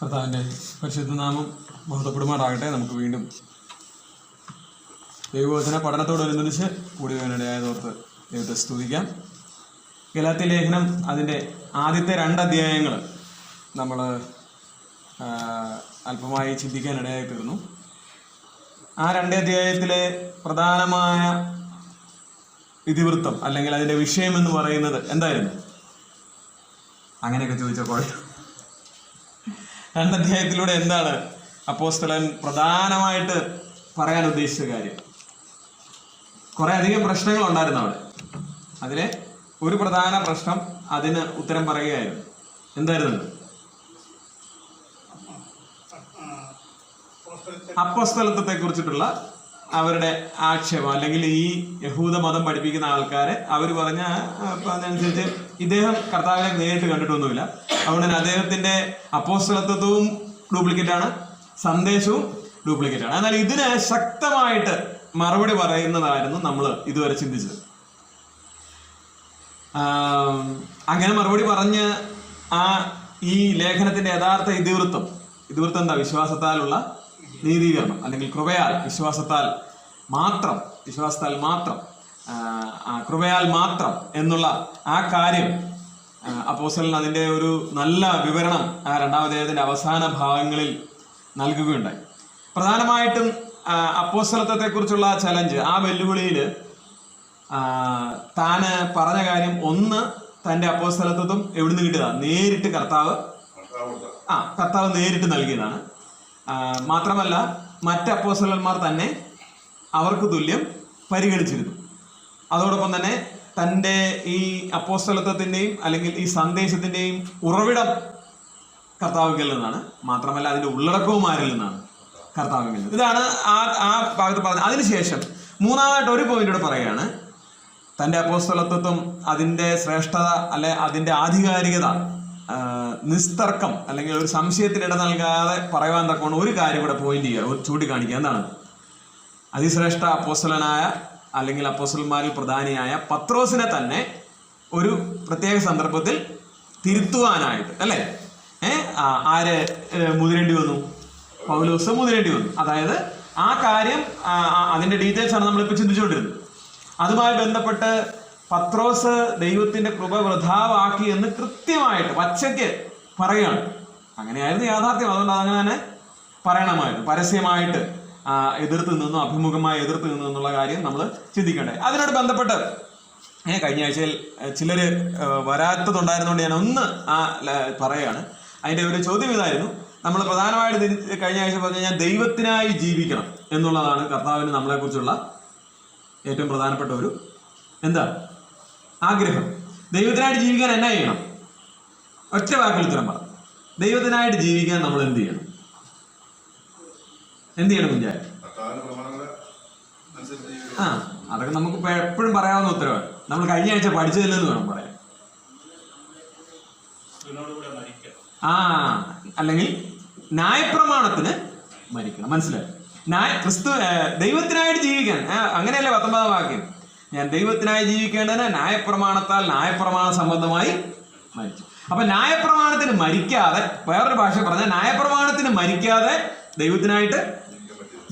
കർത്താവിൻ്റെ പരിശുദ്ധ നാമം മഹത്വപ്പെടുമാറാകട്ടെ. നമുക്ക് വീണ്ടും ദൈവവചന പഠനത്തോടനുബന്ധിച്ച് കൂടി വേണ്ടിയായതോർത്ത് ദൈവത്തെ സ്തുതിക്കാം. ഗലാത്യ ലേഖനം അതിൻ്റെ ആദ്യത്തെ 2 അധ്യായങ്ങൾ നമ്മൾ അല്പമായി ചിന്തിക്കാനിടയായി തീർന്നു. ആ 2 അധ്യായത്തിലെ പ്രധാനമായ ഇതിവൃത്തം അല്ലെങ്കിൽ അതിൻ്റെ വിഷയം എന്ന് പറയുന്നത് എന്തായിരുന്നു? അങ്ങനെയൊക്കെ ചോദിച്ചപ്പോൾ 2 അധ്യായത്തിലൂടെ എന്താണ് അപ്പോസ്തലൻ പ്രധാനമായിട്ട് പറയാൻ ഉദ്ദേശിച്ച കാര്യം? കുറേ അധികം പ്രശ്നങ്ങൾ ഉണ്ടായിരുന്നു അവിടെ. അതിലെ ഒരു പ്രധാന പ്രശ്നം അതിന് ഉത്തരം പറയുകയായിരുന്നു. എന്തായിരുന്നു? അപ്പോസ്തലത്വത്തെ കുറിച്ചിട്ടുള്ള അവരുടെ ആക്ഷേപം, അല്ലെങ്കിൽ ഈ യഹൂദ മതം പഠിപ്പിക്കുന്ന ആൾക്കാരെ അവർ പറഞ്ഞ അതനുസരിച്ച് ഇദ്ദേഹം കർത്താവിനെ നേരിട്ട് കണ്ടിട്ടൊന്നുമില്ല, അതുകൊണ്ട് തന്നെ അദ്ദേഹത്തിന്റെ അപ്പോസ്തലത്വവും ഡ്യൂപ്ലിക്കേറ്റ് ആണ്, സന്ദേശവും ഡ്യൂപ്ലിക്കേറ്റ് ആണ്. എന്നാൽ ഇതിന് ശക്തമായിട്ട് മറുപടി പറയുന്നതായിരുന്നു നമ്മൾ ഇതുവരെ ചിന്തിച്ചത്. അങ്ങനെ മറുപടി പറഞ്ഞ് ഈ ലേഖനത്തിന്റെ യഥാർത്ഥ ഇതിവൃത്തം എന്താ? വിശ്വാസത്താലുള്ള നീതീകരണം, അല്ലെങ്കിൽ കൃപയാൽ, വിശ്വാസത്താൽ മാത്രം കൃപയാൽ മാത്രം എന്നുള്ള ആ കാര്യം അപ്പോസ്തലൻ അതിൻ്റെ ഒരു നല്ല വിവരണം ആ 2-ാം അധ്യായത്തിന്റെ അവസാന ഭാഗങ്ങളിൽ നൽകുകയുണ്ടായി. പ്രധാനമായിട്ടും അപ്പോസ്തലത്വത്തെ കുറിച്ചുള്ള ചലഞ്ച്, ആ വെല്ലുവിളിയിൽ താന് പറഞ്ഞ കാര്യം, ഒന്ന്, തൻ്റെ അപ്പോസ്തലത്വം എവിടുന്ന് കിട്ടിയതാണ്? നേരിട്ട് കർത്താവ് നേരിട്ട് നൽകിയതാണ്. മാത്രമല്ല മറ്റ് അപ്പോസ്തലന്മാർ തന്നെ അവർക്ക് തുല്യം പരിഗണിച്ചിരുന്നു. അതോടൊപ്പം തന്നെ തൻ്റെ ഈ അപ്പോസ്തലത്വത്തിൻ്റെയും അല്ലെങ്കിൽ ഈ സന്ദേശത്തിൻ്റെയും ഉറവിടം കർത്താവിൽ നിന്നാണ്. മാത്രമല്ല അതിൻ്റെ ഉള്ളടക്കവും ആരിൽ നിന്നാണ്? കർത്താവിൽ നിന്ന്. ഇതാണ് ആ ഭാഗത്ത് പറഞ്ഞത്. അതിനുശേഷം 3-ാമതായിട്ട് ഒരു പോയിന്റ് പറയുകയാണ്. തൻ്റെ അപ്പോസ്തലത്വം, അതിൻ്റെ ശ്രേഷ്ഠത, അല്ലെ അതിൻ്റെ ആധികാരികത നിസ്തർക്കം, അല്ലെങ്കിൽ ഒരു സംശയത്തിന് ഇട നൽകാതെ പറയുവാൻ തക്കവണ്ണം ഒരു കാര്യം കൂടെ പോയിന്റ് ചെയ്യുക, ചൂണ്ടിക്കാണിക്കുക. എന്താണ്? അതിശ്രേഷ്ഠ അപ്പോസ്തലനായ, അല്ലെങ്കിൽ അപ്പോസ്തലന്മാരിൽ പ്രധാനിയായ പത്രോസിനെ തന്നെ ഒരു പ്രത്യേക സന്ദർഭത്തിൽ തിരുത്തുവാനായിട്ട്, അല്ലേ, ആര് മുതിരേണ്ടി വന്നു? പൗലോസ് മുതിരേണ്ടി വന്നു. അതായത് ആ കാര്യം, അതിന്റെ ഡീറ്റെയിൽസ് ആണ് നമ്മളിപ്പോൾ ചിന്തിച്ചുകൊണ്ടിരുന്നത്. അതുമായി ബന്ധപ്പെട്ട് പത്രോസ് ദൈവത്തിന്റെ കൃപ വൃഥാവാക്കി എന്ന് കൃത്യമായിട്ട് പച്ചയ്ക്ക് പറയുകയാണ്. അങ്ങനെയായിരുന്നു യാഥാർത്ഥ്യം. അതുകൊണ്ട് അതങ്ങനെ തന്നെ പറയണമായിരുന്നു. പരസ്യമായിട്ട് എതിർത്ത് നിന്നു, അഭിമുഖമായി എതിർത്ത് നിന്നു എന്നുള്ള കാര്യം നമ്മൾ ചിന്തിക്കണ്ടേ. അതിനോട് ബന്ധപ്പെട്ട് കഴിഞ്ഞ ആഴ്ചയിൽ ചിലർ വരാത്തതുണ്ടായിരുന്നുകൊണ്ട് ഞാൻ ഒന്ന് പറയുകയാണ്. അതിൻ്റെ ഒരു ചോദ്യം ഇതായിരുന്നു. നമ്മൾ പ്രധാനമായിട്ട് കഴിഞ്ഞ ആഴ്ച പറഞ്ഞു കഴിഞ്ഞാൽ ദൈവത്തിനായി ജീവിക്കണം എന്നുള്ളതാണ് കർത്താവിന് നമ്മളെക്കുറിച്ചുള്ള ഏറ്റവും പ്രധാനപ്പെട്ട ഒരു ആഗ്രഹം. ദൈവത്തിനായിട്ട് ജീവിക്കാൻ എന്നാ ചെയ്യണം? ഒറ്റ വാക്കിൽ ഉത്തരം പറ. ദൈവത്തിനായിട്ട് ജീവിക്കാൻ നമ്മൾ എന്ത് ചെയ്യണം? കുഞ്ഞായ? അതൊക്കെ നമുക്ക് എപ്പോഴും പറയാവുന്ന ഉത്തരവാണ്. നമ്മൾ കഴിഞ്ഞ ആഴ്ച പഠിച്ചതില്ലെന്ന് വേണം പറയാൻ. അല്ലെങ്കിൽ ന്യായപ്രമാണത്തിന് മരിക്കണം. മനസ്സിലായി? ദൈവത്തിനായിട്ട് ജീവിക്കാൻ അങ്ങനെയല്ലേ 19-ാം വാക്യം? ഞാൻ ദൈവത്തിനായി ജീവിക്കേണ്ടതിന് ന്യായപ്രമാണ സംബന്ധമായി മരിച്ചു. അപ്പൊ ന്യായപ്രമാണത്തിന് മരിക്കാതെ, വേറൊരു ഭാഷ പറഞ്ഞാൽ ന്യായപ്രമാണത്തിന് മരിക്കാതെ ദൈവത്തിനായിട്ട്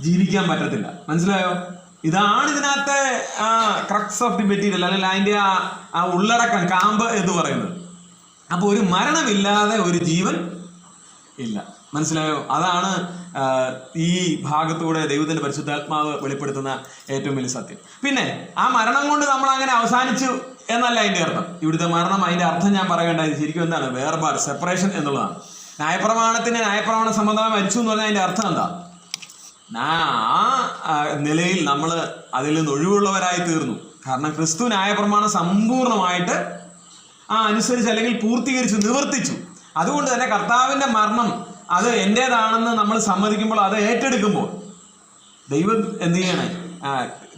ജീവിക്കാൻ പറ്റത്തില്ല. മനസ്സിലായോ? ഇതാണ് ഇതിനകത്തെ ക്രക്സ് ഓഫ് ദി മെറ്റീരിയൽ, അല്ലെങ്കിൽ അതിന്റെ ആ ഉള്ളടക്കം, കാമ്പ് എന്ന് പറയുന്നത്. അപ്പൊ ഒരു മരണമില്ലാതെ ഒരു ജീവൻ ഇല്ല. മനസ്സിലായോ? അതാണ് ഈ ഭാഗത്തൂടെ ദൈവത്തിന്റെ പരിശുദ്ധാത്മാവ് വെളിപ്പെടുത്തുന്ന ഏറ്റവും വലിയ സത്യം. പിന്നെ ആ മരണം കൊണ്ട് നമ്മൾ അങ്ങനെ അവസാനിച്ചു എന്നല്ല അതിന്റെ അർത്ഥം. ഇവിടുത്തെ മരണം, അതിന്റെ അർത്ഥം ഞാൻ പറയേണ്ടത് ശരിക്കും എന്താണ്? വേർപാട്, സെപ്പറേഷൻ എന്നുള്ളതാണ്. ന്യായപ്രമാണ സംബന്ധമായി മരിച്ചു എന്ന് പറഞ്ഞാൽ അതിന്റെ അർത്ഥം എന്താ? ആ നിലയിൽ നമ്മൾ അതിൽ നിന്ന് ഒഴിവുള്ളവരായി തീർന്നു. കാരണം ക്രിസ്തു ന്യായപ്രമാണം സമ്പൂർണമായിട്ട് അനുസരിച്ച്, അല്ലെങ്കിൽ പൂർത്തീകരിച്ചു, നിവർത്തിച്ചു. അതുകൊണ്ട് തന്നെ കർത്താവിന്റെ മരണം അത് എന്റേതാണെന്ന് നമ്മൾ സമ്മതിക്കുമ്പോൾ, അത് ഏറ്റെടുക്കുമ്പോൾ, ദൈവം എന്ത് ചെയ്യണേ?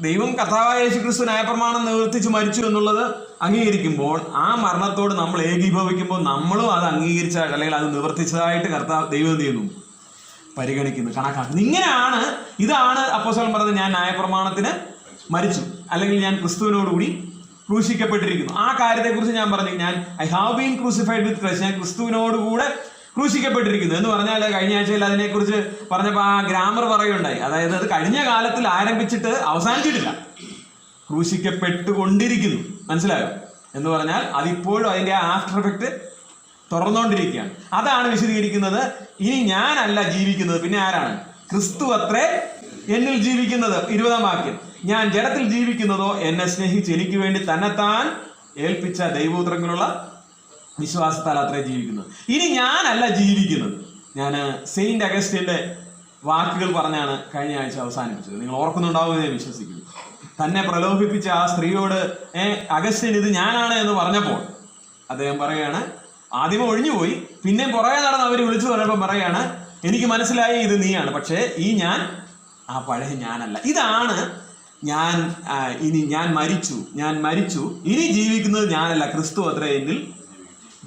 ദൈവം കർത്താവായ യേശു ക്രിസ്തു ന്യായപ്രമാണം നിവർത്തിച്ചു മരിച്ചു എന്നുള്ളത് അംഗീകരിക്കുമ്പോൾ, ആ മരണത്തോട് നമ്മൾ ഏകീഭവിക്കുമ്പോൾ നമ്മളും അത് അംഗീകരിച്ചായിട്ട്, അല്ലെങ്കിൽ അത് നിവർത്തിച്ചതായിട്ട് ദൈവം എന്ത് ചെയ്യുന്നു? പരിഗണിക്കുന്നു, കണക്കാക്കുന്നു. ഇതാണ് അപ്പോസ്തലൻ പറഞ്ഞത്, ഞാൻ ന്യായപ്രമാണത്തിന് മരിച്ചു, അല്ലെങ്കിൽ ഞാൻ ക്രിസ്തുവിനോടുകൂടി ക്രൂശിക്കപ്പെട്ടിരിക്കുന്നു. ആ കാര്യത്തെക്കുറിച്ച് ഞാൻ പറഞ്ഞു, I have been crucified with Christ, ഞാൻ ക്രിസ്തുവിനോടുകൂടെ ക്രൂശിക്കപ്പെട്ടിരിക്കുന്നു എന്ന് പറഞ്ഞാൽ കഴിഞ്ഞ ആഴ്ചയിൽ അതിനെക്കുറിച്ച് പറഞ്ഞപ്പോൾ ആ ഗ്രാമർ പറയുണ്ടായി. അതായത് അത് കഴിഞ്ഞ കാലത്തിൽ ആരംഭിച്ചിട്ട് അവസാനിച്ചിട്ടില്ല, ക്രൂശിക്കപ്പെട്ടുകൊണ്ടിരിക്കുന്നു. മനസ്സിലായോ? എന്ന് പറഞ്ഞാൽ അതിപ്പോഴും അതിന്റെ ആഫ്റ്റർ എഫക്റ്റ് തുറന്നുകൊണ്ടിരിക്കുകയാണ്. അതാണ് വിശദീകരിക്കുന്നത്. ഇനി ഞാനല്ല ജീവിക്കുന്നത്, പിന്നെ ആരാണ്? ക്രിസ്തു അത്രേ എന്നിൽ ജീവിക്കുന്നത്. 20-ാം വാക്യം, ഞാൻ ജഡത്തിൽ ജീവിക്കുന്നതോ എന്നെ സ്നേഹിച്ച് എനിക്ക് വേണ്ടി തന്നെത്താൻ ഏൽപ്പിച്ച ദൈവപുത്രങ്ങളുള്ള വിശ്വാസത്താൽ അത്രേ ജീവിക്കുന്നത്. ഇനി ഞാനല്ല ജീവിക്കുന്നത്. ഞാൻ സെയിന്റ് അഗസ്റ്റിന്റെ വാക്കുകൾ പറഞ്ഞാണ് കഴിഞ്ഞ ആഴ്ച അവസാനിപ്പിച്ചത്. നിങ്ങൾ ഓർക്കുന്നുണ്ടാവുമെന്ന് ഞാൻ വിശ്വസിക്കുന്നു. തന്നെ പ്രലോഭിപ്പിച്ച ആ സ്ത്രീയോട് അഗസ്റ്റിൻ ഇത് ഞാനാണ് എന്ന് പറഞ്ഞപ്പോൾ അദ്ദേഹം പറയാണ്, ആദ്യമേ ഒഴിഞ്ഞുപോയി, പിന്നെയും പുറകെ നടന്ന് അവർ വിളിച്ചു പറഞ്ഞപ്പോൾ പറയാണ്, എനിക്ക് മനസ്സിലായി ഇത് നീയാണ്, പക്ഷേ ഈ ഞാൻ ആ പഴയ ഞാനല്ല. ഇതാണ് ഞാൻ മരിച്ചു, ഇനി ജീവിക്കുന്നത് ഞാനല്ല, ക്രിസ്തു അത്ര എന്നിൽ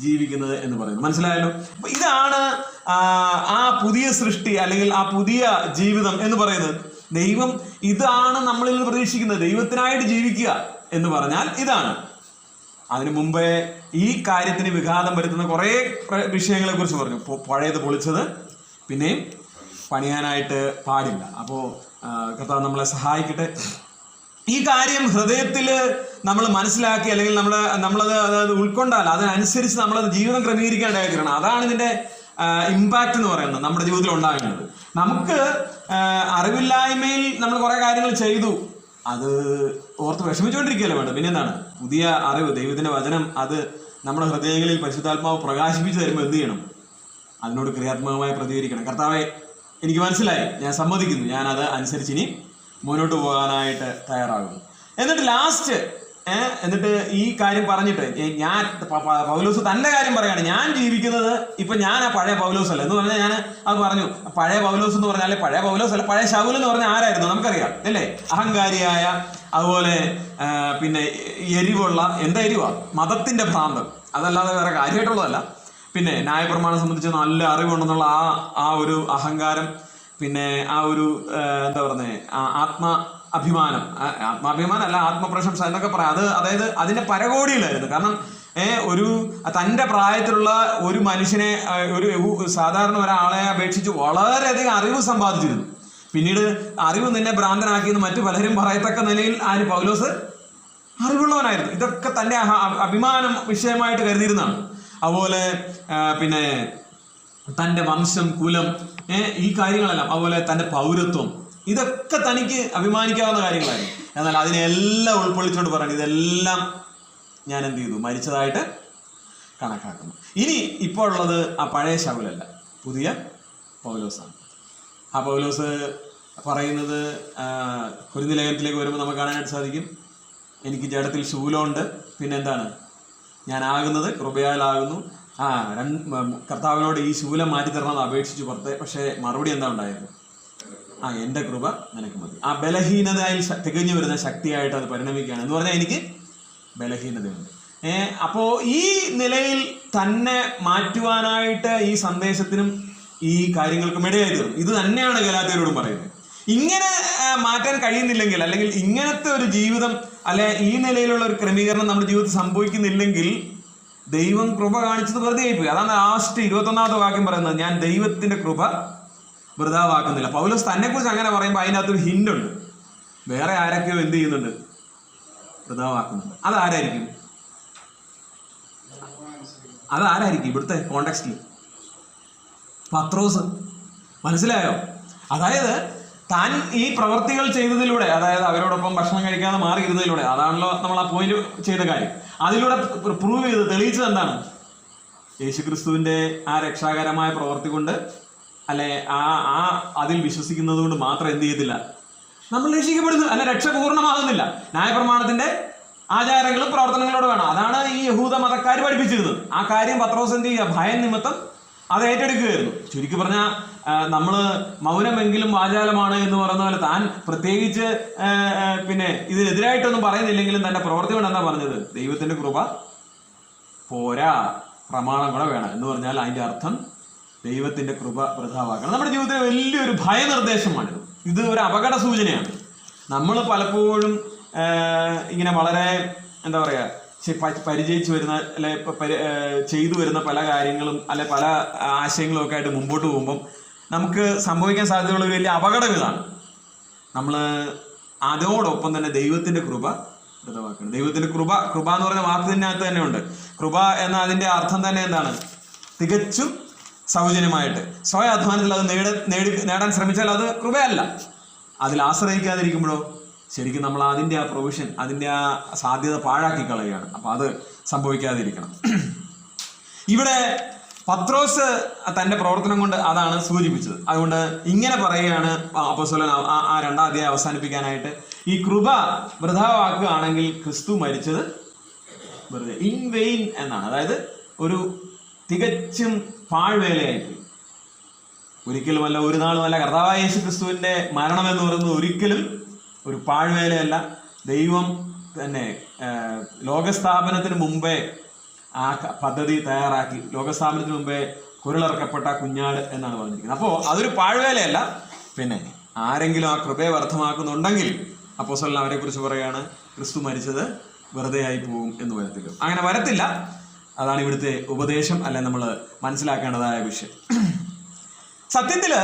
ജീവിക്കുന്നത് എന്ന് പറയുന്നു. മനസ്സിലായല്ലോ? അപ്പൊ ഇതാണ് ആ പുതിയ സൃഷ്ടി അല്ലെങ്കിൽ ആ പുതിയ ജീവിതം എന്ന് പറയുന്നത്. ദൈവം ഇതാണ് നമ്മളിൽ നിന്ന് പ്രതീക്ഷിക്കുന്നത്. ദൈവത്തിനായിട്ട് ജീവിക്കുക എന്ന് പറഞ്ഞാൽ ഇതാണ്. അതിനു മുമ്പേ ഈ കാര്യത്തിന് വിഘാതം വരുത്തുന്ന കുറെ വിഷയങ്ങളെ കുറിച്ച് പറഞ്ഞു. പഴയത് പൊളിച്ചത് പിന്നെയും പണിയാനായിട്ട് പാടില്ല. അപ്പോൾ കർത്താവ് നമ്മളെ സഹായിക്കട്ടെ. ഈ കാര്യം ഹൃദയത്തിൽ നമ്മൾ മനസ്സിലാക്കി അല്ലെങ്കിൽ നമ്മളത് ഉൾക്കൊണ്ടാൽ അതിനനുസരിച്ച് നമ്മളത് ജീവിതം ക്രമീകരിക്കേണ്ടതായിട്ടാണ്. അതാണ് ഇതിന്റെ ഇമ്പാക്റ്റ് എന്ന് പറയുന്നത് നമ്മുടെ ജീവിതത്തിൽ ഉണ്ടാകുന്നത്. നമുക്ക് അറിവില്ലായ്മയിൽ നമ്മൾ കുറെ കാര്യങ്ങൾ ചെയ്തു, അത് ഓർത്ത് വിഷമിച്ചുകൊണ്ടിരിക്കുകയല്ലേ വേണ്ടത്. പിന്നെ എന്താണ്? പുതിയ അറിവ്, ദൈവത്തിന്റെ വചനം, അത് നമ്മുടെ ഹൃദയങ്ങളിൽ പരിശുദ്ധാത്മാവ് പ്രകാശിപ്പിച്ചു തരുമ്പോൾ എന്ത് ചെയ്യണം? അതിനോട് ക്രിയാത്മകമായി പ്രതികരിക്കണം. കർത്താവെ, എനിക്ക് മനസ്സിലായി, ഞാൻ സമ്മതിക്കുന്നു, ഞാൻ അത് അനുസരിച്ച് ഇനി മുന്നോട്ട് പോകാനായിട്ട് തയ്യാറാകുന്നു. എന്നിട്ട് ഈ കാര്യം പറഞ്ഞിട്ട് ഞാൻ പൗലോസ് തന്റെ കാര്യം പറയാണ്, ഞാൻ ജീവിക്കുന്നത് ഇപ്പൊ ഞാൻ ആ പഴയ പൗലോസ് അല്ല എന്ന് പറഞ്ഞാൽ ഞാൻ അത് പറഞ്ഞു. പഴയ പൗലോസ് എന്ന് പറഞ്ഞാൽ പഴയ പൗലോസ് അല്ല, പഴയ ശൗൽ എന്ന് പറഞ്ഞാൽ ആരായിരുന്നു നമുക്കറിയാം അല്ലേ? അഹങ്കാരിയായ, അതുപോലെ പിന്നെ എരിവുള്ള, എന്താ എരിവാ? മതത്തിന്റെ ഭ്രാന്തം, അതല്ലാതെ വേറെ കാര്യമായിട്ടുള്ളതല്ല. പിന്നെ ന്യായപ്രമാണം സംബന്ധിച്ച് നല്ല അറിവുണ്ടെന്നുള്ള ആ ഒരു അഹങ്കാരം, പിന്നെ ആ ഒരു എന്താ പറയുന്നത്, ആത്മാഭിമാനം അല്ല, ആത്മപ്രശംസ എന്നൊക്കെ പറയാം. അതായത് അതിന്റെ പരകോടിയിലായിരുന്നു. കാരണം ഒരു തന്റെ പ്രായത്തിലുള്ള ഒരു മനുഷ്യനെ, ഒരു സാധാരണ ഒരാളെ അപേക്ഷിച്ച് വളരെയധികം അറിവ് സമ്പാദിച്ചിരുന്നു. പിന്നീട് അറിവ് നിന്നെ ഭ്രാന്തനാക്കിയെന്ന് മറ്റു പലരും പറയത്തക്ക നിലയിൽ പൗലോസ് അറിവുള്ളവനായിരുന്നു. ഇതൊക്കെ തന്റെ അഭിമാനം വിഷയമായിട്ട് കരുതിയിരുന്നതാണ്. അതുപോലെ പിന്നെ തന്റെ വംശം, കുലം, ഈ കാര്യങ്ങളെല്ലാം, അതുപോലെ തന്റെ പൗരത്വം, ഇതൊക്കെ തനിക്ക് അഭിമാനിക്കാവുന്ന കാര്യങ്ങളായിരുന്നു. എന്നാൽ അതിനെല്ലാം ഉൾക്കൊള്ളിച്ചുകൊണ്ട് പറയുന്നത് ഇതെല്ലാം ഞാൻ എന്ത് ചെയ്തു? മരിച്ചതായിട്ട് കണക്കാക്കുന്നു. ഇനി ഇപ്പോൾ ഉള്ളത് ആ പഴയ ശൗലല്ല, പുതിയ പൗലോസാണ്. ആ പൗലോസ് പറയുന്നത് കൊരിന്ത്യർ ലേഖനത്തിലേക്ക് വരുമ്പോൾ നമുക്ക് കാണാനായിട്ട് സാധിക്കും, എനിക്ക് ജഡത്തിൽ ശൂലമുണ്ട്, പിന്നെന്താണ്? ഞാനാകുന്നത് കൃപയാലാകുന്നു. കർത്താവിനോട് ഈ ശൂലം മാറ്റി തരണമെന്ന് അപേക്ഷിച്ചു പുറത്തെ. പക്ഷേ മറുപടി എന്താ ഉണ്ടായത്? എൻ്റെ കൃപ നിനക്ക് മതി. ആ ബലഹീനതയിൽ തികഞ്ഞു വരുന്ന ശക്തിയായിട്ട് അത് പരിണമിക്കുകയാണ്. എന്ന് പറഞ്ഞാൽ എനിക്ക് ബലഹീനതയുണ്ട്. അപ്പോ ഈ നിലയിൽ തന്നെ മാറ്റുവാനായിട്ട് ഈ സന്ദേശത്തിനും ഈ കാര്യങ്ങൾക്കും ഇടയായി തീർന്നു. ഇത് തന്നെയാണ് ഗലാത്യരോടും പറയുന്നത്. ഇങ്ങനെ മാറ്റാൻ കഴിയുന്നില്ലെങ്കിൽ, അല്ലെങ്കിൽ ഇങ്ങനത്തെ ഒരു ജീവിതം, അല്ലെ ഈ നിലയിലുള്ള ഒരു ക്രമീകരണം നമ്മുടെ ജീവിതത്തിൽ സംഭവിക്കുന്നില്ലെങ്കിൽ ദൈവം കൃപ കാണിച്ചത് വെറുതെ ആയിപ്പോയി. അതാണ് ലാസ്റ്റ് 21-ാമത്തെ വാക്യം പറയുന്നത്, ഞാൻ ദൈവത്തിന്റെ കൃപ വൃഥാവാക്കുന്നില്ല. പൗലോസ് തന്നെ കുറിച്ച് അങ്ങനെ പറയുമ്പോൾ അതിനകത്തൊരു ഹിന്റ് ഉണ്ട്. വേറെ ആരൊക്കെയോ എന്ത് ചെയ്യുന്നുണ്ട്? വൃഥാവാക്കുന്നുണ്ട്. അതാരായിരിക്കും? ഇവിടുത്തെ കോണ്ടെക്സ്റ്റിൽ പത്രോസ്. മനസ്സിലായോ? അതായത് താൻ ഈ പ്രവർത്തികൾ ചെയ്തതിലൂടെ, അതായത് അവരോടൊപ്പം ഭക്ഷണം കഴിക്കാതെ മാറിയിരുന്നതിലൂടെ, അതാണല്ലോ നമ്മൾ ആ പോയിന്റ് ചെയ്ത കാര്യം, അതിലൂടെ പ്രൂവ് ചെയ്ത് തെളിയിച്ചത് എന്താണ്? യേശുക്രിസ്തുവിന്റെ ആ രക്ഷാകരമായ പ്രവർത്തി കൊണ്ട്, അല്ലെ അതിൽ വിശ്വസിക്കുന്നത് കൊണ്ട് മാത്രം എന്ത് ചെയ്യത്തില്ല? നമ്മൾ രക്ഷിക്കപ്പെടുന്നു, അല്ലെ രക്ഷ പൂർണ്ണമാകുന്നില്ല. ന്യായപ്രമാണത്തിന്റെ ആചാരങ്ങളും പ്രവർത്തനങ്ങളോട് വേണം. അതാണ് ഈ യഹൂദ മതക്കാർ പഠിപ്പിച്ചിരുന്നത്. ആ കാര്യം പത്രോസ് എന്ത് ചെയ്യുക? ഭയം നിമിത്തം അത് ഏറ്റെടുക്കുകയായിരുന്നു. ചുരുക്കി പറഞ്ഞാൽ നമ്മള് മൗനമെങ്കിലും വാചാലമാണ് എന്ന് പറയുന്ന പോലെ താൻ പ്രത്യേകിച്ച് പിന്നെ ഇതിനെതിരായിട്ടൊന്നും പറയുന്നില്ലെങ്കിലും തന്റെ പ്രവർത്തി കൊണ്ട് എന്താ പറഞ്ഞത്? ദൈവത്തിന്റെ കൃപ പോരാ, പ്രമാണം കൂടെ വേണം എന്ന് പറഞ്ഞാൽ അതിന്റെ അർത്ഥം ദൈവത്തിന്റെ കൃപ വൃഥാവാക്കണം. നമ്മുടെ ജീവിതത്തിലെ വലിയൊരു ഭയനിർദ്ദേശമാണിത്. ഇത് ഒരു അപകട സൂചനയാണ്. നമ്മൾ പലപ്പോഴും ഇങ്ങനെ വളരെ എന്താ പറയാ പരിചയിച്ചു വരുന്ന അല്ലെ ചെയ്തു വരുന്ന പല കാര്യങ്ങളും അല്ലെ പല ആശയങ്ങളും ഒക്കെ ആയിട്ട് മുമ്പോട്ട് പോകുമ്പം നമുക്ക് സംഭവിക്കാൻ സാധ്യതയുള്ള ഒരു വലിയ അപകടം ഇതാണ്. നമ്മൾ അതോടൊപ്പം തന്നെ ദൈവത്തിന്റെ കൃപ വൃതമാക്കണം. ദൈവത്തിന്റെ കൃപ എന്ന് പറയുന്ന വാക്കിനകത്ത് തന്നെ ഉണ്ട്. കൃപ എന്ന അതിന്റെ അർത്ഥം തന്നെ എന്താണ്? തികച്ചും സൗജന്യമായിട്ട് സ്വയം അധ്വാനത്തിൽ അത് നേടാൻ ശ്രമിച്ചാൽ അത് കൃപയല്ല. അതിൽ ആശ്രയിക്കാതിരിക്കുമ്പോഴോ ശരിക്കും നമ്മൾ അതിൻ്റെ ആ പ്രൊവിഷൻ, അതിൻ്റെ ആ സാധ്യത പാഴാക്കി കളയുകയാണ്. അപ്പം അത് സംഭവിക്കാതിരിക്കണം. ഇവിടെ പത്രോസ് തൻ്റെ പ്രവർത്തനം കൊണ്ട് അതാണ് സൂചിപ്പിച്ചത്. അതുകൊണ്ട് ഇങ്ങനെ പറയുകയാണ് അപ്പോസ്തലൻ ആ 2-ാം അധ്യായം അവസാനിപ്പിക്കാനായിട്ട്, ഈ കൃപ വൃഥാവാക്കുകയാണെങ്കിൽ ക്രിസ്തു മരിച്ചത് വെറുതെ, ഇൻ വെയിൻ എന്നാണ്. അതായത് ഒരു തികച്ചും പാഴ്വേലയായിപ്പോയി. ഒരിക്കലുമല്ല, ഒരു നാളുമല്ല. കർത്താവായ യേശു ക്രിസ്തുവിന്റെ മരണം എന്ന് പറയുന്നത് ഒരിക്കലും ഒരു പാഴ്വേലയല്ല. ദൈവം തന്നെ ലോകസ്ഥാപനത്തിന് മുമ്പേ ആ പദ്ധതി തയ്യാറാക്കി. ലോകസ്ഥാപനത്തിന് മുമ്പേ കുരുളിറക്കപ്പെട്ട കുഞ്ഞാട് എന്നാണ് പറഞ്ഞിരിക്കുന്നത്. അപ്പോൾ അതൊരു പാഴ്വേലയല്ല. പിന്നെ ആരെങ്കിലും ആ കൃപയെ വ്യർത്ഥമാക്കുന്നുണ്ടെങ്കിൽ അപ്പോസ്തലൻ അവരെ കുറിച്ച് പറയുകയാണ്, ക്രിസ്തു മരിച്ചത് വെറുതെ ആയി പോകും എന്ന് വരത്തില്ല. അങ്ങനെ വരത്തില്ല. അതാണ് ഇവിടുത്തെ ഉപദേശം, അല്ലെ നമ്മൾ മനസ്സിലാക്കേണ്ടതായ വിഷയം. സത്യത്തില്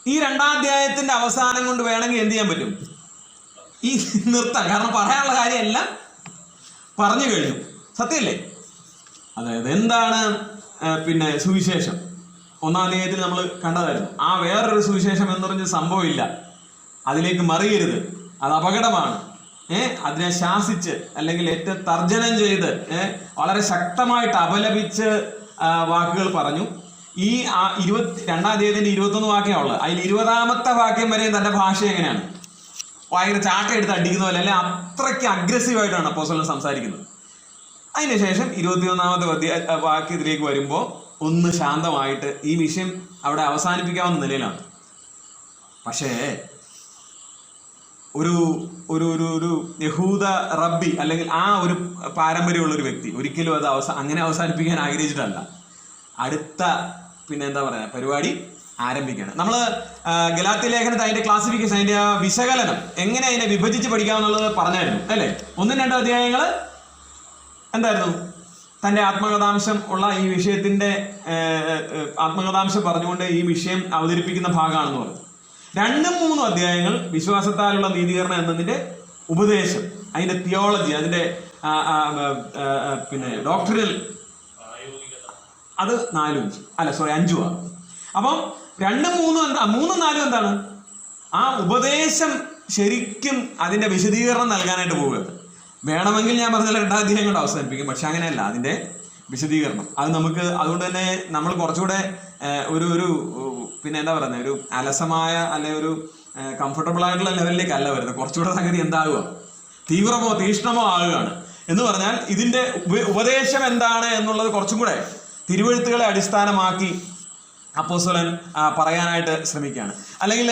ഈ 2-ാം അധ്യായത്തിന്റെ അവസാനം കൊണ്ട് വേണമെങ്കിൽ എന്ത് ചെയ്യാൻ പറ്റും? ഈ നിർത്താം. കാരണം പറയാനുള്ള കാര്യം എല്ലാം പറഞ്ഞു കഴിഞ്ഞു. സത്യല്ലേ? അതായത് എന്താണ് പിന്നെ സുവിശേഷം? 1-ാം അധ്യായത്തിൽ നമ്മൾ കണ്ടതായിരുന്നു. ആ വേറൊരു സുവിശേഷം എന്ന് പറഞ്ഞ സംഭവമില്ല. അതിലേക്ക് മറിയരുത്, അത് അപകടമാണ്. അതിനെ ശാസിച്ച് അല്ലെങ്കിൽ ഏറ്റവും തർജ്ജനം ചെയ്ത് വളരെ ശക്തമായിട്ട് അപലപിച്ച് വാക്കുകൾ പറഞ്ഞു. ഈ 22-ാം അധ്യായത്തിന്റെ 21 വാക്യമുള്ളത്. അതിൽ 20-ാമത്തെ വാക്യം വരെ തന്റെ ഭാഷ എങ്ങനെയാണ്? ഭയങ്കര ചാട്ട എടുത്ത് അടിക്കുന്ന പോലെ, അല്ലെ അത്രയ്ക്ക് അഗ്രസീവായിട്ടാണ് അപ്പോസ്തലൻ സംസാരിക്കുന്നത്. അതിനുശേഷം 21-ാമത്തെ വാക്യത്തിലേക്ക് വരുമ്പോൾ ഒന്ന് ശാന്തമായിട്ട് ഈ വിഷയം അവിടെ അവസാനിപ്പിക്കാവുന്ന നിലയിലാണ്. പക്ഷേ ഒരു ഒരു ഒരു ഒരു യഹൂദ റബ്ബി അല്ലെങ്കിൽ ആ ഒരു പാരമ്പര്യമുള്ള ഒരു വ്യക്തി ഒരിക്കലും അത് അങ്ങനെ അവസാനിപ്പിക്കാൻ ആഗ്രഹിച്ചിട്ടല്ല. അടുത്ത പിന്നെ എന്താ പറയുക പരിപാടി ആരംഭിക്കുകയാണ്. നമ്മൾ ഗലാത്യ ലേഖനത്തെ അതിന്റെ ക്ലാസിഫിക്കേഷൻ, അതിന്റെ ആ വിശകലനം, എങ്ങനെ അതിനെ വിഭജിച്ച് പഠിക്കാമെന്നുള്ളത് പറഞ്ഞായിരുന്നു അല്ലേ? 1-2 അധ്യായങ്ങൾ എന്തായിരുന്നു? തന്റെ ആത്മകഥാംശം ഉള്ള ഈ വിഷയത്തിന്റെ ആത്മകഥാംശം പറഞ്ഞുകൊണ്ട് ഈ വിഷയം അവതരിപ്പിക്കുന്ന ഭാഗമാണെന്ന് പറഞ്ഞു. 2-3 അധ്യായങ്ങൾ വിശ്വാസത്താലുള്ള നീതീകരണം എന്നതിന്റെ ഉപദേശം, അതിന്റെ തിയോളജി, അതിന്റെ പിന്നെ ഡോക്ടറിൽ, അത് 5 ആണ്. അപ്പം 2-3 എന്താണ്? ആ ഉപദേശം ശരിക്കും അതിന്റെ വിശദീകരണം നൽകാനായിട്ട് പോവുകയാണ്. വേണമെങ്കിൽ ഞാൻ പറഞ്ഞ 2-ാം അധ്യായം കൊണ്ട് അവസാനിപ്പിക്കും. പക്ഷെ അങ്ങനെയല്ല, അതിന്റെ വിശദീകരണം അത് നമുക്ക്, അതുകൊണ്ട് തന്നെ നമ്മൾ കുറച്ചുകൂടെ ഒരു പിന്നെ എന്താ പറയുന്നത്, ഒരു അലസമായ അല്ലെ ഒരു കംഫർട്ടബിൾ ആയിട്ടുള്ള ലെവലിലേക്കല്ല വരുന്നത്. കുറച്ചുകൂടെ സംഗതി എന്താകുക, തീവ്രമോ തീഷ്ണമോ ആകുകയാണ്. എന്ന് പറഞ്ഞാൽ ഇതിന്റെ ഉപദേശം എന്താണ് എന്നുള്ളത് കുറച്ചും കൂടെ തിരുവെഴുത്തുകളെ അടിസ്ഥാനമാക്കി അപ്പോസ്തലൻ പറയാനായിട്ട് ശ്രമിക്കുകയാണ്. അല്ലെങ്കിൽ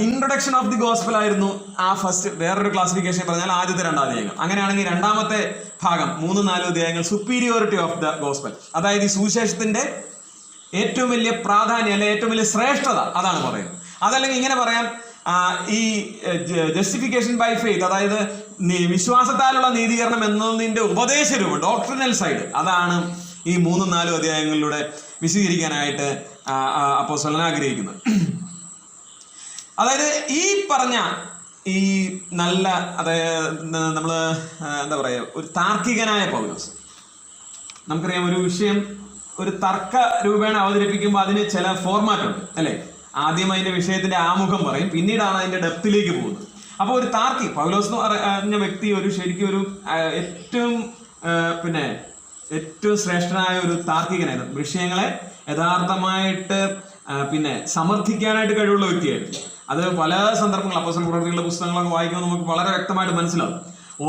ഇൻട്രൊഡക്ഷൻ ഓഫ് ദി ഗോസ്പൽ ആയിരുന്നു ആ ഫസ്റ്റ്. വേറൊരു ക്ലാസിഫിക്കേഷൻ പറഞ്ഞാൽ ആദ്യത്തെ 2 അധ്യായങ്ങൾ. അങ്ങനെയാണെങ്കിൽ 2-ാമത്തെ ഭാഗം 3-4 അധ്യായങ്ങൾ സുപ്പീരിയോറിറ്റി ഓഫ് ദ ഗോസ്പൽ, അതായത് ഈ സുവിശേഷത്തിന്റെ ഏറ്റവും വലിയ പ്രാധാന്യം അല്ലെ ഏറ്റവും വലിയ ശ്രേഷ്ഠത, അതാണ് പറയുന്നത്. അതല്ലെങ്കിൽ ഇങ്ങനെ പറയാം, ഈ ജസ്റ്റിഫിക്കേഷൻ ബൈ ഫെയ്ത്ത്, അതായത് വിശ്വാസത്താലുള്ള നീതീകരണം എന്നതിന്റെ ഉപദേശ രൂപം, ഡോക്ട്രിനൽ സൈഡ്, അതാണ് ഈ 3-4 അധ്യായങ്ങളിലൂടെ വിശദീകരിക്കാനായിട്ട് അപ്പോസ്തലൻ ആഗ്രഹിക്കുന്നത്. അതായത് ഈ പറഞ്ഞ ഈ നല്ല, അതായത് നമ്മൾ എന്താ പറയുക, ഒരു താർക്കികനായ പൗലോസ്, നമുക്കറിയാം ഒരു വിഷയം ഒരു തർക്ക രൂപേണ അവതരിപ്പിക്കുമ്പോൾ അതിന് ചില ഫോർമാറ്റ് ഉണ്ട് അല്ലെ? ആദ്യം അതിന്റെ വിഷയത്തിന്റെ ആമുഖം പറയും, പിന്നീടാണ് അതിന്റെ ഡെപ്തിലേക്ക് പോകുന്നത്. അപ്പോൾ ഒരു താർക്കി, പൗലോസ് എന്ന് പറഞ്ഞ വ്യക്തി ഒരു ശരിക്കും ഒരു ഏറ്റവും ശ്രേഷ്ഠനായ ഒരു താർക്കികനായിരുന്നു. വിഷയങ്ങളെ യഥാർത്ഥമായിട്ട് പിന്നെ സമർത്ഥിക്കാനായിട്ട് കഴിവുള്ള വ്യക്തിയായിരുന്നു. അത് പല സന്ദർഭങ്ങൾ അപ്പോസ്തല പ്രവൃത്തികളുടെ പുസ്തകങ്ങളൊക്കെ വായിക്കുമ്പോൾ നമുക്ക് വളരെ വ്യക്തമായിട്ട് മനസ്സിലാവും.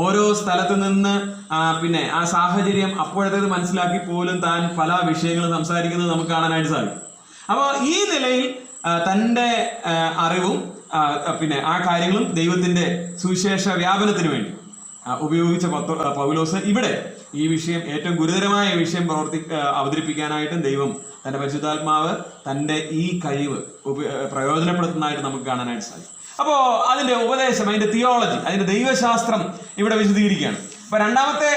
ഓരോ സ്ഥലത്ത് നിന്ന് പിന്നെ ആ സാഹചര്യം അപ്പോഴത്തേത് മനസ്സിലാക്കി പോലും താൻ പല വിഷയങ്ങളും സംസാരിക്കുന്നത് നമുക്ക് കാണാനായിട്ട് സാധിക്കും. അപ്പോൾ ഈ നിലയിൽ തൻ്റെ അറിവും പിന്നെ ആ കാര്യങ്ങളും ദൈവത്തിന്റെ സുവിശേഷ വ്യാപനത്തിന് വേണ്ടി ഉപയോഗിച്ച പൗലോസ് ഇവിടെ ഈ വിഷയം, ഏറ്റവും ഗുരുതരമായ വിഷയം അവതരിപ്പിക്കാനായിട്ടും ദൈവം തന്റെ പരിശുദ്ധാത്മാവ് തന്റെ ഈ കഴിവ് പ്രയോജനപ്പെടുത്തുന്നതായിട്ട് നമുക്ക് കാണാനായിട്ട് സാധിക്കും. അപ്പോൾ അതിന്റെ ഉപദേശം, അതിന്റെ തിയോളജി, അതിന്റെ ദൈവശാസ്ത്രം ഇവിടെ വിശദീകരിക്കുകയാണ്. അപ്പൊ രണ്ടാമത്തെ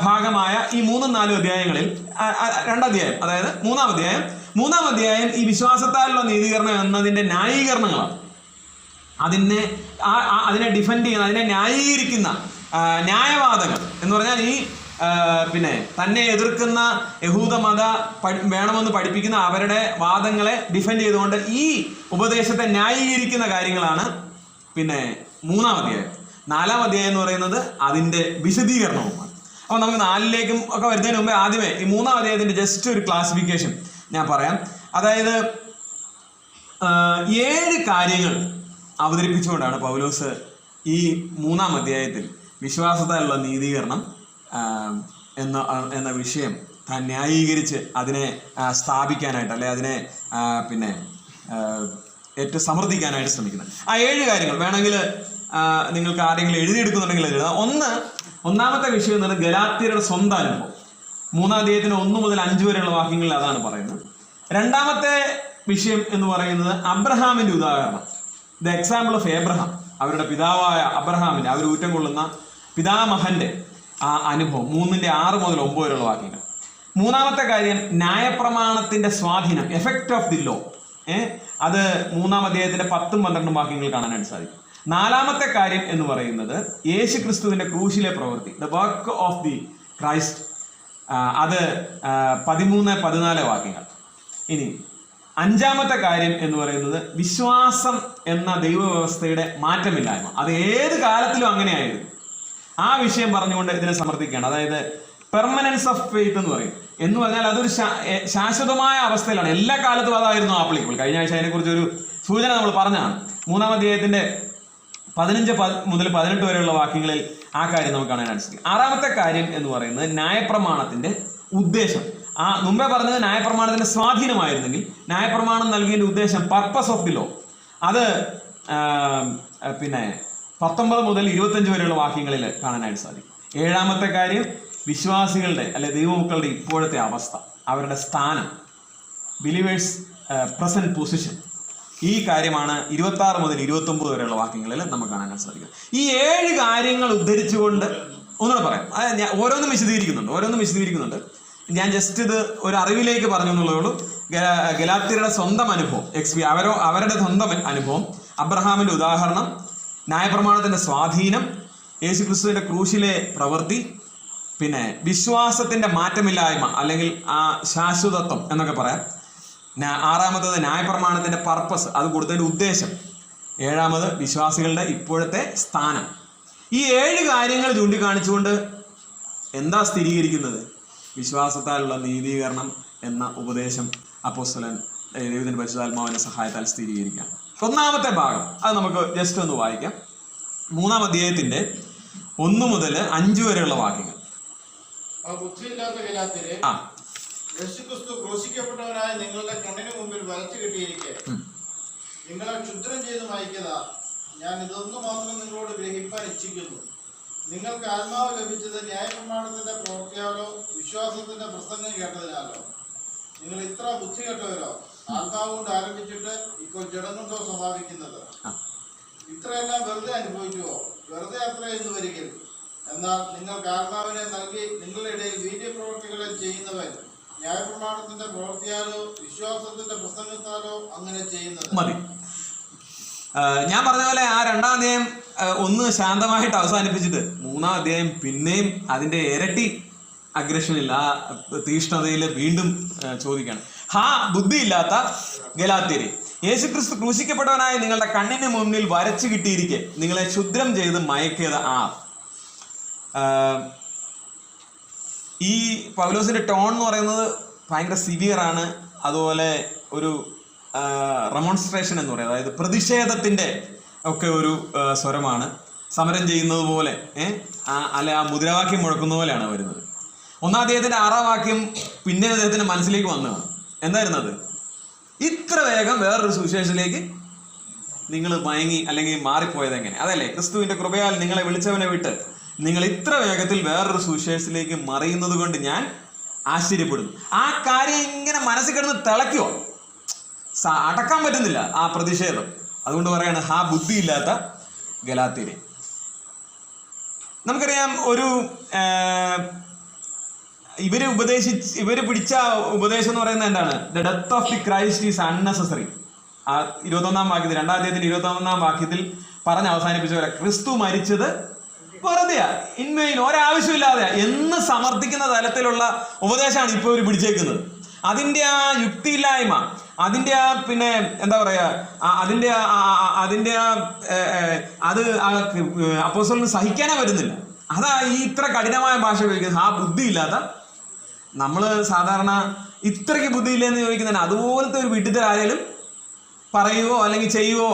ഭാഗമായ ഈ 3-4 അധ്യായങ്ങളിൽ രണ്ടധ്യായം, അതായത് മൂന്നാം അധ്യായം ഈ വിശ്വാസത്താലുള്ള നീതീകരണം എന്നതിന്റെ ന്യായീകരണങ്ങളാണ്. അതിനെ ഡിഫെൻഡ് ചെയ്യുന്ന, അതിനെ ന്യായീകരിക്കുന്ന ന്യായവാദങ്ങൾ എന്ന് പറഞ്ഞാൽ ഈ തന്നെ എതിർക്കുന്ന യഹൂദ മത വേണമെന്ന് പഠിപ്പിക്കുന്ന അവരുടെ വാദങ്ങളെ ഡിഫെൻഡ് ചെയ്തുകൊണ്ട് ഈ ഉപദേശത്തെ ന്യായീകരിക്കുന്ന കാര്യങ്ങളാണ് മൂന്നാം അധ്യായം. 4-ാം അധ്യായം എന്ന് പറയുന്നത് അതിന്റെ വിശദീകരണവുമാണ്. അപ്പൊ നമുക്ക് 4-ലേക്കും ഒക്കെ വരുന്നതിന് മുമ്പേ ആദ്യമേ ഈ 3-ാം അധ്യായത്തിന്റെ ജസ്റ്റ് ഒരു ക്ലാസിഫിക്കേഷൻ ഞാൻ പറയാം. അതായത് 7 കാര്യങ്ങൾ അവതരിപ്പിച്ചുകൊണ്ടാണ് പൗലോസ് ഈ 3-ാം അധ്യായത്തിൽ വിശ്വാസത്താലുള്ള നീതീകരണം എന്ന വിഷയം താൻ ന്യായീകരിച്ച് അതിനെ സ്ഥാപിക്കാനായിട്ട്, അല്ലെ അതിനെ ഏറ്റവും സമർത്ഥിക്കാനായിട്ട് ശ്രമിക്കുന്നത്. ആ 7 കാര്യങ്ങൾ വേണമെങ്കിൽ നിങ്ങൾക്ക് ആരെങ്കിലും എഴുതിയെടുക്കുന്നുണ്ടെങ്കിൽ എഴുതാം. ഒന്നാമത്തെ വിഷയം എന്ന് പറയുന്നത് ഗലാത്യരുടെ സ്വന്തം അനുഭവം. 3-ാം അധ്യായത്തിന് 1 മുതൽ 5 വരെയുള്ള വാക്യങ്ങളിൽ അതാണ് പറയുന്നത്. രണ്ടാമത്തെ വിഷയം എന്ന് പറയുന്നത് അബ്രഹാമിന്റെ ഉദാഹരണം, ദ എക്സാമ്പിൾ ഓഫ് ഏബ്രഹാം, അവരുടെ പിതാവായ അബ്രഹാമിന്റെ, അവർ ഊറ്റം കൊള്ളുന്ന പിതാമഹന്റെ ആ അനുഭവം. 3-6 മുതൽ 9 വരെയുള്ള വാക്യങ്ങൾ. മൂന്നാമത്തെ കാര്യം ന്യായപ്രമാണത്തിന്റെ സ്വാധീനം, എഫക്ട് ഓഫ് ദി ലോ. അത് 3-ാം അധ്യായത്തിന്റെ 10-12 വാക്യങ്ങൾ കാണാനായിട്ട് സാധിക്കും. 4-ാമത്തെ കാര്യം എന്ന് പറയുന്നത് യേശു ക്രിസ്തുവിന്റെ ക്രൂശിലെ പ്രവൃത്തി, the work of the Christ. അത് 13-14 വാക്യങ്ങൾ. ഇനി 5-ാമത്തെ കാര്യം എന്ന് പറയുന്നത് വിശ്വാസം എന്ന ദൈവവ്യവസ്ഥയുടെ മാറ്റമില്ലായ്മ. അത് ഏത് കാലത്തിലും അങ്ങനെയായിരുന്നു. ആ വിഷയം പറഞ്ഞുകൊണ്ട് ഇതിനെ സമർത്ഥിക്കുകയാണ്. അതായത് പെർമനൻസ് ഓഫ് ഫെയ്ത്ത് എന്ന് പറയും. എന്ന് പറഞ്ഞാൽ അതൊരു ശാശ്വതമായ അവസ്ഥയിലാണ്. എല്ലാ കാലത്തും അതായിരുന്നു ആപ്ലിക്കബിൾ. കഴിഞ്ഞ ആഴ്ച അതിനെക്കുറിച്ച് ഒരു സൂചന നമ്മൾ പറഞ്ഞതാണ്. 3-ാം അധ്യായത്തിന്റെ 15 മുതൽ 18 വരെയുള്ള വാക്യങ്ങളിൽ ആ കാര്യം നമുക്ക് കാണാനായിട്ട് സാധിക്കും. 6-ാമത്തെ കാര്യം എന്ന് പറയുന്നത് ന്യായപ്രമാണത്തിന്റെ ഉദ്ദേശം. മുമ്പേ പറഞ്ഞത് ന്യായപ്രമാണത്തിന്റെ സ്വാധീനമായിരുന്നെങ്കിൽ ന്യായപ്രമാണം നൽകിയതിന്റെ ഉദ്ദേശം, പർപ്പസ് ഓഫ് ദി ലോ, അത് 19 മുതൽ 25 വരെയുള്ള വാക്യങ്ങളിൽ കാണാനായിട്ട് സാധിക്കും. 7-ാമത്തെ കാര്യം വിശ്വാസികളുടെ അല്ലെ ദൈവമക്കളുടെ ഇപ്പോഴത്തെ അവസ്ഥ, അവരുടെ സ്ഥാനം, ബിലീവേഴ്സ് പ്രസന്റ് പൊസിഷൻ. ഈ കാര്യമാണ് 26 മുതൽ 29 വരെയുള്ള വാക്യങ്ങളിൽ നമുക്ക് കാണാനായിട്ട് സാധിക്കും. ഈ 7 കാര്യങ്ങൾ ഉദ്ധരിച്ചുകൊണ്ട് ഒന്നുകൂടെ പറയാം. ഞാൻ ഓരോന്നും വിശദീകരിക്കുന്നുണ്ട്. ഞാൻ ജസ്റ്റ് ഇത് ഒരു അറിവിലേക്ക് പറഞ്ഞു എന്നുള്ളതുള്ളൂ. ഗലാത്യരുടെ സ്വന്തം അനുഭവം, അവരുടെ സ്വന്തം അനുഭവം, അബ്രഹാമിന്റെ ഉദാഹരണം, ന്യായപ്രമാണത്തിന്റെ സ്വാധീനം, യേശു ക്രിസ്തുവിന്റെ ക്രൂശിലെ പ്രവൃത്തി, വിശ്വാസത്തിന്റെ മാറ്റമില്ലായ്മ അല്ലെങ്കിൽ ആ ശാശ്വതത്വം എന്നൊക്കെ പറയാം. 6-ാമത്തത് ന്യായപ്രമാണത്തിന്റെ പർപ്പസ്, അത് കൊടുത്തതിന്റെ ഉദ്ദേശം. 7-ാമത് വിശ്വാസികളുടെ ഇപ്പോഴത്തെ സ്ഥാനം. ഈ 7 കാര്യങ്ങൾ ചൂണ്ടിക്കാണിച്ചുകൊണ്ട് എന്താ സ്ഥിരീകരിക്കുന്നത്? വിശ്വാസത്താലുള്ള നീതീകരണം എന്ന ഉപദേശം അപ്പോസ്തലൻ ദൈവത്തിന്റെ പരിശുദ്ധാത്മാവിന്റെ സഹായത്താൽ സ്ഥിരീകരിക്കുകയാണ്. 1-ാമത്തെ ഭാഗം അത് നമുക്ക് ജസ്റ്റ് ഒന്ന് വായിക്കാം. 3-ാം അധ്യായത്തിന്റെ 1 മുതൽ 5 വരെയുള്ള വാക്യങ്ങൾ. യേശുക്രിസ്തു ക്രൂശിക്കപ്പെട്ടവനായ നിങ്ങളുടെ കണ്ണിന് മുമ്പിൽ വരച്ചു കിട്ടിയിരിക്കെ നിങ്ങളെ ക്ഷുദ്രം ചെയ്ത് മയക്കത. ഞാൻ ഇതൊന്നു മാത്രം നിങ്ങളോട് ഗ്രഹിപ്പാൻ ഇച്ഛിക്കുന്നു. നിങ്ങൾക്ക് ആത്മാവ് ലഭിച്ചത് ന്യായപ്രമാണത്തിന്റെ പ്രവൃത്തിയാലോ വിശ്വാസത്തിന്റെ പ്രസംഗം കേട്ടതിനാലോ? നിങ്ങൾ ഇത്ര ബുദ്ധി കെട്ടവരോ? ആത്മാവ് കൊണ്ട് ആരംഭിച്ചിട്ട് ഇപ്പോൾ ജഡം കൊണ്ടോ സമാപിക്കുന്നത്? ഇത്രയെല്ലാം വെറുതെ അനുഭവിച്ചുവോ? വെറുതെ അത്ര എന്ന് വരികയും. എന്നാൽ നിങ്ങൾക്ക് ആത്മാവിനെ നൽകി നിങ്ങളുടെ ഇടയിൽ വീര്യപ്രവർത്തികളെ ചെയ്യുന്നവൻ ന്യായപ്രമാണത്തിന്റെ പ്രവൃത്തിയാലോ വിശ്വാസത്തിന്റെ പ്രസംഗത്താലോ അങ്ങനെ ചെയ്യുന്നത് മതി. ഞാൻ പറഞ്ഞ പോലെ ആ 2-ാം അധ്യായം ഒന്ന് ശാന്തമായിട്ട് അവസാനിപ്പിച്ചിട്ട് 3-ാം അധ്യായം പിന്നെയും അതിന്റെ ഇരട്ടി അഗ്രഷനിൽ, ആ തീഷ്ണതയിൽ വീണ്ടും ചോദിക്കുകയാണ്. ബുദ്ധിയില്ലാത്ത ഗലാത്യരെ, യേശുക്രിസ്തു ക്രൂശിക്കപ്പെട്ടവനായ നിങ്ങളുടെ കണ്ണിന് മുന്നിൽ വരച്ചു കിട്ടിയിരിക്കെ നിങ്ങളെ ക്ഷുദ്രം ചെയ്ത് മയക്കിയത് ഈ പൗലോസിന്റെ ടോൺ എന്ന് പറയുന്നത് ഭയങ്കര സിവിയർ ആണ്. അതുപോലെ ഒരു റെമോൺസ്ട്രേഷൻ എന്ന് പറയുന്നത്, അതായത് പ്രതിഷേധത്തിന്റെ ഒക്കെ ഒരു സ്വരമാണ്. സമരം ചെയ്യുന്നത് പോലെ അല്ലെ ആ മുദ്രാവാക്യം മുഴക്കുന്ന പോലെയാണ് വരുന്നത്. 1-ാം അധ്യായത്തിന്റെ 6-ാം വാക്യം പിന്നെ അദ്ദേഹത്തിന്റെ മനസ്സിലേക്ക് വന്നതാണ്. എന്തായിരുന്നത്? ഇത്ര വേഗം വേറൊരു സുവിശേഷത്തിലേക്ക് നിങ്ങൾ മയങ്ങി അല്ലെങ്കിൽ മാറിപ്പോയത് എങ്ങനെ? അതല്ലേ, ക്രിസ്തുവിന്റെ കൃപയാൽ നിങ്ങളെ വിളിച്ചവനെ വിട്ട് നിങ്ങൾ ഇത്ര വേഗത്തിൽ വേറൊരു സുവിശേഷത്തിലേക്ക് മറിയുന്നത് കൊണ്ട് ഞാൻ ആശ്ചര്യപ്പെടുന്നു. ആ കാര്യം ഇങ്ങനെ മനസ്സിൽ കിടന്ന് തിളയ്ക്കുവോ, അടക്കാൻ പറ്റുന്നില്ല ആ പ്രതിഷേധം. അതുകൊണ്ട് പറയാണ് ബുദ്ധിയില്ലാത്ത ഗലാത്യരെ. നമുക്കറിയാം ഇവര് പിടിച്ച ഉപദേശം എന്ന് പറയുന്നത് എന്താണ്? The death of the Christ is unnecessary. ആ 21-ാം വാക്യത്തിൽ, 2-ാം അധ്യായത്തിൽ 21-ാം വാക്യത്തിൽ പറഞ്ഞ് അവസാനിപ്പിച്ച പോലെ ക്രിസ്തു മരിച്ചത് വെറുതെയാ, ഇൻവെയിൻ, ഒരാവശ്യമില്ലാതെ എന്ന് സമർത്ഥിക്കുന്ന തലത്തിലുള്ള ഉപദേശമാണ് ഇപ്പോൾ ഇവർ പിടിച്ചേക്കുന്നത്. അതിന്റെ ആ യുക്തിയില്ലായ്മ, അതിന്റെ ആ പിന്നെ എന്താ പറയാ, അതിന്റെ അത് അപ്പോസ്തലന് സഹിക്കാനേ വരുന്നില്ല. അതാ ഈ ഇത്ര കഠിനമായ ഭാഷ ഉപയോഗിക്കുന്നത്. ആ ബുദ്ധിയില്ലാത്ത നമ്മള് സാധാരണ ഇത്രയ്ക്ക് ബുദ്ധിയില്ലെന്ന് ചോദിക്കുന്നതിന് അതുപോലത്തെ ഒരു വിഡ്ഢിത്തരം ആരെങ്കിലും പറയുവോ അല്ലെങ്കിൽ ചെയ്യുവോ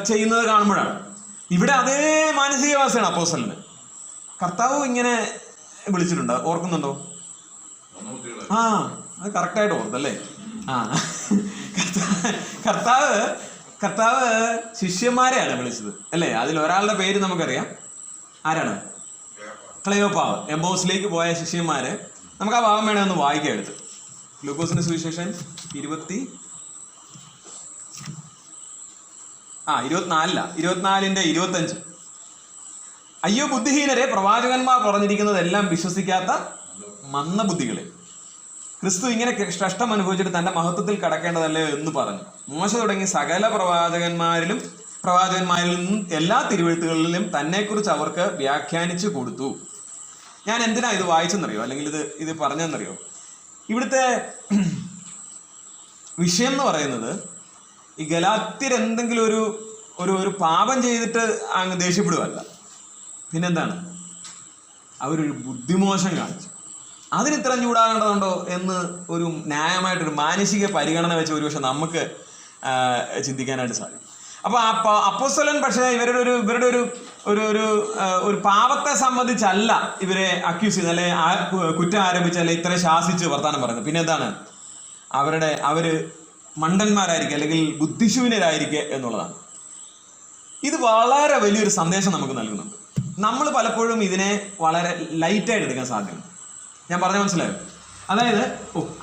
ചെയ്യുന്നത് കാണുമ്പോഴാണ്. ഇവിടെ അതേ മാനസികാവസ്ഥയാണ് അപ്പോസ്തലന്. കർത്താവ് ഇങ്ങനെ വിളിച്ചിട്ടുണ്ടോ? ഓർക്കുന്നുണ്ടോ? ആ, അത് കറക്റ്റായിട്ട് ഓർത്തല്ലേ. ആ, കർത്താവ് ശിഷ്യന്മാരെയാണ് വിളിച്ചത് അല്ലേ? അതിൽ ഒരാളുടെ പേര് നമുക്കറിയാം. ആരാണ്? ക്ലെയോപ്പാവ്. എംബോസിലേക്ക് പോയ ശിഷ്യന്മാര്. നമുക്ക് ആ ഭാഗം വേണേ ഒന്ന് വായിക്കാം എടുത്ത്. ലൂക്കോസിന്റെ സുവിശേഷം 24:25. അയ്യോ ബുദ്ധിഹീനരെ, പ്രവാചകന്മാർ പറഞ്ഞിരിക്കുന്നതെല്ലാം വിശ്വസിക്കാത്ത മന്ദബുദ്ധികളെ. ക്രിസ്തു ഇങ്ങനെ കഷ്ടം അനുഭവിച്ചിട്ട് തന്റെ മഹത്വത്തിൽ കടക്കേണ്ടതല്ലേ എന്ന് പറഞ്ഞു. മോശ തുടങ്ങി സകല പ്രവാചകന്മാരിൽ നിന്നും എല്ലാ തിരുവെഴുത്തുകളിലും തന്നെക്കുറിച്ച് അവർക്ക് വ്യാഖ്യാനിച്ചു കൊടുത്തു. ഞാൻ എന്തിനാ ഇത് വായിച്ചെന്നറിയോ, അല്ലെങ്കിൽ ഇത് പറഞ്ഞെന്നറിയോ? ഇവിടുത്തെ വിഷയം എന്ന് പറയുന്നത്, ഈ ഗലാത്യർ എന്തെങ്കിലും ഒരു പാപം ചെയ്തിട്ട് അങ്ങ് ദേഷ്യപ്പെടുകയല്ല. പിന്നെന്താണ്? അവരൊരു ബുദ്ധിമോശം കാണിച്ചു. അതിന് ഇത്ര ചൂടാകേണ്ടതുണ്ടോ എന്ന് ഒരു ന്യായമായിട്ടൊരു മാനസിക പരിഗണന വെച്ച് ഒരുപക്ഷെ നമുക്ക് ചിന്തിക്കാനായിട്ട് സാധിക്കും. അപ്പൊ അപ്പോസ്തലൻ പക്ഷേ ഇവരുടെ ഒരു പാപത്തെ സംബന്ധിച്ചല്ല ഇവരെ അക്യൂസ് ചെയ്ത്, അല്ലെ കുറ്റം ആരോപിച്ച്, അല്ലെ ഇത്ര ശാസിച്ച് വർത്താനം പറയുന്നത്. പിന്നെ എന്താണ്? അവര് മണ്ടന്മാരായിരിക്കുക അല്ലെങ്കിൽ ബുദ്ധിശൂന്യരായിരിക്കുക എന്നുള്ളതാണ്. ഇത് വളരെ വലിയൊരു സന്ദേശം നമുക്ക് നൽകുന്നുണ്ട്. നമ്മൾ പലപ്പോഴും ഇതിനെ വളരെ ലൈറ്റായിട്ട് എടുക്കാൻ സാധ്യതയുണ്ട്. ഞാൻ പറഞ്ഞ മനസ്സിലായോ? അതായത്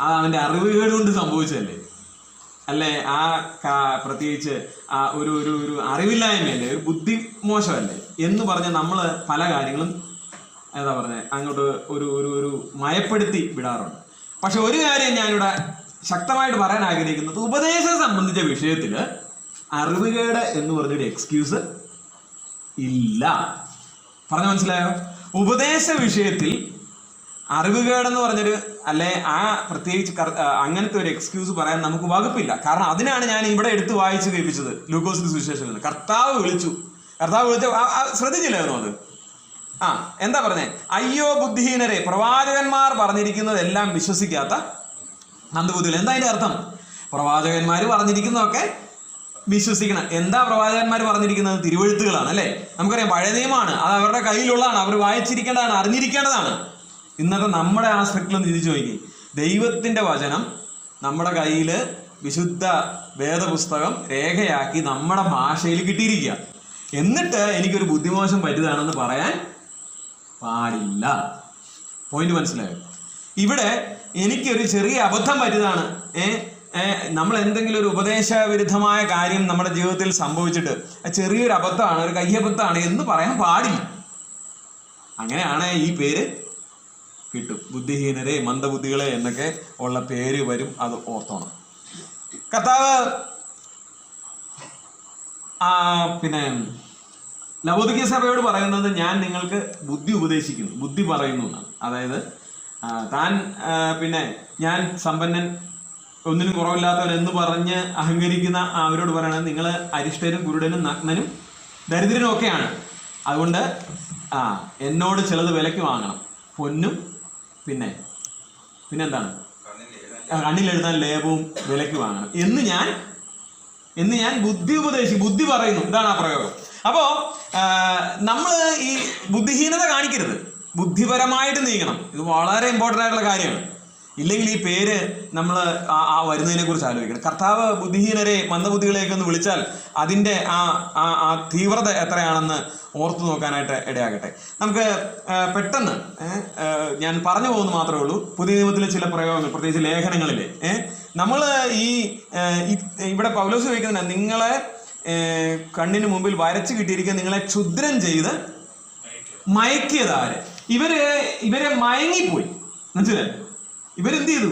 അവന്റെ അറിവുകേട് കൊണ്ട് സംഭവിച്ചതല്ലേ, അല്ലെ പ്രത്യേകിച്ച് ഒരു അറിവില്ലായ്മയല്ലേ, ഒരു ബുദ്ധി മോശമല്ലേ എന്ന് പറഞ്ഞ് നമ്മൾ പല കാര്യങ്ങളും എന്താ പറഞ്ഞത് അങ്ങോട്ട് ഒരു മയപ്പെടുത്തി വിടാറുണ്ട്. പക്ഷെ ഒരു കാര്യം ഞാനിവിടെ ശക്തമായിട്ട് പറയാൻ ആഗ്രഹിക്കുന്നത്, ഉപദേശം സംബന്ധിച്ച വിഷയത്തില് അറിവുകേട് എന്ന് പറഞ്ഞൊരു എക്സ്ക്യൂസ് ഇല്ല. പറഞ്ഞു മനസ്സിലായോ? ഉപദേശ വിഷയത്തിൽ അറിവുകേടെന്ന് പറഞ്ഞൊരു അല്ലെ പ്രത്യേകിച്ച് അങ്ങനത്തെ ഒരു എക്സ്ക്യൂസ് പറയാൻ നമുക്ക് വകുപ്പില്ല. കാരണം അതിനാണ് ഞാൻ ഇവിടെ എടുത്ത് വായിച്ച് കേൾപ്പിച്ചത് ലൂക്കോസിന്റെ സുവിശേഷത്തിൽ നിന്ന്. കർത്താവ് വിളിച്ചു ശ്രദ്ധിച്ചില്ലായിരുന്നു അത്? എന്താ പറഞ്ഞേ? അയ്യോ ബുദ്ധിഹീനരെ, പ്രവാചകന്മാർ പറഞ്ഞിരിക്കുന്നതെല്ലാം വിശ്വസിക്കാത്ത മന്ദബുദ്ധികൾ. എന്താ അതിന്റെ അർത്ഥം? പ്രവാചകന്മാർ പറഞ്ഞിരിക്കുന്നതൊക്കെ വിശ്വസിക്കണം. എന്താ പ്രവാചകന്മാർ പറഞ്ഞിരിക്കുന്നത്? തിരുവെഴുത്തുകളാണ് അല്ലേ? നമുക്കറിയാം പഴയ നിയമമാണ്, അത് അവരുടെ കയ്യിലുള്ളതാണ്, അവർ വായിച്ചിരിക്കേണ്ടതാണ്, അറിഞ്ഞിരിക്കേണ്ടതാണ്. ഇന്നത്തെ നമ്മുടെ ആ സ്ട്രിക്റ്റിലൊന്ന് ചിന്തിച്ചു നോക്കി. ദൈവത്തിന്റെ വചനം നമ്മുടെ കയ്യിൽ വിശുദ്ധ വേദപുസ്തകം രേഖയാക്കി നമ്മുടെ ഭാഷയിൽ കിട്ടിയിരിക്കുക. എന്നിട്ട് എനിക്കൊരു ബുദ്ധിമോശം പറ്റിയതാണെന്ന് പറയാൻ പാടില്ല. പോയിന്റ് മനസ്സിലായോ? ഇവിടെ എനിക്കൊരു ചെറിയ അബദ്ധം പറ്റിയതാണ്, നമ്മൾ എന്തെങ്കിലും ഒരു ഉപദേശവിരുദ്ധമായ കാര്യം നമ്മുടെ ജീവിതത്തിൽ സംഭവിച്ചിട്ട് ചെറിയൊരു അബദ്ധമാണ്, ഒരു കയ്യബദ്ധമാണ് എന്ന് പറയാൻ പാടില്ല. അങ്ങനെയാണ് ഈ പേര് കിട്ടും. ബുദ്ധിഹീനരെ, മന്ദബുദ്ധികളെ എന്നൊക്കെ ഉള്ള പേര് വരും. അത് ഓർത്തോണം. കർത്താവ് പിന്നെ ലവോദിക്യ സഭയോട് പറയുന്നത്, ഞാൻ നിങ്ങൾക്ക് ബുദ്ധി ഉപദേശിക്കുന്നു, ബുദ്ധി പറയുന്നു എന്നാണ്. അതായത് താൻ പിന്നെ ഞാൻ സമ്പന്നൻ, ഒന്നിനും കുറവില്ലാത്തവൻ എന്ന് പറഞ്ഞ് അഹങ്കരിക്കുന്ന അവരോട് പറയണത്, നിങ്ങൾ അരിഷ്ടനും കുരുടനും നഗ്നനും ദരിദ്രനും ഒക്കെയാണ്. അതുകൊണ്ട് എന്നോട് ചിലത് വിലയ്ക്ക് വാങ്ങണം. പൊന്നും പിന്നെന്താണ്, കണ്ണിലെഴുതാൻ ലേപവും വിലയ്ക്ക് വാങ്ങണം എന്ന് ഞാൻ ബുദ്ധി പറയുന്നു. ഇതാണ് ആ പ്രയോഗം. അപ്പോ നമ്മൾ ഈ ബുദ്ധിഹീനത കാണിക്കരുത്, ബുദ്ധിപരമായിട്ട് നീങ്ങണം. ഇത് വളരെ ഇമ്പോർട്ടൻ്റ് ആയിട്ടുള്ള കാര്യമാണ്. ഇല്ലെങ്കിൽ ഈ പേര് നമ്മൾ വരുന്നതിനെ കുറിച്ച് ആലോചിക്കണം. കർത്താവ് ബുദ്ധിഹീനരെ, മന്ദബുദ്ധികളെയൊക്കെ ഒന്ന് വിളിച്ചാൽ അതിൻ്റെ ആ തീവ്രത എത്രയാണെന്ന് ഓർത്തു നോക്കാനായിട്ട് ഇടയാകട്ടെ. നമുക്ക് പെട്ടെന്ന് ഞാൻ പറഞ്ഞു പോകുന്നു മാത്രമേ ഉള്ളൂ. പുതിയ നിയമത്തിലെ ചില പ്രയോഗങ്ങൾ, പ്രത്യേകിച്ച് ലേഖനങ്ങളിലെ നമ്മൾ ഇവിടെ പൗലോസ് ചോദിക്കുന്ന, നിങ്ങളെ കണ്ണിന് മുമ്പിൽ വരച്ച് കിട്ടിയിരിക്കുക നിങ്ങളെ ക്ഷുദ്രം ചെയ്ത് മയക്കിയത് ആര്? ഇവരെ മയങ്ങിപ്പോയി. മനസ്സിലായി? ഇവരെന്ത് ചെയ്തു?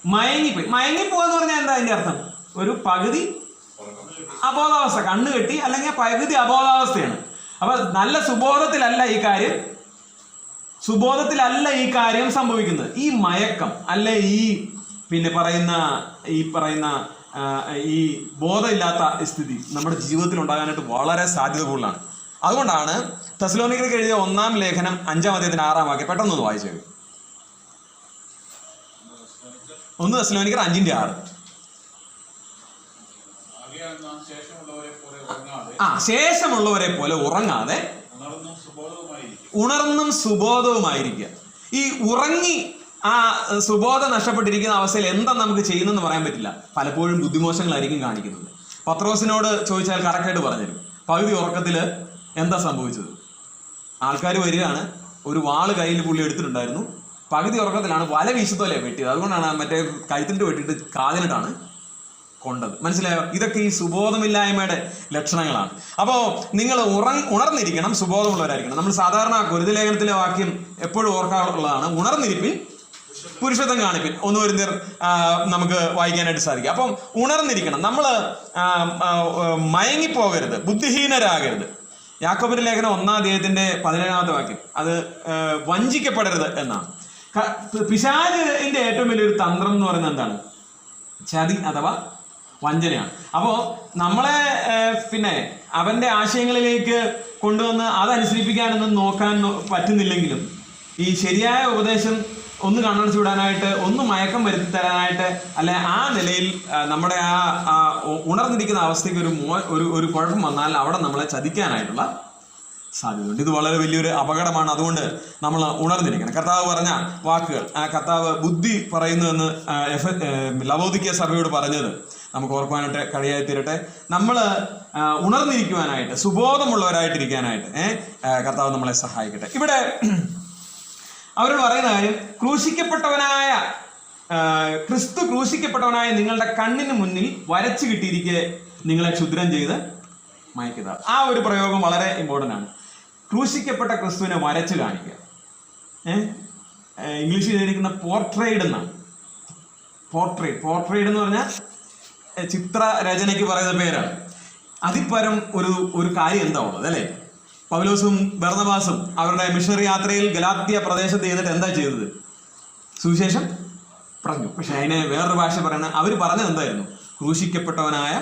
മയങ്ങിപ്പോയി. മയങ്ങിപ്പോയെന്ന് പറഞ്ഞാൽ എന്താ അതിന്റെ അർത്ഥം? ഒരു പകുതി അബോധാവസ്ഥ, കണ്ണു കെട്ടി, അല്ലെങ്കിൽ പകുതി അബോധാവസ്ഥയാണ്. അപ്പൊ നല്ല സുബോധത്തിലല്ല ഈ കാര്യം സംഭവിക്കുന്നത്. ഈ മയക്കം അല്ലെ ഈ പറയുന്ന ഈ ബോധമില്ലാത്ത സ്ഥിതി നമ്മുടെ ജീവിതത്തിൽ ഉണ്ടാകാനായിട്ട് വളരെ സാധ്യത കൂടുതലാണ്. അതുകൊണ്ടാണ് തെസ്സലോനിക്കർക്ക് എഴുതിയ 1-ാം ലേഖനം 5-ാം അധ്യായത്തിന്റെ 6-ാം വാക്യം പെട്ടെന്നൊന്ന് വായിച്ചേക്കും. 1 തെസ്സലോനിക്കർ 5:6. ശേഷമുള്ളവരെ പോലെ ഉറങ്ങാതെ ഉണർന്നും സുബോധവുമായിരിക്കുക. ഈ ഉറങ്ങി ആ സുബോധം നഷ്ടപ്പെട്ടിരിക്കുന്ന അവസ്ഥയിൽ എന്താ നമുക്ക് ചെയ്യുന്നതെന്ന് പറയാൻ പറ്റില്ല. പലപ്പോഴും ബുദ്ധിമോശങ്ങളായിരിക്കും കാണിക്കുന്നത്. പത്രോസിനോട് ചോദിച്ചാൽ കറക്റ്റായിട്ട് പറഞ്ഞുതരും. പകുതി ഉറക്കത്തിൽ എന്താ സംഭവിച്ചത്? ആൾക്കാർ വരികയാണ്, ഒരു വാള് കയ്യിൽ പുള്ളി എടുത്തിട്ടുണ്ടായിരുന്നു. പകുതി ഉറക്കത്തിലാണ് വല വീശത്തോലെ വെട്ടിയത്. അതുകൊണ്ടാണ് മറ്റേ കഴുത്തിൻ്റെ വെട്ടിയിട്ട് കാതിനിട്ടാണ് കൊണ്ടത്. മനസ്സിലായോ? ഇതൊക്കെ ഈ സുബോധമില്ലായ്മയുടെ ലക്ഷണങ്ങളാണ്. അപ്പോൾ നിങ്ങൾ ഉണർന്നിരിക്കണം, സുബോധമുള്ളവരായിരിക്കണം. നമ്മൾ സാധാരണ കൊരിന്ത്യർ ലേഖനത്തിലെ വാക്യം എപ്പോഴും ഓർക്കാറുള്ളതാണ്, ഉണർന്നിരിപ്പിൻ പുരുഷത്വം കാണിപ്പിൻ. 1 കൊരിന്ത്യർ നമുക്ക് വായിക്കാനായിട്ട് സാധിക്കും. അപ്പം ഉണർന്നിരിക്കണം, നമ്മൾ മയങ്ങിപ്പോകരുത്, ബുദ്ധിഹീനരാകരുത്. യാക്കോബിന്റെ ലേഖനം 1-ാം അധ്യായത്തിന്റെ 17-ാമത്തെ വാക്യം, അത് വഞ്ചിക്കപ്പെടരുത് എന്നാണ്. പിശാചിന്റെ ഏറ്റവും വലിയൊരു തന്ത്രം എന്ന് പറയുന്നത് എന്താണ്? ചതി അഥവാ വഞ്ചനയാണ്. അപ്പോൾ നമ്മളെ അവന്റെ ആശയങ്ങളിലേക്ക് കൊണ്ടുവന്ന് അതനുസരിപ്പിക്കാനൊന്നും നോക്കാൻ പറ്റുന്നില്ലെങ്കിലും ഈ ശരിയായ ഉപദേശം ഒന്ന് കണ്ണടച്ചു വിടാനായിട്ട്, ഒന്ന് മയക്കം വരുത്തി തരാനായിട്ട്, അല്ലെ ആ നിലയിൽ നമ്മുടെ ആ ഉണർന്നിരിക്കുന്ന അവസ്ഥയ്ക്ക് ഒരു കുഴപ്പം വന്നാൽ അവിടെ നമ്മളെ ചതിക്കാനായിട്ടുള്ള സാധ്യതയുണ്ട്. ഇത് വളരെ വലിയൊരു അപകടമാണ്. അതുകൊണ്ട് നമ്മൾ ഉണർന്നിരിക്കണം. കർത്താവ് പറഞ്ഞ വാക്കുകൾ, കർത്താവ് ബുദ്ധി പറയുന്നുവെന്ന് ലവോദിക്യ സഭയോട് പറഞ്ഞത് നമുക്ക് ഓർക്കുവാനായിട്ട് കഴിയായി തീരട്ടെ. നമ്മൾ ഉണർന്നിരിക്കുവാനായിട്ട്, സുബോധമുള്ളവരായിട്ടിരിക്കാനായിട്ട് കർത്താവ് നമ്മളെ സഹായിക്കട്ടെ. ഇവിടെ അവരോട് പറയുന്ന കാര്യം, ക്രിസ്തു ക്രൂശിക്കപ്പെട്ടവനായ നിങ്ങളുടെ കണ്ണിന് മുന്നിൽ വരച്ചു കിട്ടിയിരിക്കെ നിങ്ങളെ ക്ഷുദ്രം ചെയ്ത് മയക്കുക. ആ ഒരു പ്രയോഗം വളരെ ഇമ്പോർട്ടൻ്റ് ആണ്. ക്രൂശിക്കപ്പെട്ട ക്രിസ്തുവിനെ വരച്ച് കാണിക്കുക. ഇംഗ്ലീഷിൽ എഴുതിയിരിക്കുന്ന പോർട്രേഡ് എന്നാണ്. പോർട്രേഡ് എന്ന് പറഞ്ഞാൽ ചിത്രരചനയ്ക്ക് പറയുന്ന പേരാണ്. അതിപ്പരം ഒരു കാര്യം എന്താ ഉള്ളത് അല്ലേ? പൗലോസും ബർന്നബാസും അവരുടെ മിഷണറി യാത്രയിൽ ഗലാത്യ പ്രദേശത്ത് ചെയ്തിട്ട് എന്താ ചെയ്തത്? സുവിശേഷം പറഞ്ഞു. പക്ഷെ അതിനെ വേറൊരു ഭാഷ പറയണ, അവർ പറഞ്ഞത് എന്തായിരുന്നു? ക്രൂശിക്കപ്പെട്ടവനായ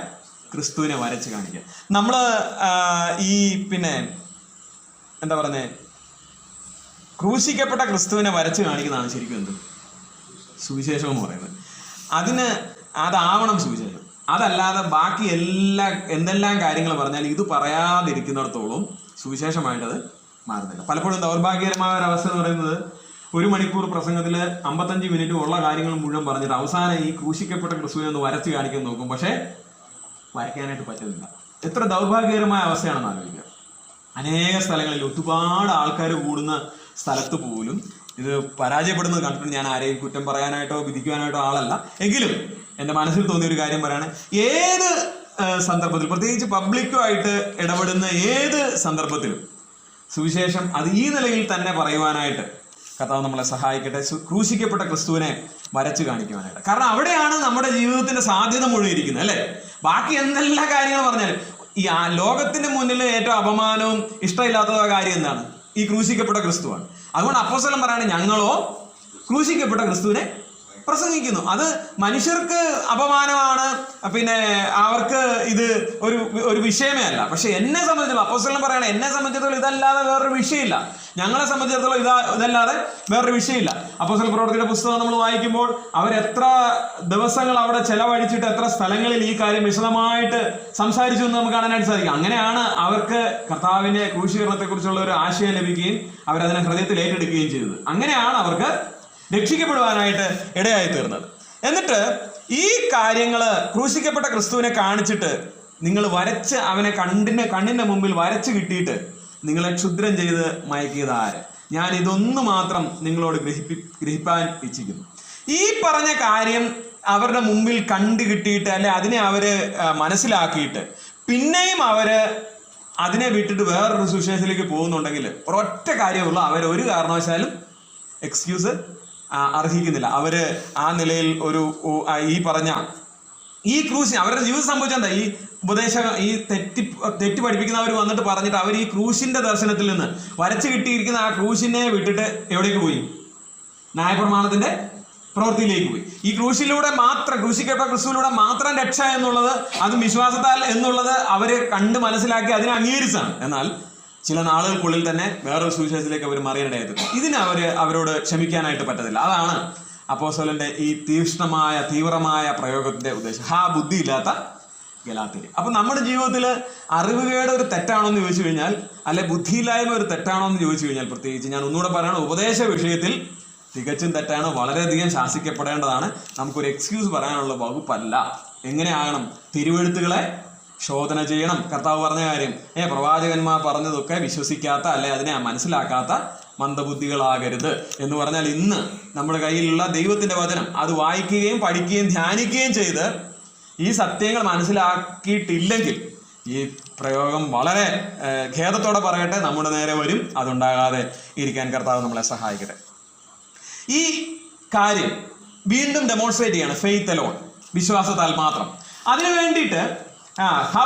ക്രിസ്തുവിനെ വരച്ച് കാണിക്കുക. നമ്മൾ എന്താ പറഞ്ഞേ, ക്രൂശിക്കപ്പെട്ട ക്രിസ്തുവിനെ വരച്ച് കാണിക്കുന്നതാണ് ശരിക്കും എന്ത്? സുവിശേഷം എന്ന് പറയുന്നത്. അതാവണം സുവിശേഷം. അതല്ലാതെ ബാക്കി എന്തെല്ലാം കാര്യങ്ങൾ പറഞ്ഞാൽ ഇത് പറയാതിരിക്കുന്നിടത്തോളം സുവിശേഷമായിട്ടത് മാറുന്നില്ല. പലപ്പോഴും ദൗർഭാഗ്യകരമായ ഒരു അവസ്ഥ എന്ന് പറയുന്നത്, 1 മണിക്കൂർ പ്രസംഗത്തിൽ 55 മിനിറ്റ് ഉള്ള കാര്യങ്ങൾ മുഴുവൻ പറഞ്ഞിട്ട് അവസാനം ഈ ക്രൂശിക്കപ്പെട്ട ക്രിസ്തുവിനെ ഒന്ന് വരച്ച് കാണിക്കാൻ നോക്കും. പക്ഷേ വരയ്ക്കാനായിട്ട് പറ്റുന്നില്ല. എത്ര ദൗർഭാഗ്യകരമായ അവസ്ഥയാണെന്ന് ആലോചിക്കുക. അനേക സ്ഥലങ്ങളിൽ ഒരുപാട് ആൾക്കാർ കൂടുന്ന സ്ഥലത്ത് പോലും ഇത് പരാജയപ്പെടുന്നത് കണ്ടിട്ട് ഞാൻ ആരെയും കുറ്റം പറയാനായിട്ടോ വിധിക്കുവാനായിട്ടോ ആളല്ല. എങ്കിലും എൻ്റെ മനസ്സിൽ തോന്നിയ ഒരു കാര്യം പറയാണ്, ഏത് സന്ദർഭത്തിൽ, പ്രത്യേകിച്ച് പബ്ലിക്കുമായിട്ട് ഇടപെടുന്ന ഏത് സന്ദർഭത്തിലും സുവിശേഷം അത് ഈ നിലയിൽ തന്നെ പറയുവാനായിട്ട് കർത്താവ് നമ്മളെ സഹായിക്കട്ടെ. ക്രൂശിക്കപ്പെട്ട ക്രിസ്തുവിനെ വരച്ച് കാണിക്കുവാനായിട്ട്. കാരണം അവിടെയാണ് നമ്മുടെ ജീവിതത്തിന്റെ സാധ്യത മുഴുവൻ ഇരിക്കുന്നത് അല്ലേ? ബാക്കി എന്തെല്ലാം കാര്യങ്ങൾ പറഞ്ഞാലും ഈ ലോകത്തിന്റെ മുന്നിൽ ഏറ്റവും അപമാനവും ഇഷ്ടമില്ലാത്ത കാര്യം എന്താണ്? ഈ ക്രൂശിക്കപ്പെട്ട ക്രിസ്തുവാണ്. അതുകൊണ്ട് അപ്പോസ്തലൻ പറയാണ്, ഞങ്ങളോ ക്രൂശിക്കപ്പെട്ട ക്രിസ്തുവിനെ പ്രസംഗിക്കുന്നു. അത് മനുഷ്യർക്ക് അപമാനമാണ്, അവർക്ക് ഇത് ഒരു വിഷയമേ അല്ല. പക്ഷെ എന്നെ സംബന്ധിച്ചിടത്തോളം അപ്പോസ്തലൻ പറയണേ, എന്നെ സംബന്ധിച്ചിടത്തോളം ഇതല്ലാതെ വേറൊരു വിഷയമില്ല. ഞങ്ങളെ സംബന്ധിച്ചിടത്തോളം ഇതല്ലാതെ വേറൊരു വിഷയമില്ല. അപ്പോസ്തല പ്രവൃത്തിയുടെ പുസ്തകം നമ്മൾ വായിക്കുമ്പോൾ അവരെത്ര ദിവസങ്ങൾ അവിടെ ചെലവഴിച്ചിട്ട് എത്ര സ്ഥലങ്ങളിൽ ഈ കാര്യം വിശദമായിട്ട് സംസാരിച്ചു എന്ന് നമുക്ക് കാണാനായിട്ട് സാധിക്കും. അങ്ങനെയാണ് അവർക്ക് കർത്താവിന്റെ ക്രൂശീകരണത്തെ കുറിച്ചുള്ള ഒരു ആശയം ലഭിക്കുകയും അവരതിനെ ഹൃദയത്തിൽ ഏറ്റെടുക്കുകയും ചെയ്തത്. അങ്ങനെയാണ് അവർക്ക് രക്ഷിക്കപ്പെടുവാനായിട്ട് ഇടയായി തീർന്നത്. എന്നിട്ട് ഈ കാര്യങ്ങൾ ക്രൂശിക്കപ്പെട്ട ക്രിസ്തുവിനെ കാണിച്ചിട്ട് നിങ്ങൾ വരച്ച് അവനെ കണ്ണിന്റെ മുമ്പിൽ വരച്ച് കിട്ടിയിട്ട് നിങ്ങളെ ക്ഷുദ്രം ചെയ്ത് മയക്കിയത് ആര്? ഞാൻ ഇതൊന്നു മാത്രം നിങ്ങളോട് ഗ്രഹിപ്പാൻ ഇച്ഛിക്കുന്നു. ഈ പറഞ്ഞ കാര്യം അവരുടെ മുമ്പിൽ കണ്ടു കിട്ടിയിട്ട്, അല്ലെ അതിനെ അവര് മനസ്സിലാക്കിയിട്ട് പിന്നെയും അവര് അതിനെ വിട്ടിട്ട് വേറൊരു സുവിശേഷത്തിലേക്ക് പോകുന്നുണ്ടെങ്കിൽ ഒരൊറ്റ കാര്യമുള്ളൂ, അവരൊരു കാരണവശാലും എക്സ്ക്യൂസ് അർഹിക്കുന്നില്ല. അവര് ആ നിലയിൽ ഈ പറഞ്ഞ ഈ ക്രൂശിന് അവരുടെ ജീവിതം സംഭവിച്ചെന്താ, ഈ ഈ തെറ്റി പഠിപ്പിക്കുന്നവർ വന്നിട്ട് പറഞ്ഞിട്ട് അവർ ഈ ക്രൂശിന്റെ ദർശനത്തിൽ നിന്ന് വരച്ചു കിട്ടിയിരിക്കുന്ന ആ ക്രൂശിനെ വിട്ടിട്ട് എവിടേക്ക് പോയി? ന്യായപ്രമാണത്തിന്റെ പ്രവൃത്തിയിലേക്ക് പോയി. ഈ ക്രൂശിക്കപ്പെട്ട ക്രിസ്തുവിലൂടെ മാത്രം രക്ഷ എന്നുള്ളത്, അത് വിശ്വാസത്താൽ എന്നുള്ളത് അവര് കണ്ട് മനസ്സിലാക്കി അതിനെ അംഗീകരിച്ചാണ്. എന്നാൽ ചില നാളുകൾക്കുള്ളിൽ തന്നെ വേറൊരു സുവിശേഷത്തിലേക്ക് അവർ മറിയാനിടയായി. ഇതിന് അവരോട് ക്ഷമിക്കാനായിട്ട് പറ്റത്തില്ല. അതാണ് അപ്പോസ്തലന്റെ ഈ തീവ്രമായ പ്രയോഗത്തിന്റെ ഉദ്ദേശം. ബുദ്ധിയില്ലാത്ത ഗലാത്യർ. അപ്പൊ നമ്മുടെ ജീവിതത്തിൽ അറിവുകേട് ഒരു തെറ്റാണോ എന്ന് ചോദിച്ചു കഴിഞ്ഞാൽ, അല്ലെ ബുദ്ധിയില്ലായ്മ ഒരു തെറ്റാണോ എന്ന് ചോദിച്ചു കഴിഞ്ഞാൽ, പ്രത്യേകിച്ച് ഞാൻ ഒന്നുകൂടെ പറയണം, ഉപദേശ വിഷയത്തിൽ തികച്ചും തെറ്റാണ്, വളരെയധികം ശാസിക്കപ്പെടേണ്ടതാണ്. നമുക്കൊരു എക്സ്ക്യൂസ് പറയാനുള്ള വകുപ്പല്ല. എങ്ങനെയാകണം? തിരുവെഴുത്തുകളെ ശോധന ചെയ്യണം. കർത്താവ് പറഞ്ഞ കാര്യം, പ്രവാചകന്മാർ പറഞ്ഞതൊക്കെ വിശ്വസിക്കാത്ത, അല്ലെ അതിനെ മനസ്സിലാക്കാത്ത മന്ദബുദ്ധികളാകരുത് എന്ന് പറഞ്ഞാൽ, ഇന്ന് നമ്മുടെ കയ്യിലുള്ള ദൈവത്തിന്റെ വചനം അത് വായിക്കുകയും പഠിക്കുകയും ധ്യാനിക്കുകയും ചെയ്ത് ഈ സത്യങ്ങൾ മനസ്സിലാക്കിയിട്ടില്ലെങ്കിൽ ഈ പ്രയോഗം വളരെ ഖേദത്തോടെ പറയട്ടെ, നമ്മുടെ നേരെ വരും. അതുണ്ടാകാതെ ഇരിക്കാൻ കർത്താവ് നമ്മളെ സഹായിക്കട്ടെ. ഈ കാര്യം വീണ്ടും ഡെമോൺസ്ട്രേറ്റ് ചെയ്യാണ്, ഫെയ്ത്ത് അലോൺ, വിശ്വാസത്താൽ മാത്രം. അതിനു വേണ്ടിയിട്ട്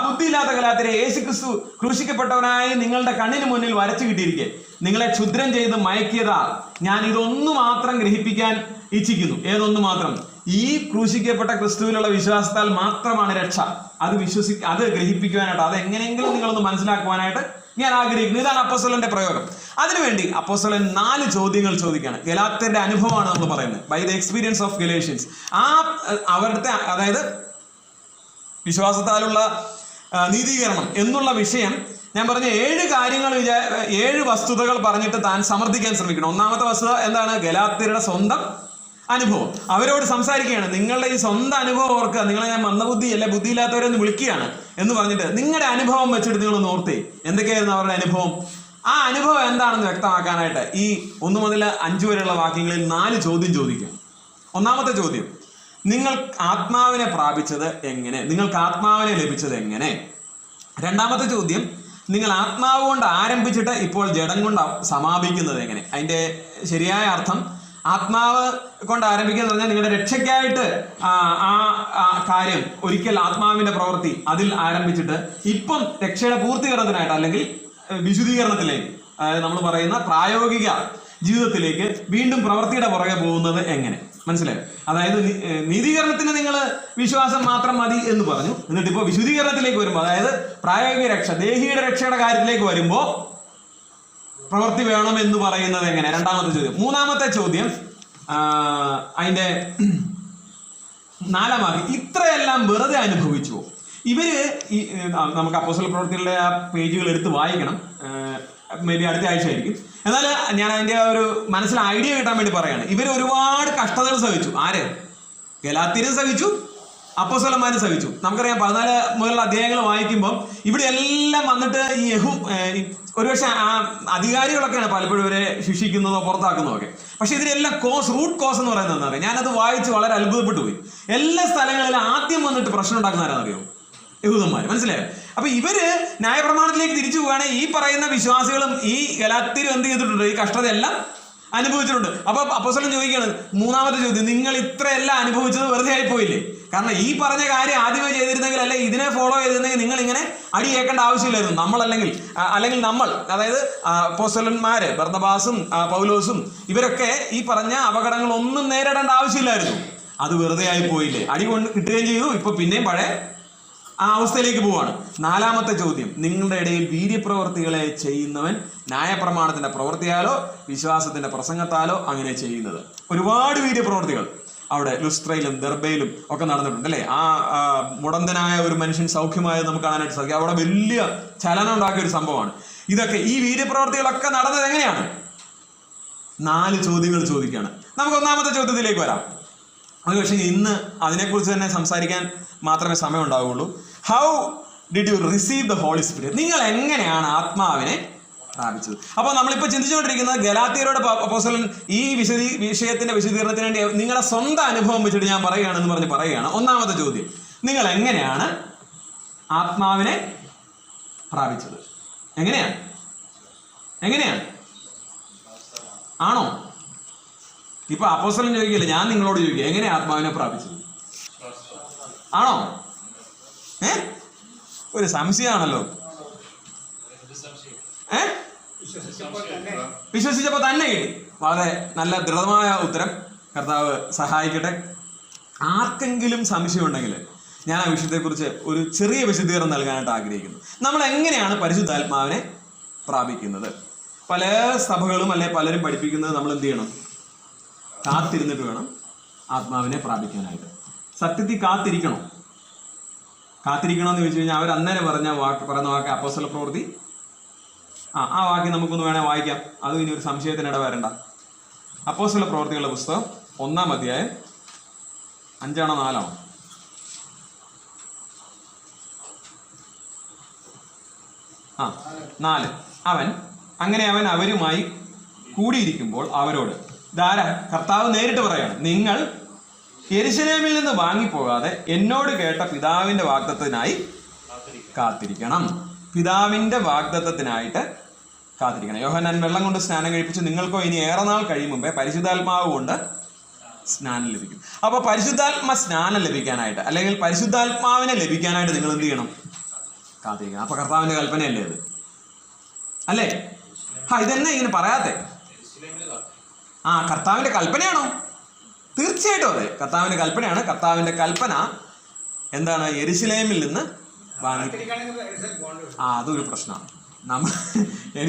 ബുദ്ധിയില്ലാത്ത ഗലാത്യരെ, യേശുക്രിസ്തു ക്രൂശിക്കപ്പെട്ടവനായി നിങ്ങളുടെ കണ്ണിന് മുന്നിൽ വരച്ചു കിട്ടിയിരിക്കെ നിങ്ങളെ ക്ഷുദ്രം ചെയ്ത് മയക്കിയതാ ഞാൻ ഇതൊന്നു മാത്രം ഗ്രഹിപ്പിക്കാൻ ഇച്ഛിക്കുന്നു. ഏതൊന്നു മാത്രം? ഈ ക്രൂശിക്കപ്പെട്ട ക്രിസ്തുവിലുള്ള വിശ്വാസത്താൽ മാത്രമാണ് രക്ഷ. അത് ഗ്രഹിപ്പിക്കുവാനായിട്ട്, അത് എങ്ങനെയെങ്കിലും നിങ്ങളൊന്ന് മനസ്സിലാക്കുവാനായിട്ട് ഞാൻ ആഗ്രഹിക്കുന്നു. ഇതാണ് അപ്പോസ്തലന്റെ പ്രയോഗം. അതിനുവേണ്ടി അപ്പോസ്തലൻ 4 ചോദ്യങ്ങൾ ചോദിക്കുകയാണ്. ഗലാത്യരുടെ അനുഭവമാണ് നമ്മൾ പറയുന്നത്, by the experience of Galatians. അവരുടെ, അതായത് വിശ്വാസത്താലുള്ള നീതീകരണം എന്നുള്ള വിഷയം ഞാൻ പറഞ്ഞ 7 കാര്യങ്ങൾ 7 വസ്തുതകൾ പറഞ്ഞിട്ട് താൻ സമർത്ഥിക്കാൻ ശ്രമിക്കണം. ഒന്നാമത്തെ വസ്തുത എന്താണ്? ഗലാത്യരുടെ സ്വന്തം അനുഭവം. അവരോട് സംസാരിക്കുകയാണ്, നിങ്ങളുടെ ഈ സ്വന്തം അനുഭവം ഓർക്കുക. നിങ്ങളെ ഞാൻ മന്ദബുദ്ധി അല്ലെ ബുദ്ധിയില്ലാത്തവരെന്ന് വിളിക്കുകയാണ് എന്ന് പറഞ്ഞിട്ട് നിങ്ങളുടെ അനുഭവം വെച്ചിട്ട് നിങ്ങളൊന്ന് ഓർത്തേ. എന്തൊക്കെയായിരുന്നു അവരുടെ അനുഭവം? ആ അനുഭവം എന്താണെന്ന് വ്യക്തമാക്കാനായിട്ട് ഈ 1 മുതൽ 5 വരെയുള്ള വാക്യങ്ങളിൽ 4 ചോദ്യം ചോദിക്കാം. ഒന്നാമത്തെ ചോദ്യം, നിങ്ങൾ ആത്മാവിനെ പ്രാപിച്ചത് എങ്ങനെ? നിങ്ങൾക്ക് ആത്മാവിനെ ലഭിച്ചത് എങ്ങനെ? രണ്ടാമത്തെ ചോദ്യം, നിങ്ങൾ ആത്മാവ് കൊണ്ട് ആരംഭിച്ചിട്ട് ഇപ്പോൾ ജഡം കൊണ്ട് സമാപിക്കുന്നത് എങ്ങനെ? അതിന്റെ ശരിയായ അർത്ഥം, ആത്മാവ് കൊണ്ട് ആരംഭിക്കുക എന്ന് പറഞ്ഞാൽ നിങ്ങളുടെ രക്ഷയ്ക്കായിട്ട് ആ കാര്യം, ഒരിക്കൽ ആത്മാവിന്റെ പ്രവൃത്തി അതിൽ ആരംഭിച്ചിട്ട് ഇപ്പം രക്ഷയുടെ പൂർത്തീകരണത്തിനായിട്ട് അല്ലെങ്കിൽ വിശുദ്ധീകരണത്തിലേക്ക്, അതായത് നമ്മൾ പറയുന്ന പ്രായോഗിക ജീവിതത്തിലേക്ക് വീണ്ടും പ്രവൃത്തിയുടെ പുറകെ പോകുന്നത് എങ്ങനെ? മനസ്സിലായോ? അതായത് നീതീകരണത്തിന് നിങ്ങൾ വിശ്വാസം മാത്രം മതി എന്ന് പറഞ്ഞു. എന്നിട്ട് ഇപ്പോൾ വിശുദ്ധീകരണത്തിലേക്ക് വരുമ്പോൾ, അതായത് പ്രായോഗിക രക്ഷ, ദേഹിയുടെ രക്ഷയുടെ കാര്യത്തിലേക്ക് വരുമ്പോൾ പ്രവൃത്തി വേണം എന്ന് പറയുന്നത് എങ്ങനെ? രണ്ടാമത്തെ ചോദ്യം. മൂന്നാമത്തെ ചോദ്യം, അതിന്റെ 4ാം വാക്യം, ഇത്രയെല്ലാം വെറുതെ അനുഭവിച്ചുവോ? ഇവര് നമുക്ക് അപ്പോസ്തല പ്രവൃത്തികളുടെ ആ പേജുകൾ എടുത്ത് വായിക്കണം, മേ ബി അടുത്ത ആഴ്ച ആയിരിക്കും. എന്നാൽ ഞാൻ അതിന്റെ ഒരു മനസ്സിൽ ഐഡിയ കിട്ടാൻ വേണ്ടി പറയാണ്. ഇവർ ഒരുപാട് കഷ്ടതകൾ സഹിച്ചു. ആര്? ഗലാത്യരും സഹിച്ചു, അപ്പോസ്തലന്മാരും സഹിച്ചു. നമുക്കറിയാം 14 മുതലുള്ള അധ്യായങ്ങൾ വായിക്കുമ്പോൾ ഇവിടെ എല്ലാം വന്നിട്ട് ഈ ഒരുപക്ഷെ ആ അധികാരികളൊക്കെയാണ് പലപ്പോഴും ഇവരെ ശിക്ഷിക്കുന്നതോ പുറത്താക്കുന്നതോ ഒക്കെ. പക്ഷെ ഇതിനെല്ലാം റൂട്ട് കോസ് എന്ന് പറയുന്നത് എന്താ പറയുക? ഞാനത് വായിച്ച് വളരെ അത്ഭുതപ്പെട്ടു പോയി. എല്ലാ സ്ഥലങ്ങളിലും ആദ്യം വന്നിട്ട് പ്രശ്നം ഉണ്ടാക്കുന്നവരാണെന്നറിയോ? യഹൂദന്മാർ. മനസ്സിലായോ? അപ്പൊ ഇവര് ന്യായപ്രമാണത്തിലേക്ക് തിരിച്ചു പോവുകയാണെങ്കിൽ ഈ പറയുന്ന വിശ്വാസികളും ഈ ഗലാത്യരും എന്ത് ചെയ്തിട്ടുണ്ട്? ഈ കഷ്ടതയെല്ലാം അനുഭവിച്ചിട്ടുണ്ട്. അപ്പൊ അപ്പോസ്തലൻ ചോദിക്കുകയാണ്, മൂന്നാമത്തെ ചോദ്യം, നിങ്ങൾ ഇത്രയെല്ലാം അനുഭവിച്ചത് വെറുതെ ആയിപ്പോയില്ലേ? കാരണം ഈ പറഞ്ഞ കാര്യം ആദ്യമേ ചെയ്തിരുന്നെങ്കിൽ, അല്ലെ ഇതിനെ ഫോളോ ചെയ്തിരുന്നെങ്കിൽ നിങ്ങൾ ഇങ്ങനെ അടി കേൾക്കേണ്ട ആവശ്യമില്ലായിരുന്നു. അല്ലെങ്കിൽ നമ്മൾ, അതായത് അപ്പോസ്തലന്മാര് ബർന്നബാസും പൗലോസും ഇവരൊക്കെ ഈ പറഞ്ഞ അപകടങ്ങളൊന്നും നേരിടേണ്ട ആവശ്യമില്ലായിരുന്നു. അത് വെറുതെ ആയി പോയില്ലേ? അടി കൊണ്ട് കിട്ടുകയും ചെയ്തു. ഇപ്പൊ പിന്നെയും പഴയ ആ അവസ്ഥയിലേക്ക് പോവാണ്. 4ാമത്തെ ചോദ്യം, നിങ്ങളുടെ ഇടയിൽ വീര്യപ്രവർത്തികളെ ചെയ്യുന്നവൻ ന്യായപ്രമാണത്തിന്റെ പ്രവൃത്തിയാലോ വിശ്വാസത്തിന്റെ പ്രസംഗത്താലോ അങ്ങനെ ചെയ്യുന്നത്? ഒരുപാട് വീര്യപ്രവർത്തികൾ അവിടെ ലുസ്ത്രയിലും ദർബയിലും ഒക്കെ നടന്നിട്ടുണ്ട്, അല്ലേ? ആ മുടന്തനായ ഒരു മനുഷ്യൻ സൗഖ്യമായത് നമുക്ക് കാണാനായിട്ട് സാധിക്കും. അവിടെ വലിയ ചലനം ഉണ്ടാക്കിയ ഒരു സംഭവമാണ് ഇതൊക്കെ. ഈ വീര്യപ്രവർത്തികളൊക്കെ നടന്നത് എങ്ങനെയാണ്? 4 ചോദ്യങ്ങൾ ചോദിക്കുകയാണ്. നമുക്ക് 1ാമത്തെ ചോദ്യത്തിലേക്ക് വരാം. അത് പക്ഷേ ഇന്ന് അതിനെക്കുറിച്ച് തന്നെ സംസാരിക്കാൻ മാത്രമേ സമയം ഉണ്ടാവുകയുള്ളൂ. How did you receive the holy spirit? നിങ്ങൾ എങ്ങനെയാണ് ആത്മാവിനെ പ്രാപിച്ചത്? അപ്പോൾ നമ്മളിപ്പോൾ ചിന്തിച്ചുകൊണ്ടിരിക്കുന്നത് ഗലാത്യരോട് അപ്പോസ്തലൻ ഈ വിഷയത്തിന്റെ വിശദീകരണത്തിന് വേണ്ടി നിങ്ങളുടെ സ്വന്തം അനുഭവം വെച്ചിട്ട് ഞാൻ പറയുകയാണെന്ന് പറയുകയാണ്. 1ാമത്തെ ചോദ്യം, നിങ്ങൾ എങ്ങനെയാണ് ആത്മാവിനെ പ്രാപിച്ചത്? എങ്ങനെയാ ആണോ? ഇപ്പൊ അപ്പോസ്തലൻ ചോദിക്കില്ല, ഞാൻ നിങ്ങളോട് ചോദിക്കുക, എങ്ങനെയാ ആത്മാവിനെ പ്രാപിച്ചത്? ആണോ? ഒരു സംശയമാണല്ലോ. വിശ്വസിച്ചപ്പോ തന്നെ കിട്ടി. വളരെ നല്ല ദൃഢമായ ഉത്തരം. കർത്താവ് സഹായിക്കട്ടെ. ആർക്കെങ്കിലും സംശയം ഉണ്ടെങ്കിൽ ഞാൻ ആ വിഷയത്തെക്കുറിച്ച് ഒരു ചെറിയ വിശദീകരണം നൽകാനായിട്ട് ആഗ്രഹിക്കുന്നു. നമ്മൾ എങ്ങനെയാണ് പരിശുദ്ധാത്മാവിനെ പ്രാപിക്കുന്നത്? പല സഭകളും അല്ലെ പലരും പഠിപ്പിക്കുന്നത് നമ്മൾ എന്ത് ചെയ്യണം? കാത്തിരുന്നിട്ട് വേണം ആത്മാവിനെ പ്രാപിക്കാനായിട്ട്. സത്യത്തിൽ കാത്തിരിക്കണമെന്ന് ചോദിച്ചു കഴിഞ്ഞാൽ അവർ അന്നേരം പറയുന്ന വാക്ക് അപ്പോസ്തല പ്രവൃത്തി ആ വാക്യം നമുക്കൊന്ന് വേണേൽ വായിക്കാം. അതും ഇനി ഒരു സംശയത്തിനിട വരണ്ട. അപ്പോസ്തല പ്രവൃത്തികളുടെ പുസ്തകം 1-ാം അധ്യായം 5-ആണോ 4-ആണോ? ആ 4. അവൻ അവരുമായി കൂടിയിരിക്കുമ്പോൾ അവരോട്, കർത്താവ് നേരിട്ട് പറയാണ്, നിങ്ങൾ യെരൂശലേമിൽ നിന്ന് വാങ്ങിപ്പോകാതെ എന്നോട് കേട്ട പിതാവിന്റെ വാഗ്ദത്തത്തിനായി കാത്തിരിക്കണം. പിതാവിന്റെ വാഗ്ദത്തത്തിനായിട്ട് കാത്തിരിക്കണം. യോഹന്നാൻ വെള്ളം കൊണ്ട് സ്നാനം കഴിപ്പിച്ച് നിങ്ങൾക്കോ ഇനി ഏറെ നാൾ കഴിയും മുമ്പേ പരിശുദ്ധാത്മാവ് കൊണ്ട് സ്നാനം ലഭിക്കും. അപ്പൊ പരിശുദ്ധാത്മ സ്നാനം ലഭിക്കാനായിട്ട് അല്ലെങ്കിൽ പരിശുദ്ധാത്മാവിനെ ലഭിക്കാനായിട്ട് നിങ്ങൾ എന്ത് ചെയ്യണം? കാത്തിരിക്കണം. അപ്പൊ കർത്താവിന്റെ കൽപ്പനയല്ലേ അത്? അല്ലേ? ഇതെന്നെ ഇങ്ങനെ പറയാത്തെ? കർത്താവിന്റെ കൽപ്പനയാണോ? തീർച്ചയായിട്ടും അതെ, കർത്താവിന്റെ കൽപ്പനയാണ്. കർത്താവിന്റെ കൽപ്പന എന്താണ്? യെരൂശലേമിൽ നിന്ന് വാങ്ങി. അതൊരു പ്രശ്നമാണ്. നമ്മൾ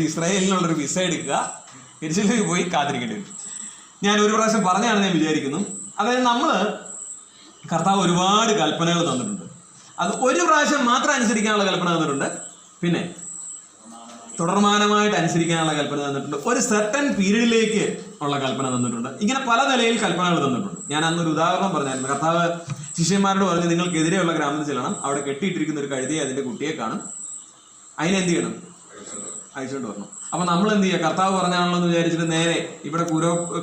ഇസ്രായേലിനുള്ളൊരു വിസ എടുക്കുക, യെരൂശലേമിൽ പോയി കാത്തിരിക്കേണ്ടി വരും. ഞാൻ ഒരു പ്രാവശ്യം പറഞ്ഞാണെന്ന് ഞാൻ വിചാരിക്കുന്നു. അതായത് കർത്താവ് ഒരുപാട് കൽപ്പനകൾ തന്നിട്ടുണ്ട്. അത് ഒരു പ്രാവശ്യം മാത്രം അനുസരിക്കാനുള്ള കൽപ്പന തന്നിട്ടുണ്ട്, പിന്നെ തുടർമാനമായിട്ട് അനുസരിക്കാനുള്ള കൽപ്പന തന്നിട്ടുണ്ട്, ഒരു സെർട്ടൻ പീരീഡിലേക്ക് ഉള്ള കൽപ്പന തന്നിട്ടുണ്ട്. ഇങ്ങനെ പല നിലയിൽ കൽപ്പനകൾ തന്നിട്ടുണ്ട്. ഞാൻ അന്നൊരു ഉദാഹരണം പറഞ്ഞായിരുന്നു. കർത്താവ് ശിഷ്യന്മാരോട് പറഞ്ഞ് നിങ്ങൾക്കെതിരെയുള്ള ഗ്രാമത്തിൽ ചെല്ലണം, അവിടെ കെട്ടിയിട്ടിരിക്കുന്ന ഒരു കഴുതയെ അതിന്റെ കുട്ടിയെ കാണും, അതിനെന്ത് ചെയ്യണം? അയച്ചുകൊണ്ട് വരണം. അപ്പൊ നമ്മൾ എന്ത് ചെയ്യുക? കർത്താവ് പറഞ്ഞാണല്ലോ എന്ന് വിചാരിച്ചിട്ട് നേരെ ഇവിടെ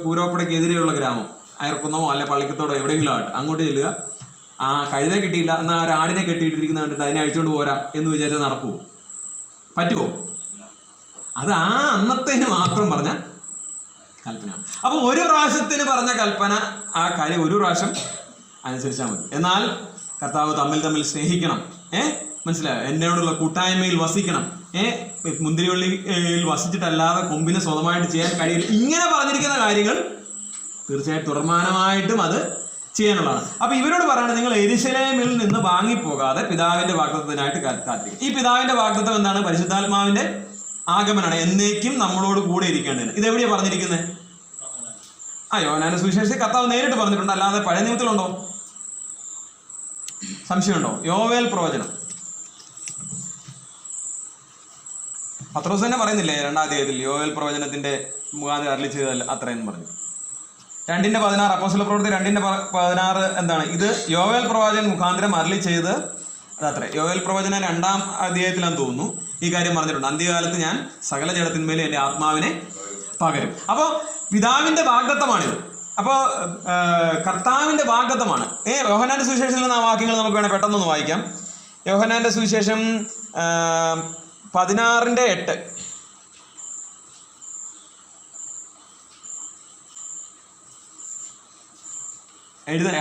കൂരോപ്പടയ്ക്കെതിരെയുള്ള ഗ്രാമം, അയർക്കുന്നമോ അല്ലെ പള്ളിക്കത്തോടോ എവിടെയെങ്കിലും ആട്ടെ, അങ്ങോട്ട് ചെല്ലുക. കഴുതയെ കിട്ടിയില്ല എന്നാൽ ഒരു ആടിനെ കെട്ടിയിട്ടിരിക്കുന്ന കണ്ടിട്ട് അതിനെ അഴിച്ചുകൊണ്ട് പോരാ എന്ന് വിചാരിച്ചാൽ നടക്കുമോ? പറ്റുമോ? അത് അന്നത്തേന് മാത്രം പറഞ്ഞ കൽപ്പനയാണ്. അപ്പൊ ഒരു പ്രാവശ്യത്തിന് പറഞ്ഞ കൽപ്പന, ആ കാര്യം ഒരു പ്രാവശ്യം അനുസരിച്ചാൽ മതി. എന്നാൽ കർത്താവ് തമ്മിൽ സ്നേഹിക്കണം, മനസ്സിലായോ? എന്നോടുള്ള കൂട്ടായ്മയിൽ വസിക്കണം, മുന്തിരിവള്ളിയിൽ വസിച്ചിട്ടല്ലാതെ കൊമ്പിനെ സ്വന്തമായിട്ട് ചെയ്യാൻ കഴിയില്ല. ഇങ്ങനെ പറഞ്ഞിരിക്കുന്ന കാര്യങ്ങൾ തീർച്ചയായിട്ടും തുടർമാനമായിട്ടും അത് ചെയ്യാനുള്ളതാണ്. അപ്പൊ ഇവരോട് പറയുന്നത്, നിങ്ങൾ യെരൂശലേമിൽ നിന്ന് വാങ്ങിപ്പോകാതെ പിതാവിന്റെ വാഗ്ദത്തത്തിനായിട്ട് കാത്തിരിക്കും. ഈ പിതാവിന്റെ വാഗ്ദത്തം എന്താണ്? പരിശുദ്ധാത്മാവിന്റെ ആഗമനാണ്. എന്നേക്കും നമ്മളോട് കൂടെ ഇരിക്കേണ്ടത്. ഇതെവിടെയാ പറഞ്ഞിരിക്കുന്നത്? യോഹന്നാന്റെ സുവിശേഷത്തിൽ കർത്താവ് നേരിട്ട് പറഞ്ഞിട്ടുണ്ട്, അല്ലാതെ പഴയ നിയമത്തിലുണ്ടോ? സംശയമുണ്ടോ? യോവേൽ പ്രവചനം പത്രോസ് തന്നെ പറയുന്നില്ലേ 2-ാം അധ്യായത്തിൽ? യോവേൽ പ്രവചനത്തിന്റെ മുഖാന്തരം അരുളി ചെയ്തതല്ല അത്രയെന്ന് പറഞ്ഞു. 2:16 അപ്പോസ്തല പ്രവൃത്തി 2:16 എന്താണ്? ഇത് യോവേൽ പ്രവാചകൻ മുഖാന്തരം അരുളി ചെയ്ത് അതത്രേ. യോവേൽ പ്രവചനം 2-ാം അധ്യായത്തിലാന്ന് തോന്നുന്നു ഈ കാര്യം പറഞ്ഞിട്ടുണ്ട്. അന്ത്യകാലത്ത് ഞാൻ സകല ജഡത്തിന്മേൽ എന്റെ ആത്മാവിനെ പകരും. അപ്പോ പിതാവിന്റെ വാഗ്ദത്തമാണിത്. അപ്പോ കർത്താവിന്റെ വാഗ്ദത്തമാണ്. യോഹന്നാന്റെ സുവിശേഷത്തിൽ നിന്ന് ആ വാക്യങ്ങൾ നമുക്ക് വേണേൽ പെട്ടെന്നൊന്ന് വായിക്കാം. യോഹന്നാന്റെ സുവിശേഷം 16:8.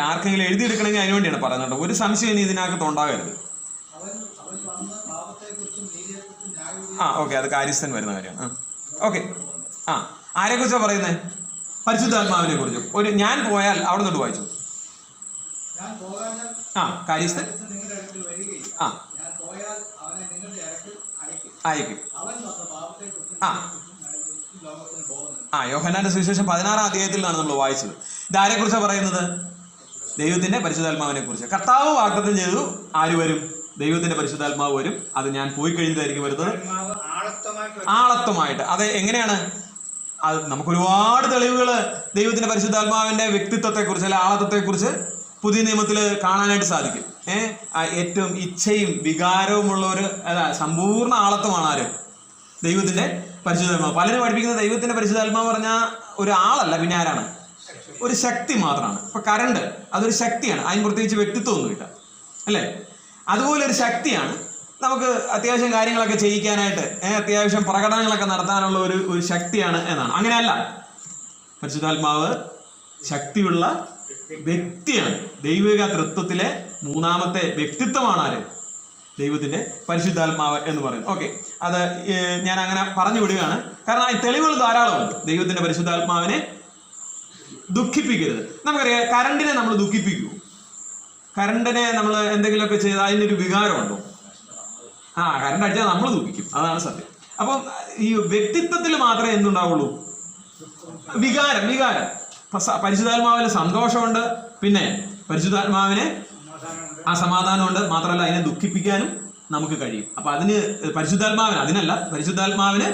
ആർക്കെങ്കിലും എഴുതിയെടുക്കണമെങ്കിൽ അതിനു വേണ്ടിയാണ് പറയുന്നത്. ഒരു സംശയം ഇനി ഇതിനകത്ത് ഉണ്ടാകരുത്. ഓക്കെ, അത് കാര്യസ്ഥൻ വരുന്ന കാര്യമാണ്. ഓക്കെ, ആരെ കുറിച്ചാ പറയുന്നത്? പരിശുദ്ധാത്മാവിനെ കുറിച്ച്. ഞാൻ പോയാൽ അവിടെ നിന്ന് വായിച്ചു. കാര്യസ്ഥൻ അയക്കും. യോഹന്നാന്റെ സുവിശേഷം 16-ാം അധ്യായത്തിലാണ് നമ്മൾ വായിച്ചത്. ഇതാരെ കുറിച്ചാ പറയുന്നത്? ദൈവത്തിന്റെ പരിശുദ്ധാത്മാവിനെ കുറിച്ച്. കർത്താവ് വാഗ്ദത്തം ചെയ്തു, ആര് വരും? ദൈവത്തിന്റെ പരിശുദ്ധാത്മാവ് വരും. അത് ഞാൻ പോയി കഴിഞ്ഞതായിരിക്കും വരുന്നത്, ആളത്വമായിട്ട്. അത് എങ്ങനെയാണ്? അത് നമുക്ക് ഒരുപാട് തെളിവുകൾ ദൈവത്തിന്റെ പരിശുദ്ധാത്മാവിന്റെ വ്യക്തിത്വത്തെക്കുറിച്ച് അല്ലെ ആളത്വത്തെക്കുറിച്ച് പുതിയ നിയമത്തിൽ കാണാനായിട്ട് സാധിക്കും. ഏറ്റവും ഇച്ഛയും വികാരവുമുള്ള ഒരു സമ്പൂർണ്ണ ആളത്വമാണ് ആര്? ദൈവത്തിന്റെ പരിശുദ്ധാത്മാവ്. പലരും പഠിപ്പിക്കുന്ന ദൈവത്തിന്റെ പരിശുദ്ധാത്മാവ് പറഞ്ഞാൽ ഒരു ആളല്ല, പിന്നെ ആരാണ്? ഒരു ശക്തി മാത്രമാണ്. ഇപ്പൊ കറണ്ട് അതൊരു ശക്തിയാണ്, അതിന് പ്രത്യേകിച്ച് വ്യക്തിത്വം ഒന്നുമില്ല, അല്ലേ? അതുപോലെ ഒരു ശക്തിയാണ് നമുക്ക് അത്യാവശ്യം കാര്യങ്ങളൊക്കെ ചെയ്യിക്കാനായിട്ട് അത്യാവശ്യം പ്രകടനങ്ങളൊക്കെ നടത്താനുള്ള ഒരു ശക്തിയാണ് എന്നാണ്. അങ്ങനെയല്ല, പരിശുദ്ധാത്മാവ് ശക്തിയുള്ള വ്യക്തിയാണ്. ദൈവിക തൃത്വത്തിലെ മൂന്നാമത്തെ വ്യക്തിത്വമാണ് ആര്? ദൈവത്തിന്റെ പരിശുദ്ധാത്മാവ് എന്ന് പറയുന്നത്. ഓക്കെ, അത് ഞാൻ അങ്ങനെ പറഞ്ഞു വിടുകയാണ്. കാരണം ഈ തെളിവുകൾ ധാരാളമുണ്ട്. ദൈവത്തിന്റെ പരിശുദ്ധാത്മാവിനെ ദുഃഖിപ്പിക്കരുത്. നമുക്കറിയാം, കറണ്ടിനെ നമ്മൾ ദുഃഖിപ്പിക്കൂ. കറണ്ടിനെ നമ്മൾ എന്തെങ്കിലുമൊക്കെ ചെയ്താൽ അതിനൊരു വികാരമുണ്ടോ? കറണ്ട് അടിച്ചാൽ നമ്മൾ ദുഃഖിക്കും. അതാണ് സത്യം. അപ്പം ഈ വ്യക്തിത്വത്തിൽ മാത്രമേ എന്തുണ്ടാവുള്ളൂ? വികാരം. പരിശുദ്ധാത്മാവിന് സന്തോഷമുണ്ട്, പിന്നെ പരിശുദ്ധാത്മാവിന് സമാധാനമുണ്ട്. മാത്രമല്ല, അതിനെ ദുഃഖിപ്പിക്കാനും നമുക്ക് കഴിയും. അപ്പൊ അതിന് പരിശുദ്ധാത്മാവിന്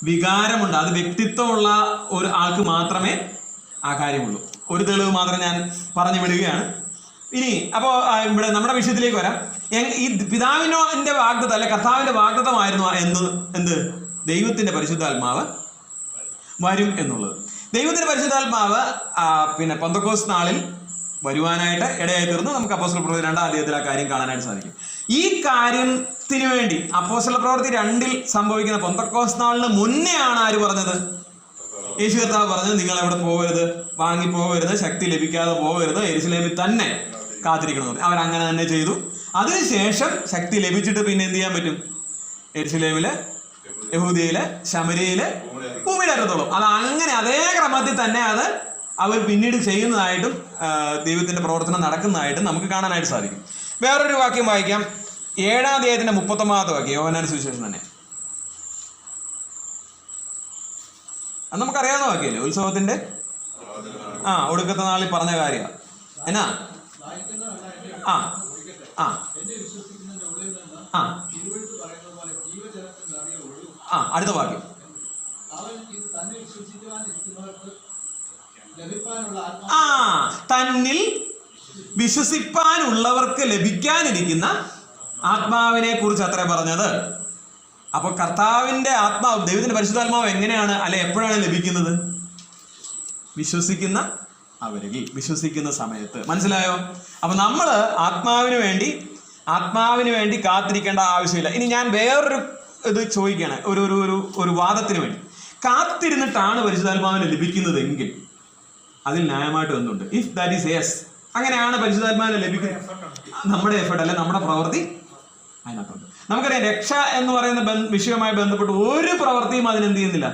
വികാരമുണ്ട്. അത് വ്യക്തിത്വമുള്ള ഒരു ആൾക്ക് മാത്രമേ ആ കാര്യമുള്ളൂ. ഒരു തെളിവ് മാത്രം ഞാൻ പറഞ്ഞു വിടുകയാണ്. ഇനി അപ്പോ ഇവിടെ നമ്മുടെ വിഷയത്തിലേക്ക് വരാം. ഈ പിതാവിന്റെ വാഗ്ദത്തം അല്ലെ കർത്താവിന്റെ വാഗ്ദത്തമായിരുന്നു എന്ത്? ദൈവത്തിന്റെ പരിശുദ്ധാത്മാവ് വരും എന്നുള്ളത്. ദൈവത്തിന്റെ പരിശുദ്ധാത്മാവ് പിന്നെ പെന്തക്കോസ്ത് നാളിൽ വരുവാനായിട്ട് ഇടയായി തീർന്നു. നമുക്ക് അപ്പോസ്തല പ്രവൃത്തി 2-ാം അധ്യായത്തിൽ ആ കാര്യം കാണാനായിട്ട് സാധിക്കും. ഈ കാര്യത്തിന് വേണ്ടി അപ്പോസ്തല പ്രവൃത്തി 2-ൽ സംഭവിക്കുന്ന പെന്തക്കോസ്ത് നാളിന് മുന്നേ ആണ് ആര് പറഞ്ഞത്? യേശു കർത്താവ് പറഞ്ഞത്, നിങ്ങൾ എവിടെ പോകരുത്, വാങ്ങിപ്പോകരുത്, ശക്തി ലഭിക്കാതെ പോകരുത്, യെരുശലേമിൽ തന്നെ കാത്തിരിക്കണം. അവരങ്ങനെ തന്നെ ചെയ്തു. അതിനുശേഷം ശക്തി ലഭിച്ചിട്ട് പിന്നെ എന്ത് ചെയ്യാൻ പറ്റും? യെരുശലേമില്, യഹൂദിയയില്, ശമര്യയില്, ഭൂമിയുടെ അറ്റത്തോളം. അത് അങ്ങനെ അതേ ക്രമത്തിൽ തന്നെ അത് അവർ പിന്നീട് ചെയ്യുന്നതായിട്ടും ദൈവത്തിന്റെ പ്രവർത്തനം നടക്കുന്നതായിട്ടും നമുക്ക് കാണാനായിട്ട് സാധിക്കും. വേറൊരു വാക്യം വായിക്കാം. 7-ാം അധ്യായത്തിന്റെ 39-ാമത്തെ വാക്യം, യോഹന്നാന്റെ സുവിശേഷം തന്നെ. അത് നമുക്കറിയാവുന്ന വാക്യല്ലേ? ഉത്സവത്തിന്റെ ഒടുക്കത്തെ നാളിൽ പറഞ്ഞ കാര്യമാണ്. എന്നാ അടുത്ത വാക്യം, തന്നിൽ വിശ്വസിപ്പാനുള്ളവർക്ക് ലഭിക്കാനിരിക്കുന്ന ആത്മാവിനെ കുറിച്ച് അത്രേ പറഞ്ഞത്. അപ്പൊ കർത്താവിന്റെ ആത്മാവ്, ദൈവത്തിന്റെ പരിശുദ്ധാത്മാവ് എങ്ങനെയാണ് അല്ലെ എപ്പോഴാണ് ലഭിക്കുന്നത്? വിശ്വസിക്കുന്ന സമയത്ത്. മനസ്സിലായോ? അപ്പൊ നമ്മള് ആത്മാവിന് വേണ്ടി കാത്തിരിക്കേണ്ട ആവശ്യമില്ല. ഇനി ഞാൻ വേറൊരു ഇത് ചോദിക്കുകയാണ്, ഒരു വാദത്തിന് വേണ്ടി. കാത്തിരുന്നിട്ടാണ് പരിശുദ്ധാത്മാവിനെ ലഭിക്കുന്നത് എങ്കിൽ അതിൽ ന്യായമായിട്ട് ഒന്നുണ്ട്. ഇഫ് ദാറ്റ് ഈസ് യെസ്, അങ്ങനെയാണ് പരിശുദ്ധാത്മാവിനെ ലഭിക്കുന്നത്. നമ്മുടെ എഫേർട്ട് അല്ലെ, നമ്മുടെ പ്രവൃത്തി അതിനകത്തുണ്ട്. നമുക്കറിയാം, രക്ഷ എന്ന് പറയുന്ന വിഷയവുമായി ബന്ധപ്പെട്ട് ഒരു പ്രവൃത്തിയും അതിനെന്ത് ചെയ്യുന്നില്ല,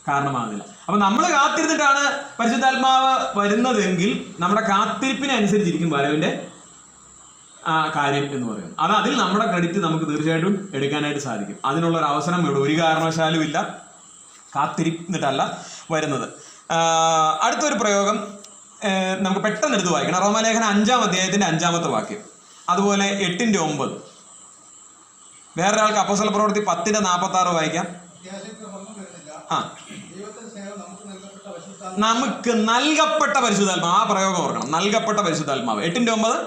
കാരണമാകുന്നില്ല. അപ്പൊ നമ്മൾ കാത്തിരുന്നിട്ടാണ് പരിശുദ്ധാത്മാവ് വരുന്നതെങ്കിൽ നമ്മുടെ കാത്തിരിപ്പിനെ അനുസരിച്ചിരിക്കും വരവിന്റെ കാര്യം എന്ന് പറയുന്നത്. അതിൽ നമ്മുടെ ക്രെഡിറ്റ് നമുക്ക് തീർച്ചയായിട്ടും എടുക്കാനായിട്ട് സാധിക്കും. അതിനുള്ള ഒരു അവസരം ഇവിടെ ഒരു കാരണവശാലും ഇല്ല. കാത്തിരിന്നിട്ടല്ല വരുന്നത്. അടുത്തൊരു പ്രയോഗം നമുക്ക് പെട്ടെന്ന് എടുത്ത് വായിക്കണം. റോമാലേഖനം 5-ാം അധ്യായത്തിന്റെ 5-ാമത്തെ വാക്യം, അതുപോലെ 8-9. വേറൊരാൾക്ക് അപ്പോസ്തല പ്രവൃത്തി 10-46 വായിക്കാം. നമുക്ക് നൽകപ്പെട്ട പരിശുദ്ധാത്മാവ്, ആ പ്രയോഗം ഓർക്കണം, നൽകപ്പെട്ട പരിശുദ്ധാത്മാവ്. 8-9.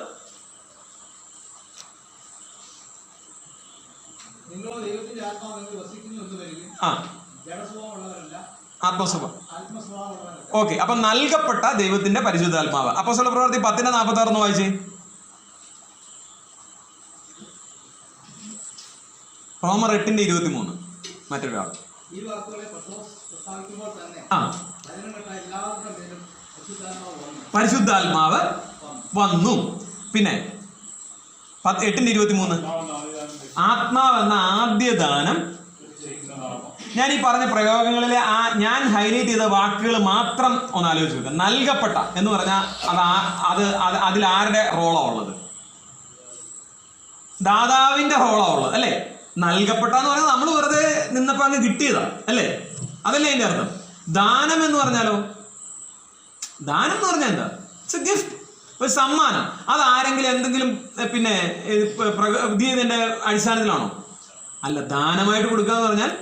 ആത്മസ്വഭാവം. ഓക്കെ, അപ്പൊ നൽകപ്പെട്ട ദൈവത്തിന്റെ പരിശുദ്ധാത്മാവ്. അപ്പോസ്തല പ്രവൃത്തി 10-46 വായിച്ചേ. റോമർ 8-23. മറ്റൊരാൾ. പരിശുദ്ധാത്മാവ് വന്നു. പിന്നെ 8-23, ആത്മാവെന്ന ആദ്യ ദാനം. ഞാൻ ഈ പറഞ്ഞ പ്രയോഗങ്ങളിലെ ഞാൻ ഹൈലൈറ്റ് ചെയ്ത വാക്കുകൾ മാത്രം ഒന്ന് ആലോചിച്ച് നോക്കുക. നൽകപ്പെട്ട എന്ന് പറഞ്ഞാൽ അതിൽ ആരുടെ റോളാ ഉള്ളത്? ദാതാവിന്റെ റോളാ ഉള്ളത് അല്ലേ? നൽകപ്പെട്ട എന്ന് പറഞ്ഞാൽ നമ്മൾ വെറുതെ നിന്നപ്പോ അങ്ങ് കിട്ടിയതാ അല്ലേ? അതല്ലേ അതിന്റെ അർത്ഥം. ദാനം എന്ന് പറഞ്ഞാലോ, ദാനം എന്ന് പറഞ്ഞാൽ എന്താ? ഇറ്റ്സ് എ ഗിഫ്റ്റ്, ഒരു സമ്മാനം. അത് ആരെങ്കിലും എന്തെങ്കിലും പിന്നെ ഇതിന്റെ അടിസ്ഥാനത്തിലാണോ? അല്ല, ദാനമായിട്ട് കൊടുക്കുക എന്ന് പറഞ്ഞാൽ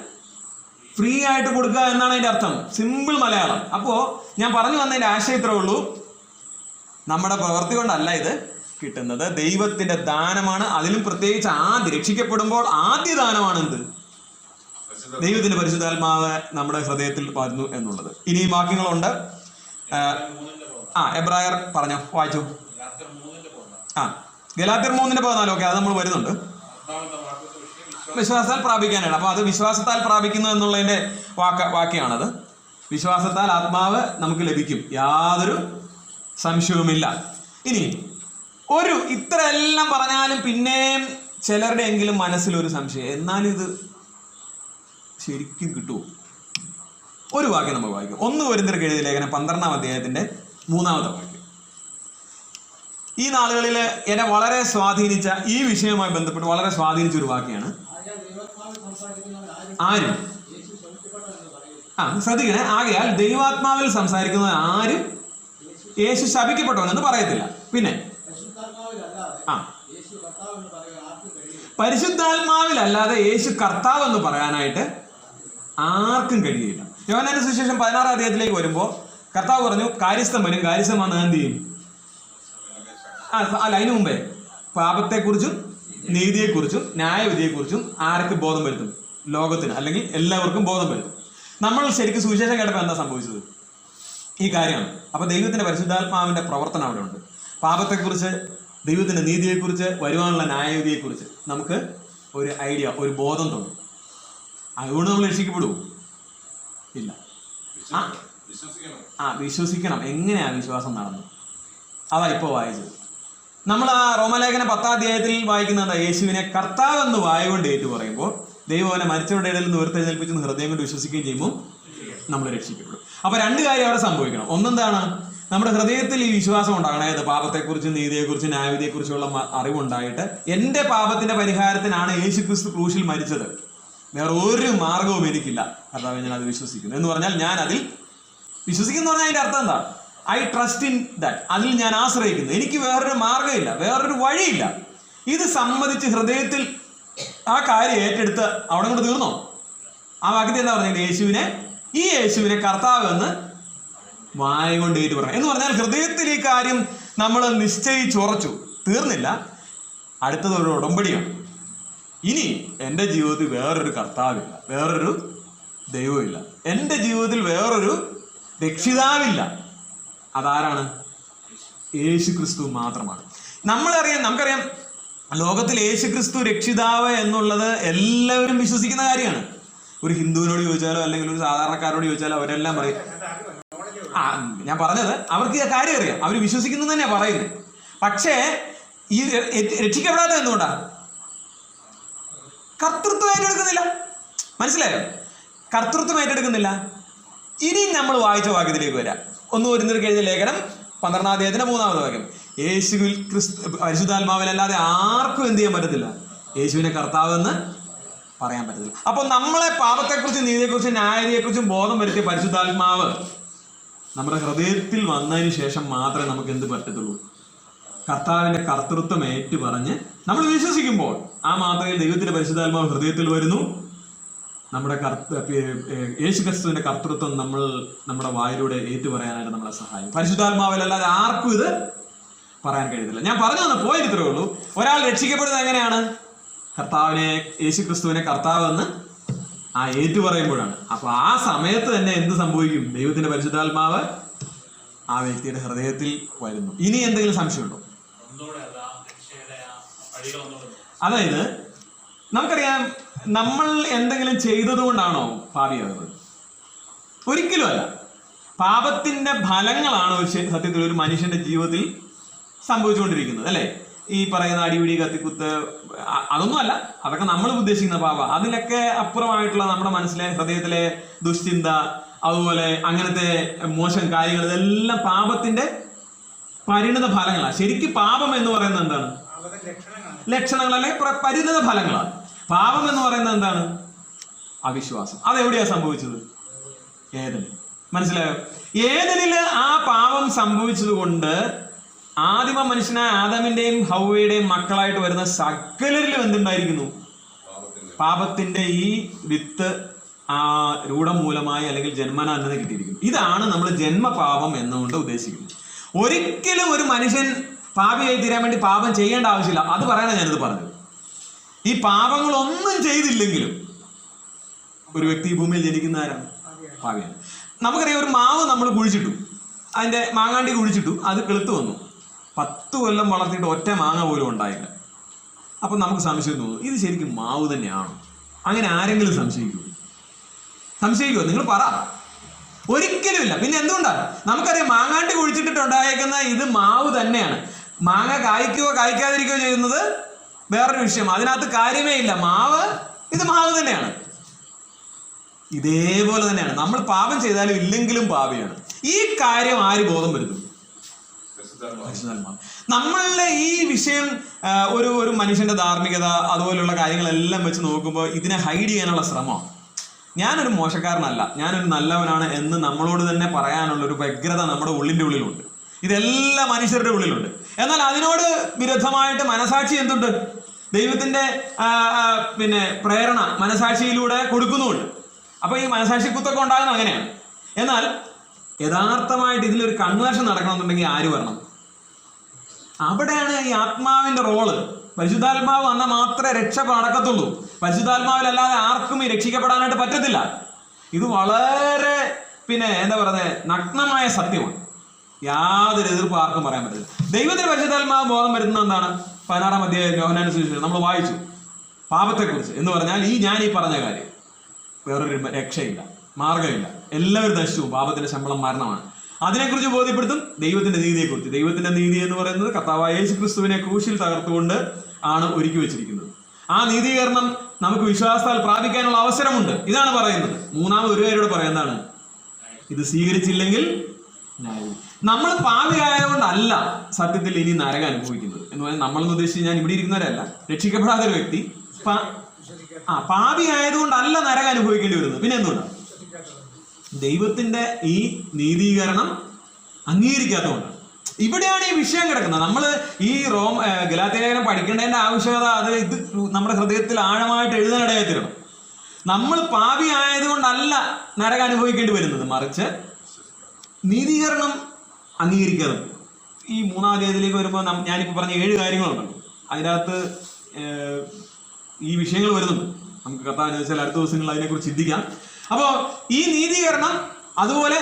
ഫ്രീ ആയിട്ട് കൊടുക്കുക എന്നാണ് അതിന്റെ അർത്ഥം, സിമ്പിൾ മലയാളം. അപ്പോ ഞാൻ പറഞ്ഞു വന്നതിന്റെ ആശയം ഇത്രേ ഉള്ളൂ. നമ്മുടെ പ്രവൃത്തി കൊണ്ടല്ല ഇത് കിട്ടുന്നത്, ദൈവത്തിന്റെ ദാനമാണ്. അതിലും പ്രത്യേകിച്ച് രക്ഷിക്കപ്പെടുമ്പോൾ ആദ്യ ദാനമാണ് എന്ത്? ദൈവത്തിന്റെ പരിശുദ്ധാത്മാവ് നമ്മുടെ ഹൃദയത്തിൽ വരുന്നു എന്നുള്ളത്. ഇനിയും വാക്യങ്ങളുണ്ട്. എബ്രായർ പറഞ്ഞോ, വായിച്ചു. ഗലാത്യർ 3:14. ഓക്കെ, അത് നമ്മൾ വരുന്നുണ്ട്. വിശ്വാസത്താൽ പ്രാപിക്കാനാണ്. അപ്പൊ അത് വിശ്വാസത്താൽ പ്രാപിക്കുന്നു എന്നുള്ളതിന്റെ വാക്യാണത്. വിശ്വാസത്താൽ ആത്മാവ് നമുക്ക് ലഭിക്കും, യാതൊരു സംശയവുമില്ല. ഇനി ഇത്ര എല്ലാം പറഞ്ഞാലും പിന്നെയും ചിലരുടെ എങ്കിലും മനസ്സിലൊരു സംശയം, എന്നാലും ഇത് ശരിക്കും കിട്ടുമോ? ഒരു വാക്യം നമ്മൾ വായിക്കും. 1 കൊരിന്ത്യർക്ക് എഴുതിയ ലേഖനം 12-ാം അധ്യായത്തിന്റെ 3-ാമത്തെ വാക്യം. ഈ നാളുകളിൽ എന്നെ വളരെ സ്വാധീനിച്ച, ഈ വിഷയവുമായി ബന്ധപ്പെട്ട് വളരെ സ്വാധീനിച്ച ഒരു വാക്യാണ്. ആരും ശ്രദ്ധിക്കണേ, ആകയാൽ ദൈവാത്മാവിൽ സംസാരിക്കുന്നത് ആരും യേശു ശപിക്കപ്പെട്ടവനെന്ന് പറയത്തില്ല. പിന്നെ പരിശുദ്ധാത്മാവിലല്ലാതെ യേശു കർത്താവ് എന്ന് പറയാനായിട്ട് ആർക്കും കഴിയില്ല. യോഹന്നാന്റെ സുവിശേഷം 16-ാം അധ്യായത്തിലേക്ക് വരുമ്പോൾ കർത്താവ് പറഞ്ഞു, കാര്യസ്ഥൻ വരും, കാര്യസ്ഥൻ വന്ന് എന്ത് ചെയ്യും? അല്ല, അതിനു മുമ്പേ പാപത്തെക്കുറിച്ചും നീതിയെക്കുറിച്ചും ന്യായവിധിയെക്കുറിച്ചും ആർക്ക് ബോധം വരുത്തും? ലോകത്തിന്, അല്ലെങ്കിൽ എല്ലാവർക്കും ബോധം വരുത്തും. നമ്മൾ ശരിക്കും സുവിശേഷം കേട്ടപ്പോൾ എന്താ സംഭവിച്ചത്? ഈ കാര്യമാണ്. അപ്പൊ ദൈവത്തിന്റെ പരിശുദ്ധാത്മാവിന്റെ പ്രവർത്തനം അവിടെ ഉണ്ട്. പാപത്തെക്കുറിച്ച്, ദൈവത്തിന്റെ നീതിയെക്കുറിച്ച്, വരുവാനുള്ള ന്യായവിധിയെക്കുറിച്ച് നമുക്ക് ഒരു ഐഡിയ, ഒരു ബോധം തോന്നും. അതുകൊണ്ട് നമ്മൾ രക്ഷിക്കപ്പെടുമോ? ഇല്ല. വിശ്വസിക്കണം. എങ്ങനെയാ വിശ്വാസം നടന്നത്? അതാ ഇപ്പോൾ വായിച്ചത്. നമ്മൾ ആ റോമലേഖനം 10-ാം അധ്യായത്തിൽ വായിക്കുന്ന എന്താ? യേശുവിനെ കർത്താവ് എന്ന് വായുകൊണ്ട് ഏറ്റു പറയുമ്പോൾ ദൈവം അവനെ മരിച്ചവരുടെ ഇടയിൽ നിന്ന് ഉയർത്തെഴുന്നേൽപ്പിച്ച് ഹൃദയം കൊണ്ട് വിശ്വസിക്കുകയും ചെയ്യുമ്പോൾ നമ്മൾ രക്ഷിക്കപ്പെടും. അപ്പൊ 2 കാര്യം അവിടെ സംഭവിക്കണം. ഒന്നെന്താണ്? നമ്മുടെ ഹൃദയത്തിൽ ഈ വിശ്വാസം ഉണ്ടാകണം. അതായത് പാപത്തെക്കുറിച്ചും നീതിയെക്കുറിച്ചും ന്യായവിധിയെക്കുറിച്ചുള്ള അറിവുണ്ടായിട്ട് എന്റെ പാപത്തിന്റെ പരിഹാരത്തിനാണ് യേശു ക്രിസ്തു ക്രൂശിൽ മരിച്ചത്, വേറെ ഒരു മാർഗവും എനിക്കില്ല, കർത്താവേ ഞാൻ അത് വിശ്വസിക്കുന്നു എന്ന് പറഞ്ഞാൽ, ഞാൻ അതിൽ വിശ്വസിക്കുന്നു പറഞ്ഞാൽ അതിന്റെ അർത്ഥം എന്താ? I trust in that. അതിൽ ഞാൻ ആശ്രയിക്കുന്നു. എനിക്ക് വേറൊരു മാർഗമില്ല, വേറൊരു വഴിയില്ല. ഇത് സമ്മതിച്ച് ഹൃദയത്തിൽ ആ കാര്യം ഏറ്റെടുത്ത് അവിടെ കൊണ്ട് തീർന്നോ? ആ വാക്യത്തിൽ എന്താ പറഞ്ഞത്? യേശുവിനെ കർത്താവ് എന്ന് വായ കൊണ്ട് ഏറ്റു പറഞ്ഞു എന്ന് പറഞ്ഞാൽ ഹൃദയത്തിൽ ഈ കാര്യം നമ്മൾ നിശ്ചയിച്ചുറച്ചു. തീർന്നില്ല, അടുത്തത് ഒരു ഉടമ്പടിയാണ്. ഇനി എൻ്റെ ജീവിതത്തിൽ വേറൊരു കർത്താവില്ല, വേറൊരു ദൈവമില്ല, എൻ്റെ ജീവിതത്തിൽ വേറൊരു രക്ഷിതാവില്ല. അതാരാണ്? യേശു ക്രിസ്തു മാത്രമാണ്. നമുക്കറിയാം ലോകത്തിൽ യേശു ക്രിസ്തു രക്ഷിതാവ് എന്നുള്ളത് എല്ലാവരും വിശ്വസിക്കുന്ന കാര്യമാണ്. ഒരു ഹിന്ദുവിനോട് ചോദിച്ചാലോ അല്ലെങ്കിൽ ഒരു സാധാരണക്കാരോട് ചോദിച്ചാലോ അവരെല്ലാം പറയും. ഞാൻ പറഞ്ഞത് അവർക്ക് ആ കാര്യം അറിയാം, അവർ വിശ്വസിക്കുന്നു തന്നെയാ പറയുന്നത്. പക്ഷേ ഈ രക്ഷിക്കപ്പെടാത്ത എന്തുകൊണ്ടാ? കർത്തൃത്വം ഏറ്റെടുക്കുന്നില്ല. മനസ്സിലായോ? കർത്തൃത്വം ഏറ്റെടുക്കുന്നില്ല. ഇനി നമ്മൾ വായിച്ച വാക്യത്തിലേക്ക് വരാം. 1 കൊരിന്ത്യർക്ക് എഴുതിയ ലേഖനം 12-ാം അധ്യായത്തിന്റെ 3-ാമത്തെ വാക്യം. യേശുവിൽ പരിശുദ്ധാത്മാവിലല്ലാതെ ആർക്കും എന്ത് ചെയ്യാൻ പറ്റത്തില്ല? യേശുവിനെ കർത്താവ് എന്ന് പറയാൻ പറ്റത്തില്ല. അപ്പൊ നമ്മളെ പാപത്തെക്കുറിച്ചും നീതിയെക്കുറിച്ചും ന്യായവിധിയെക്കുറിച്ചും ബോധം വരുത്തിയ പരിശുദ്ധാത്മാവ് നമ്മുടെ ഹൃദയത്തിൽ വന്നതിന് ശേഷം മാത്രമേ നമുക്ക് എന്ത് പറ്റത്തുള്ളൂ? കർത്താവിന്റെ കർത്തൃത്വം ഏറ്റു പറഞ്ഞ് നമ്മൾ വിശ്വസിക്കുമ്പോൾ ആ മാത്രയിൽ ദൈവത്തിന്റെ പരിശുദ്ധാത്മാവ് ഹൃദയത്തിൽ വരുന്നു. നമ്മുടെ യേശു ക്രിസ്തുവിന്റെ കർത്തൃത്വം നമ്മുടെ വായിലൂടെ ഏറ്റു പറയാനായിട്ട് നമ്മളെ സഹായിക്കും. പരിശുദ്ധാത്മാവിലല്ലാതെ ആർക്കും ഇത് പറയാൻ കഴിയത്തില്ല. ഞാൻ പറഞ്ഞു തന്ന പോയിന്റ് ഇത്രയേ ഉള്ളൂ. ഒരാൾ രക്ഷിക്കപ്പെടുന്നത് എങ്ങനെയാണ്? കർത്താവിനെ, യേശു ക്രിസ്തുവിനെ കർത്താവ് എന്ന് ഏറ്റു പറയുമ്പോഴാണ്. അപ്പൊ ആ സമയത്ത് തന്നെ എന്ത് സംഭവിക്കും? ദൈവത്തിന്റെ പരിശുദ്ധാത്മാവ് ആ വ്യക്തിയുടെ ഹൃദയത്തിൽ വരുന്നു. ഇനി എന്തെങ്കിലും സംശയമുണ്ടോ? അതായത് നമുക്കറിയാം, നമ്മൾ എന്തെങ്കിലും ചെയ്തത് കൊണ്ടാണോ പാപിയാകുന്നത്? ഒരിക്കലും അല്ല. പാപത്തിന്റെ ഫലങ്ങളാണ് സത്യത്തിൽ ഒരു മനുഷ്യന്റെ ജീവിതത്തിൽ സംഭവിച്ചുകൊണ്ടിരിക്കുന്നത്, അല്ലെ? ഈ പറയുന്ന അടിപിടി, കത്തിക്കുത്ത്, അതൊന്നും അല്ല. അതൊക്കെ നമ്മൾ ഉദ്ദേശിക്കുന്ന പാപം. അതിലൊക്കെ അപ്പുറമായിട്ടുള്ള നമ്മുടെ മനസ്സിലെ ഹൃദയത്തിലെ ദുശ്ചിന്ത, അതുപോലെ അങ്ങനത്തെ മോശം കാര്യങ്ങൾ, ഇതെല്ലാം പാപത്തിന്റെ പരിണിത ഫലങ്ങളാണ്. ശരിക്കും പാപം എന്ന് പറയുന്നത് എന്താണ്? ലക്ഷണങ്ങൾ, അല്ലെങ്കിൽ പരിണിത ഫലങ്ങളാണ്. പാപം എന്ന് പറയുന്നത് എന്താണ്? അവിശ്വാസം. അതെവിടെയാ സംഭവിച്ചത്? ഏദനിൽ. മനസ്സിലായോ? ഏദനില് ആ പാപം സംഭവിച്ചത് കൊണ്ട് ആദിമ മനുഷ്യനായ ആദമിന്റെയും ഹവ്വയുടെയും മക്കളായിട്ട് വരുന്ന സകലരിലും എന്തുണ്ടായിരിക്കുന്നു? പാപത്തിന്റെ ഈ വിത്ത് ആ രൂഢം മൂലമായി അല്ലെങ്കിൽ ജന്മന എന്നത് കിട്ടിയിരിക്കുന്നു. ഇതാണ് നമ്മൾ ജന്മപാപം എന്നുകൊണ്ട് ഉദ്ദേശിക്കുന്നത്. ഒരിക്കലും ഒരു മനുഷ്യൻ പാപിയായി തീരാൻ വേണ്ടി പാപം ചെയ്യേണ്ട ആവശ്യമില്ല. അത് പറയാനാണ് ഞാനിത് പറഞ്ഞത്. ഈ പാപങ്ങളൊന്നും ചെയ്തില്ലെങ്കിലും ഒരു വ്യക്തി ഭൂമിയിൽ ജനിക്കുന്ന ആരാണ്? പാപിയാണ്. നമുക്കറിയാം, ഒരു മാവ് നമ്മൾ കുഴിച്ചിട്ടു, അതിന്റെ മാങ്ങാണ്ടി കുഴിച്ചിട്ടു, അത് കിളുത്ത് വന്നു. 10 കൊല്ലം വളർത്തിയിട്ട് ഒറ്റ മാങ്ങ പോലും ഉണ്ടായില്ല. അപ്പം നമുക്ക് സംശയം തോന്നും, ഇത് ശരിക്കും മാവ് തന്നെയാണോ? അങ്ങനെ ആരെങ്കിലും സംശയിക്കുമോ? നിങ്ങൾ പറ. ഒരിക്കലും ഇല്ല. പിന്നെ എന്തുകൊണ്ടാണ്? നമുക്കറിയാം മാങ്ങാണ്ടി കുഴിച്ചിട്ടുണ്ടായേക്കുന്ന ഇത് മാവ് തന്നെയാണ്. മാങ്ങ കായ്ക്കുകയോ കായ്ക്കാതിരിക്കുകയോ ചെയ്യുന്നത് വേറൊരു വിഷയം. അതിനകത്ത് കാര്യമേ ഇല്ല. ഇത് മാവ് തന്നെയാണ്. ഇതേപോലെ തന്നെയാണ് നമ്മൾ പാപം ചെയ്താലും ഇല്ലെങ്കിലും പാപിയാണ്. ഈ കാര്യം ആര് ബോധം വരുത്തും? നമ്മളുടെ ഈ വിഷയം ഒരു മനുഷ്യന്റെ ധാർമ്മികത അതുപോലുള്ള കാര്യങ്ങളെല്ലാം വെച്ച് നോക്കുമ്പോൾ ഇതിനെ ഹൈഡ് ചെയ്യാനുള്ള ശ്രമം. ഞാനൊരു മോശക്കാരനല്ല, ഞാനൊരു നല്ലവനാണ് എന്ന് നമ്മളോട് തന്നെ പറയാനുള്ളൊരു വ്യഗ്രത നമ്മുടെ ഉള്ളിലുണ്ട്. ഇതെല്ലാ മനുഷ്യരുടെ ഉള്ളിലുണ്ട്. എന്നാൽ അതിനോട് വിരുദ്ധമായിട്ട് മനസാക്ഷി എന്തുണ്ട്? ദൈവത്തിന്റെ പ്രേരണ മനസാക്ഷിയിലൂടെ കൊടുക്കുന്നുമുണ്ട്. അപ്പൊ ഈ മനസാക്ഷി കുത്തൊക്കെ ഉണ്ടാകുന്നത് അങ്ങനെയാണ്. എന്നാൽ യഥാർത്ഥമായിട്ട് ഇതിലൊരു കൺവേർഷൻ നടക്കണമെന്നുണ്ടെങ്കിൽ ആര് വരണം? അവിടെയാണ് ഈ ആത്മാവിന്റെ റോള്. പരിശുദ്ധാത്മാവ് വന്നാൽ മാത്രമേ രക്ഷ നടക്കത്തുള്ളൂ. പരിശുദ്ധാത്മാവിലല്ലാതെ ആർക്കും ഈ രക്ഷിക്കപ്പെടാനായിട്ട് പറ്റത്തില്ല. ഇത് വളരെ നഗ്നമായ സത്യമാണ്. യാതൊരു എതിർപ്പ് ആർക്കും പറയാൻ പറ്റില്ല. ദൈവത്തിന് പരിശുദ്ധാത്മാവ് ബോധം വരുന്നത് എന്താണ്? 16-ാം അധ്യായം യോഹന്നാന്റെ സുവിശേഷം നമ്മൾ വായിച്ചു പാപത്തെക്കുറിച്ച് എന്ന് പറഞ്ഞാൽ ഞാൻ ഈ പറഞ്ഞ കാര്യം. വേറൊരു രക്ഷയില്ല, മാർഗമില്ല, എല്ലാവരും നശിച്ചു, പാപത്തിന്റെ ശമ്പളം മരണമാണ്. അതിനെക്കുറിച്ച് ബോധ്യപ്പെടുത്തും. ദൈവത്തിന്റെ നീതിയെക്കുറിച്ച്. ദൈവത്തിന്റെ നീതി എന്ന് പറയുന്നത് കർത്താവായ യേശു ക്രിസ്തുവിനെ ക്രൂശിൽ തകർത്തുകൊണ്ട് ആണ് ഒരുക്കി വെച്ചിരിക്കുന്നത്. ആ നീതീകരണം നമുക്ക് വിശ്വാസത്താൽ പ്രാപിക്കാനുള്ള അവസരമുണ്ട്. ഇതാണ് പറയുന്നത്. മൂന്നാമത് ഒരു കാര്യോട് പറയുന്നതാണ്, ഇത് സ്വീകരിച്ചില്ലെങ്കിൽ നമ്മൾ പാപിയായതുകൊണ്ടല്ല സത്യത്തിൽ ഇനി നരകം അനുഭവിക്കുന്നത് എന്ന് പറഞ്ഞാൽ നമ്മളെന്ന് ഉദ്ദേശിച്ച് ഞാൻ ഇവിടെ ഇരിക്കുന്നവരല്ല. രക്ഷിക്കപ്പെടാത്ത ഒരു വ്യക്തി പാപി ആയതുകൊണ്ടല്ല നരകം അനുഭവിക്കേണ്ടി വരുന്നത്. പിന്നെ എന്തുകൊണ്ടാണ്? ദൈവത്തിന്റെ ഈ നീതീകരണം അംഗീകരിക്കാത്തതുകൊണ്ടാണ്. ഇവിടെയാണ് ഈ വിഷയം കിടക്കുന്നത്. നമ്മൾ ഈ ഗലാത്യ ലേഖനം പഠിക്കേണ്ടതിന്റെ ആവശ്യകത ഇത് നമ്മുടെ ഹൃദയത്തിൽ ആഴമായിട്ട് എഴുതാനിടയായി തീരണം. നമ്മൾ പാപി ആയതുകൊണ്ടല്ല നരകം അനുഭവിക്കേണ്ടി വരുന്നത്, മറിച്ച് നീതീകരണം അംഗീകരിക്കാതെ. ഈ 3-ാം അധ്യായത്തിലേക്ക് വരുമ്പോൾ ഞാനിപ്പോൾ പറഞ്ഞ 7 കാര്യങ്ങളുണ്ടല്ലോ, അതിനകത്ത് ഈ വിഷയങ്ങൾ വരുന്നുണ്ട്. നമുക്ക് കർത്താവ് അനുവദിച്ചാൽ അടുത്ത ദിവസങ്ങളിൽ അതിനെക്കുറിച്ച് ചിന്തിക്കാം. അപ്പോൾ ഈ നീതീകരണം അതുപോലെ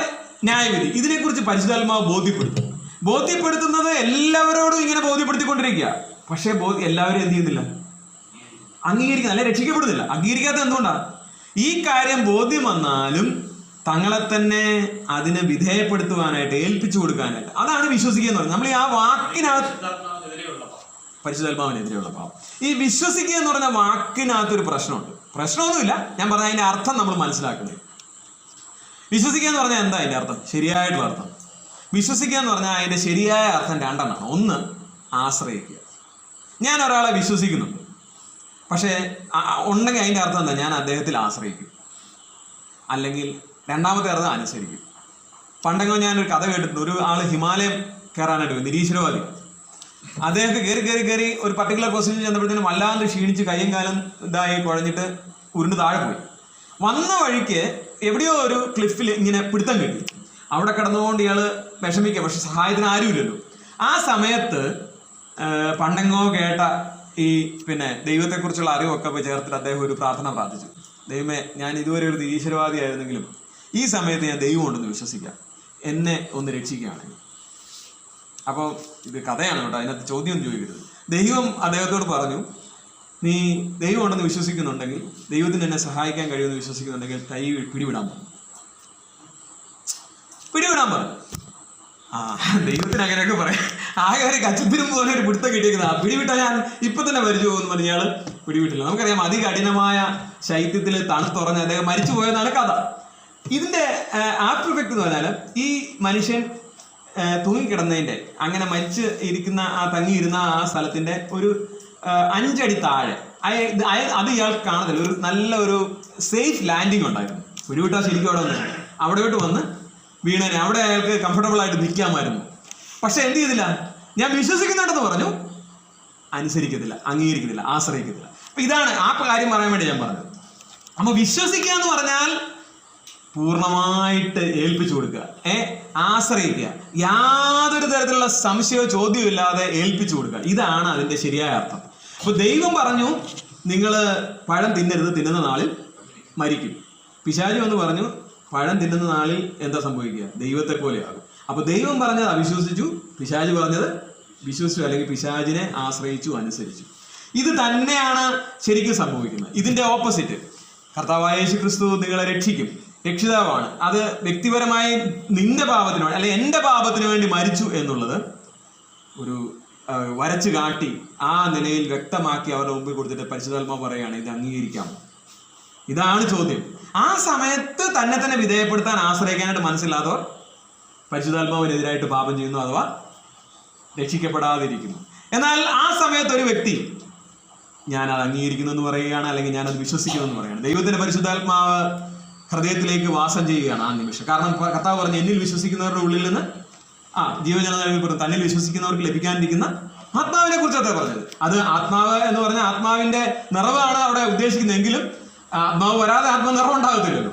ന്യായവിധി ഇതിനെക്കുറിച്ച് പരിശുദ്ധാത്മാവ് ബോധ്യപ്പെടുത്തുന്നത് എല്ലാവരോടും ഇങ്ങനെ ബോധ്യപ്പെടുത്തിക്കൊണ്ടിരിക്കുക. പക്ഷേ എല്ലാവരും എന്ത് ചെയ്യുന്നില്ല? അംഗീകരിക്കുന്ന, അല്ലെ രക്ഷിക്കപ്പെടുന്നില്ല. അംഗീകരിക്കാത്തത് എന്തുകൊണ്ടാണ്? ഈ കാര്യം ബോധ്യം വന്നാലും തങ്ങളെ തന്നെ അതിനെ വിധേയപ്പെടുത്തുവാനായിട്ട്, ഏൽപ്പിച്ചു കൊടുക്കാനായിട്ട്, അതാണ് വിശ്വസിക്കുക എന്ന് പറയുന്നത്. നമ്മൾ ഈ ആ വാക്കിനകത്ത് പരിശുദ്ധാത്മാവിനെതിരെയുള്ള പാപം. ഈ വിശ്വസിക്കുക എന്ന് പറഞ്ഞ വാക്കിനകത്തൊരു പ്രശ്നമുണ്ട്. പ്രശ്നമൊന്നുമില്ല, ഞാൻ പറഞ്ഞ അതിന്റെ അർത്ഥം നമ്മൾ മനസ്സിലാക്കുന്നത്. വിശ്വസിക്കുക എന്ന് പറഞ്ഞാൽ എന്താ അതിന്റെ അർത്ഥം? ശരിയായിട്ടുള്ള അർത്ഥം. വിശ്വസിക്കുക എന്ന് പറഞ്ഞാൽ അതിന്റെ ശരിയായ അർത്ഥം 2 എണ്ണമാണ്. ഒന്ന്, ആശ്രയിക്കുക. ഞാൻ ഒരാളെ വിശ്വസിക്കുന്നുണ്ട്, പക്ഷേ ഉണ്ടെങ്കിൽ അതിന്റെ അർത്ഥം എന്താ? ഞാൻ അദ്ദേഹത്തിൽ ആശ്രയിക്കും. അല്ലെങ്കിൽ രണ്ടാമത്തെ അർത്ഥം അനുസരിക്കും. പണ്ടെങ്കിലും ഞാനൊരു കഥ കേട്ടിട്ടുണ്ട്. ഒരു ആള് ഹിമാലയം കയറാനായിട്ട് പോയി, നിരീശ്വരവാദി. അദ്ദേഹത്തെ കയറി ഒരു പർട്ടിക്കുലർ പൊസിഷൻ ചെന്നപ്പോഴത്തേനും വല്ലാണ്ട് ക്ഷീണിച്ച് കയ്യും കാലം ഇതായി കുഴഞ്ഞിട്ട് ഉരുണ്ട് താഴെ പോയി. വന്ന വഴിക്ക് എവിടെയോ ഒരു ക്ലിഫിൽ ഇങ്ങനെ പിടുത്തം കിട്ടി. അവിടെ കിടന്നുകൊണ്ട് ഇയാൾ വിഷമിക്കുക, പക്ഷെ സഹായത്തിന് ആരുമില്ലല്ലോ. ആ സമയത്ത് പണ്ടെങ്ങോ കേട്ട ഈ ദൈവത്തെക്കുറിച്ചുള്ള അറിവൊക്കെ ചേർത്തിട്ട് അദ്ദേഹം ഒരു പ്രാർത്ഥന പ്രാർത്ഥിച്ചു. ദൈവമേ, ഞാൻ ഇതുവരെ ഒരു നിരീശ്വരവാദി ആയിരുന്നെങ്കിലും ഈ സമയത്ത് ഞാൻ ദൈവം ഉണ്ടെന്ന് വിശ്വസിക്കാം, എന്നെ ഒന്ന് രക്ഷിക്കുകയാണെങ്കിൽ. അപ്പോൾ ഇത് കഥയാണ് കേട്ടോ, അതിനകത്ത് ചോദ്യം ചോദിക്കരുത്. ദൈവം അദ്ദേഹത്തോട് പറഞ്ഞു, നീ ദൈവം ഉണ്ടെന്ന് വിശ്വസിക്കുന്നുണ്ടെങ്കിൽ, ദൈവത്തിന് എന്നെ സഹായിക്കാൻ കഴിയുമെന്ന് വിശ്വസിക്കുന്നുണ്ടെങ്കിൽ പിടിവിടാൻ പറഞ്ഞു. ദൈവത്തിന് അങ്ങനെയൊക്കെ പറയാം. ആകെ ഒരു കച്ചത്തിനും പോലെ ഒരു പിടുത്തം കിട്ടിയിരിക്കുന്നത്. ആ പിടിവിട്ടാ ഞാൻ ഇപ്പൊ തന്നെ മരിച്ചു പോകുന്നു പറഞ്ഞ ഇയാള് പിടിവിട്ടില്ല. നമുക്കറിയാം, അതികഠിനമായ ശൈത്യത്തിൽ തണുത്തുറഞ്ഞ് അദ്ദേഹം മരിച്ചു പോയെന്നാണ് കഥ. ഇതിന്റെ ആഫ്റ്റർ എഫക്ട് എന്ന് പറഞ്ഞാൽ ഈ മനുഷ്യൻ തൂങ്ങിക്കിടന്നതിന്റെ, അങ്ങനെ മരിച്ച് ഇരിക്കുന്ന തങ്ങിയിരുന്ന ആ സ്ഥലത്തിന്റെ ഒരു 5 അടി താഴെ അത് ഇയാൾക്ക് കാണത്തില്ല. ഒരു നല്ല ഒരു സേഫ് ലാൻഡിങ് ഉണ്ടായിരുന്നു. പിടിവിട്ടാൽ ശരിക്കും അവിടോട്ട് വന്ന് വീണനെ. അവിടെ അയാൾക്ക് കംഫർട്ടബിൾ ആയിട്ട് നിൽക്കാമായിരുന്നു. പക്ഷെ എന്ത് ചെയ്തില്ല? ഞാൻ വിശ്വസിക്കുന്നുണ്ടെന്ന് പറഞ്ഞു, അനുസരിക്കത്തില്ല, അംഗീകരിക്കത്തില്ല, ആശ്രയിക്കത്തില്ല. അപ്പൊ ഇതാണ് ആ കാര്യം പറയാൻ വേണ്ടി ഞാൻ പറഞ്ഞത്. അപ്പൊ വിശ്വസിക്കുക എന്ന് പറഞ്ഞാൽ പൂർണ്ണമായിട്ട് ഏൽപ്പിച്ചു കൊടുക്കുക, ആശ്രയിക്കുക, യാതൊരു തരത്തിലുള്ള സംശയവും ചോദ്യവും ഇല്ലാതെ ഏൽപ്പിച്ചു കൊടുക്കുക. ഇതാണ് അതിന്റെ ശരിയായ അർത്ഥം. അപ്പൊ ദൈവം പറഞ്ഞു, നിങ്ങൾ പഴം തിന്നരുത്, തിന്നുന്ന നാളിൽ മരിക്കും. പിശാചി വന്ന് പറഞ്ഞു, പഴം തിന്നുന്ന നാളിൽ എന്താ സംഭവിക്കുക? ദൈവത്തെ പോലെയാകും. അപ്പൊ ദൈവം പറഞ്ഞത് അവിശ്വസിച്ചു, പിശാചി പറഞ്ഞത് വിശ്വസിച്ചു, അല്ലെങ്കിൽ പിശാചിനെ ആശ്രയിച്ചു, അനുസരിച്ചു. ഇത് തന്നെയാണ് ശരിക്കും സംഭവിക്കുന്നത്. ഇതിന്റെ ഓപ്പോസിറ്റ്, കർത്താവായ യേശു ക്രിസ്തു നിങ്ങളെ രക്ഷിക്കും, രക്ഷിതാവാണ്, അത് വ്യക്തിപരമായി നിന്റെ പാപത്തിന് വേണ്ടി അല്ലെങ്കിൽ എൻ്റെ പാപത്തിന് വേണ്ടി മരിച്ചു എന്നുള്ളത് ഒരു വരച്ചു കാട്ടി ആ നിലയിൽ വ്യക്തമാക്കി അവരുടെ മുമ്പിൽ കൊടുത്തിട്ട് പരിശുദ്ധാത്മാവ് പറയുകയാണ്, ഇത് അംഗീകരിക്കാം. ഇതാണ് ചോദ്യം. ആ സമയത്ത് തന്നെ വിധേയപ്പെടുത്താൻ ആശ്രയിക്കാനായിട്ട് മനസ്സില്ലാത്തവർ പരിശുദ്ധാത്മാവിനെതിരായിട്ട് പാപം ചെയ്യുന്നു, അഥവാ രക്ഷിക്കപ്പെടാതിരിക്കുന്നു. എന്നാൽ ആ സമയത്ത് ഒരു വ്യക്തി ഞാനത് അംഗീകരിക്കുന്നു എന്ന് പറയുകയാണ്, അല്ലെങ്കിൽ ഞാനത് വിശ്വസിക്കുന്നു എന്ന് പറയുകയാണ്. ദൈവത്തിന്റെ പരിശുദ്ധാത്മാവ് ഹൃദയത്തിലേക്ക് വാസം ചെയ്യുകയാണ് ആ നിമിഷം. കാരണം കർത്താവ് പറഞ്ഞു, എന്നിൽ വിശ്വസിക്കുന്നവരുടെ ഉള്ളിൽ നിന്ന് ജീവജലം നൽകപ്പെടും, തന്നിൽ വിശ്വസിക്കുന്നവർക്ക് ലഭിക്കാനിരിക്കുന്ന ആത്മാവിനെ കുറിച്ചൊക്കെ പറഞ്ഞത്. അത് ആത്മാവ് എന്ന് പറഞ്ഞാൽ ആത്മാവിന്റെ നിറവാണ് അവിടെ ഉദ്ദേശിക്കുന്നതെങ്കിലും ആത്മാവ് വരാതെ ആത്മനിറവ് ഉണ്ടാകത്തില്ലല്ലോ.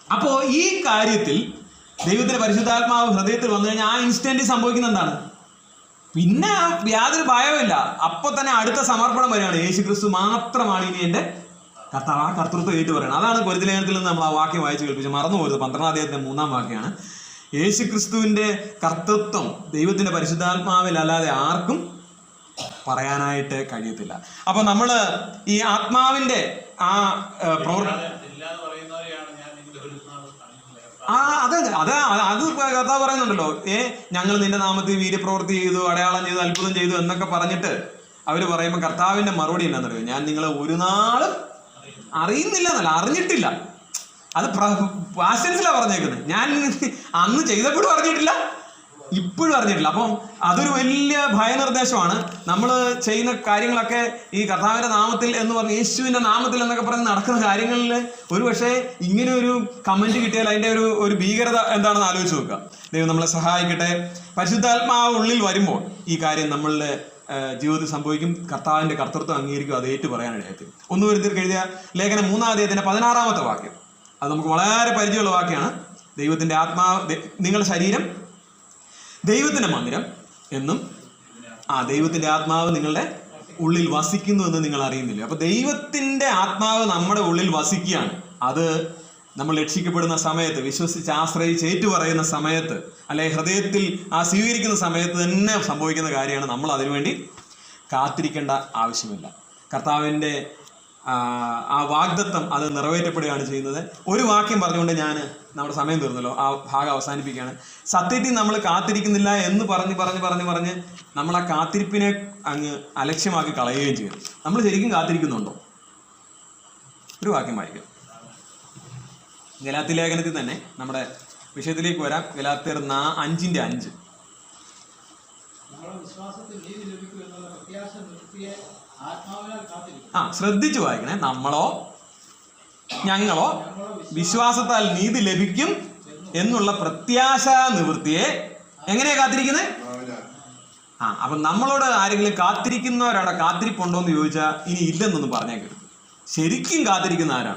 അപ്പോ ഈ കാര്യത്തിൽ ദൈവത്തിന്റെ പരിശുദ്ധാത്മാവ് ഹൃദയത്തിൽ വന്നു കഴിഞ്ഞാൽ ആ ഇൻസ്റ്റന്റ് സംഭവിക്കുന്ന എന്താണ്? പിന്നെ യാതൊരു ഭയവുമില്ല. അപ്പൊ തന്നെ അടുത്ത സമർപ്പണം വരികയാണ്. യേശു ക്രിസ്തു മാത്രമാണ് ഇനി എന്റെ കർത്താവ്. ആ കർത്തൃത്വം ഏറ്റു പറയണം. അതാണ് കൊരിന്ത്യർ ലേഖനത്തിൽ നിന്ന് നമ്മൾ ആ വാക്യം വായിച്ച് കേൾപ്പിച്ചത്. മറന്നു പോയത് 12-ാം അധ്യായത്തിന്റെ 3-ാം വാക്യമാണ്. യേശു ക്രിസ്തുവിന്റെ കർത്തൃത്വം ദൈവത്തിന്റെ പരിശുദ്ധാത്മാവിൽ അല്ലാതെ ആർക്കും പറയാനായിട്ട് കഴിയത്തില്ല. അപ്പൊ നമ്മള് ഈ ആത്മാവിന്റെ ആ അത് കർത്താവ് പറയുന്നുണ്ടല്ലോ, ഞങ്ങൾ നിന്റെ നാമത്തിൽ വീര്യപ്രവൃത്തി ചെയ്തു, അടയാളം ചെയ്തു, അത്ഭുതം ചെയ്തു എന്നൊക്കെ പറഞ്ഞിട്ട് അവര് പറയുമ്പോൾ കർത്താവിന്റെ മറുപടി എന്നാന്നറിയോ? ഞാൻ നിങ്ങളെ ഒരു നാളും അറിയുന്നില്ല എന്നല്ല, അറിഞ്ഞിട്ടില്ല. അത് പാസ്റ്റൻസിലാണ് പറഞ്ഞേക്കുന്നത്. ഞാൻ അന്ന് ചെയ്തപ്പോഴും അറിഞ്ഞിട്ടില്ല, ഇപ്പോഴും അറിഞ്ഞിട്ടില്ല. അപ്പം അതൊരു വലിയ ഭയനിർദ്ദേശമാണ്. നമ്മൾ ചെയ്യുന്ന കാര്യങ്ങളൊക്കെ ഈ കർത്താവിന്റെ നാമത്തിൽ എന്ന് പറഞ്ഞ്, യേശുവിന്റെ നാമത്തിൽ എന്നൊക്കെ പറഞ്ഞ് നടക്കുന്ന കാര്യങ്ങളിൽ ഒരു പക്ഷേ ഇങ്ങനെ ഒരു കമന്റ് കിട്ടിയാൽ അതിന്റെ ഒരു ഭീകരത എന്താണെന്ന് ആലോചിച്ച് നോക്കുക. ദൈവം നമ്മളെ സഹായിക്കട്ടെ. പരിശുദ്ധാത്മാവ് ഉള്ളിൽ വരുമ്പോൾ ഈ കാര്യം നമ്മളുടെ ജീവിതത്തിൽ സംഭവിക്കും. കർത്താവിന്റെ കർത്തൃത്വം അംഗീകരിക്കും, അത് ഏറ്റു പറയാനിടയാക്കും. 1 കൊരിന്ത്യർക്ക് എഴുതിയ ലേഖനം 3-ാം അധ്യായത്തിന്റെ 16-ാമത്തെ വാക്യം, അത് നമുക്ക് വളരെ പരിചയമുള്ള വാക്യമാണ്. ദൈവത്തിന്റെ ആത്മാവ്, നിങ്ങളുടെ ശരീരം ദൈവത്തിന്റെ മന്ദിരം എന്നും ദൈവത്തിന്റെ ആത്മാവ് നിങ്ങളുടെ ഉള്ളിൽ വസിക്കുന്നു എന്ന് നിങ്ങൾ അറിയുന്നില്ല. അപ്പൊ ദൈവത്തിന്റെ ആത്മാവ് നമ്മുടെ ഉള്ളിൽ വസിക്കുകയാണ്. അത് നമ്മൾ രക്ഷിക്കപ്പെടുന്ന സമയത്ത്, വിശ്വസിച്ച് ആശ്രയിച്ച് ഏറ്റുപറയുന്ന സമയത്ത്, അല്ലെ ഹൃദയത്തിൽ സ്വീകരിക്കുന്ന സമയത്ത് തന്നെ സംഭവിക്കുന്ന കാര്യമാണ്. നമ്മൾ അതിനുവേണ്ടി കാത്തിരിക്കേണ്ട ആവശ്യമില്ല. കർത്താവിൻ്റെ ആ വാഗ്ദത്തം അത് നിറവേറ്റപ്പെടുകയാണ് ചെയ്യുന്നത്. ഒരു വാക്യം പറഞ്ഞുകൊണ്ട് ഞാൻ നമ്മുടെ സമയം തീർന്നല്ലോ, ആ ഭാഗം അവസാനിപ്പിക്കുകയാണ്. സത്യത്തിൽ നമ്മൾ കാത്തിരിക്കുന്നില്ല എന്ന് പറഞ്ഞ് നമ്മൾ ആ കാത്തിരിപ്പിനെ അങ്ങ് അലക്ഷ്യമാക്കി കളയുകയും ചെയ്യും. നമ്മൾ ശരിക്കും കാത്തിരിക്കുന്നുണ്ടോ? ഒരു വാക്യം വായിക്കാം. ഗലാത്യ ലേഖനത്തിൽ തന്നെ നമ്മുടെ വിഷയത്തിലേക്ക് വരാം. ഗലാത്യർ 5:5. ശ്രദ്ധിച്ചു വായിക്കണേ. ഞങ്ങളോ വിശ്വാസത്താൽ നീതി ലഭിക്കും എന്നുള്ള പ്രത്യാശ നിവൃത്തിയെ എങ്ങനെയാ കാത്തിരിക്കുന്നത്? അപ്പൊ നമ്മളോട് ആരെങ്കിലും കാത്തിരിക്കുന്നവരവിടെ കാത്തിരിപ്പുണ്ടോ എന്ന് ചോദിച്ചാൽ ഇനി ഇല്ലെന്നൊന്നും പറഞ്ഞേക്കരുത്. ശരിക്കും കാത്തിരിക്കുന്ന ആരാ?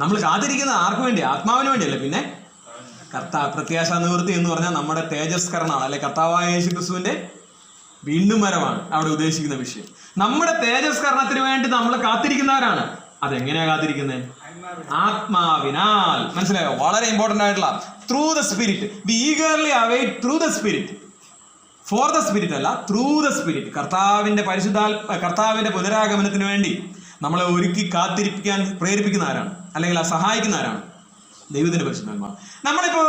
നമ്മൾ കാത്തിരിക്കുന്നത് ആർക്ക് വേണ്ടി? ആത്മാവിന് വേണ്ടിയല്ല. പിന്നെ പ്രത്യാശ നിവൃത്തി എന്ന് പറഞ്ഞാൽ നമ്മുടെ തേജസ്കരണമാണ്, അല്ലെ കർത്താവായ യേശു ക്രിസ്തുവിന്റെ വീണ്ടും വരവാണ് അവിടെ ഉദ്ദേശിക്കുന്ന വിഷയം. നമ്മുടെ തേജസ്കരണത്തിന് വേണ്ടി നമ്മൾ കാത്തിരിക്കുന്നവരാണ്. അതെങ്ങനെയാ കാത്തിരിക്കുന്നത്? ആത്മാവിനാൽ. മനസ്സിലായോ? വളരെ ഇമ്പോർട്ടന്റ് ആയിട്ടുള്ള through the spirit. We eagerly await through the spirit. For the spirit അല്ല, ത്രൂ ദ സ്പിരിറ്റ്. കർത്താവിന്റെ പുനരാഗമനത്തിന് വേണ്ടി നമ്മളെ ഒരുക്കി കാത്തിരിപ്പിക്കാൻ പ്രേരിപ്പിക്കുന്ന ആരാണ്, അല്ലെങ്കിൽ സഹായിക്കുന്ന ആരാണ്? ദൈവത്തിന്റെ പരിശുദ്ധാത്മാവ്. നമ്മളിപ്പോ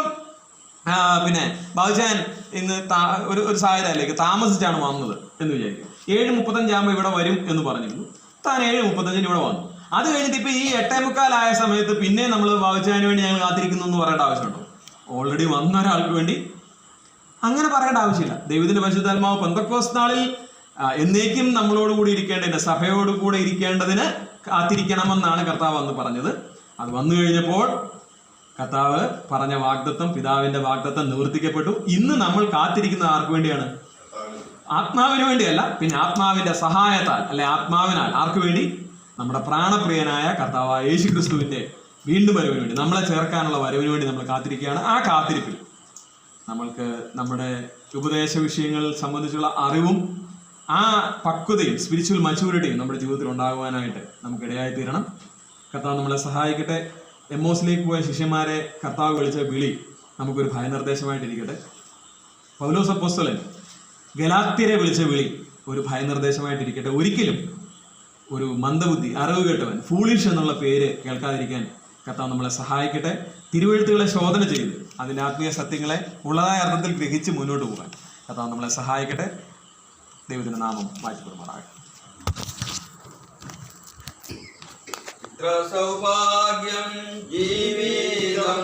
പിന്നെ ബാബുജാൻ ഇന്ന് ഒരു സാഹചര്യത്തിലേക്ക് താമസിച്ചാണ് വന്നത് എന്ന് വിചാരിക്കും. 7:35 ആകുമ്പോൾ ഇവിടെ വരും എന്ന് പറഞ്ഞിരുന്നു. താൻ 7:35 ഇവിടെ വന്നു. അത് കഴിഞ്ഞിട്ട് ഇപ്പൊ ഈ 8:45 സമയത്ത് പിന്നെ നമ്മൾ ബാബുജാന് വേണ്ടി ഞങ്ങൾ കാത്തിരിക്കുന്നു എന്ന് പറയേണ്ട ആവശ്യമുണ്ടോ? ഓൾറെഡി വന്ന ഒരാൾക്ക് വേണ്ടി അങ്ങനെ പറയേണ്ട ആവശ്യമില്ല. ദൈവത്തിന്റെ പരിശുദ്ധാത്മാവ് പെന്തക്കോസ്ത് നാളിൽ എന്നേക്കും നമ്മളോടുകൂടി ഇരിക്കേണ്ടതിന്, സഭയോടുകൂടെ ഇരിക്കേണ്ടതിന് കാത്തിരിക്കണമെന്നാണ് കർത്താവ് അന്ന് പറഞ്ഞത്. അത് വന്നു കഴിഞ്ഞപ്പോൾ കർത്താവ് പറഞ്ഞ വാഗ്ദത്തം, പിതാവിന്റെ വാഗ്ദത്തം നിവർത്തിക്കപ്പെട്ടു. ഇന്ന് നമ്മൾ കാത്തിരിക്കുന്നത് ആർക്ക് വേണ്ടിയാണ്? ആത്മാവിന് വേണ്ടിയല്ല, പിന്നെ ആത്മാവിന്റെ സഹായത്താൽ, അല്ലെ ആത്മാവിനാൽ. ആർക്ക് വേണ്ടി? നമ്മുടെ പ്രാണപ്രിയനായ കർത്താവായ യേശു ക്രിസ്തുവിന്റെ വീണ്ടും വരവിന് വേണ്ടി, നമ്മളെ ചേർക്കാനുള്ള വരവിന് വേണ്ടി നമ്മൾ കാത്തിരിക്കുകയാണ്. ആ കാത്തിരിപ്പിൽ നമ്മൾക്ക് നമ്മുടെ ഉപദേശ വിഷയങ്ങൾ സംബന്ധിച്ചുള്ള അറിവും ആ പക്വതയും സ്പിരിച്വൽ മച്യൂരിറ്റിയും നമ്മുടെ ജീവിതത്തിൽ ഉണ്ടാകുവാനായിട്ട് നമുക്ക് ഇടയായി തീരണം. കർത്താവ് നമ്മളെ സഹായിക്കട്ടെ. എമ്മോസിലേക്ക് പോയ ശിഷ്യന്മാരെ കർത്താവ് വിളിച്ച വിളി നമുക്കൊരു ഭയനിർദ്ദേശമായിട്ടിരിക്കട്ടെ. പൗലോസ് അപ്പോസ്തലൻ ഗലാത്യരെ വിളിച്ച വിളി ഒരു ഭയനിർദ്ദേശമായിട്ടിരിക്കട്ടെ. ഒരിക്കലും ഒരു മന്ദബുദ്ധി, അറിവ് കേട്ടവൻ, ഫൂളിഷ് എന്നുള്ള പേര് കേൾക്കാതിരിക്കാൻ കർത്താവ് നമ്മളെ സഹായിക്കട്ടെ. തിരുവെഴുത്തുകളെ ശോധന ചെയ്ത് അതിൻ്റെ ആത്മീയ സത്യങ്ങളെ ഉള്ളതായ അർത്ഥത്തിൽ ഗ്രഹിച്ച് മുന്നോട്ട് പോകാൻ കർത്താവ് നമ്മളെ സഹായിക്കട്ടെ. ദൈവത്തിന്റെ നാമം മാറ്റിപ്പെടുമാറാകട്ടെ. സൗഭാഗ്യം ജീവിതം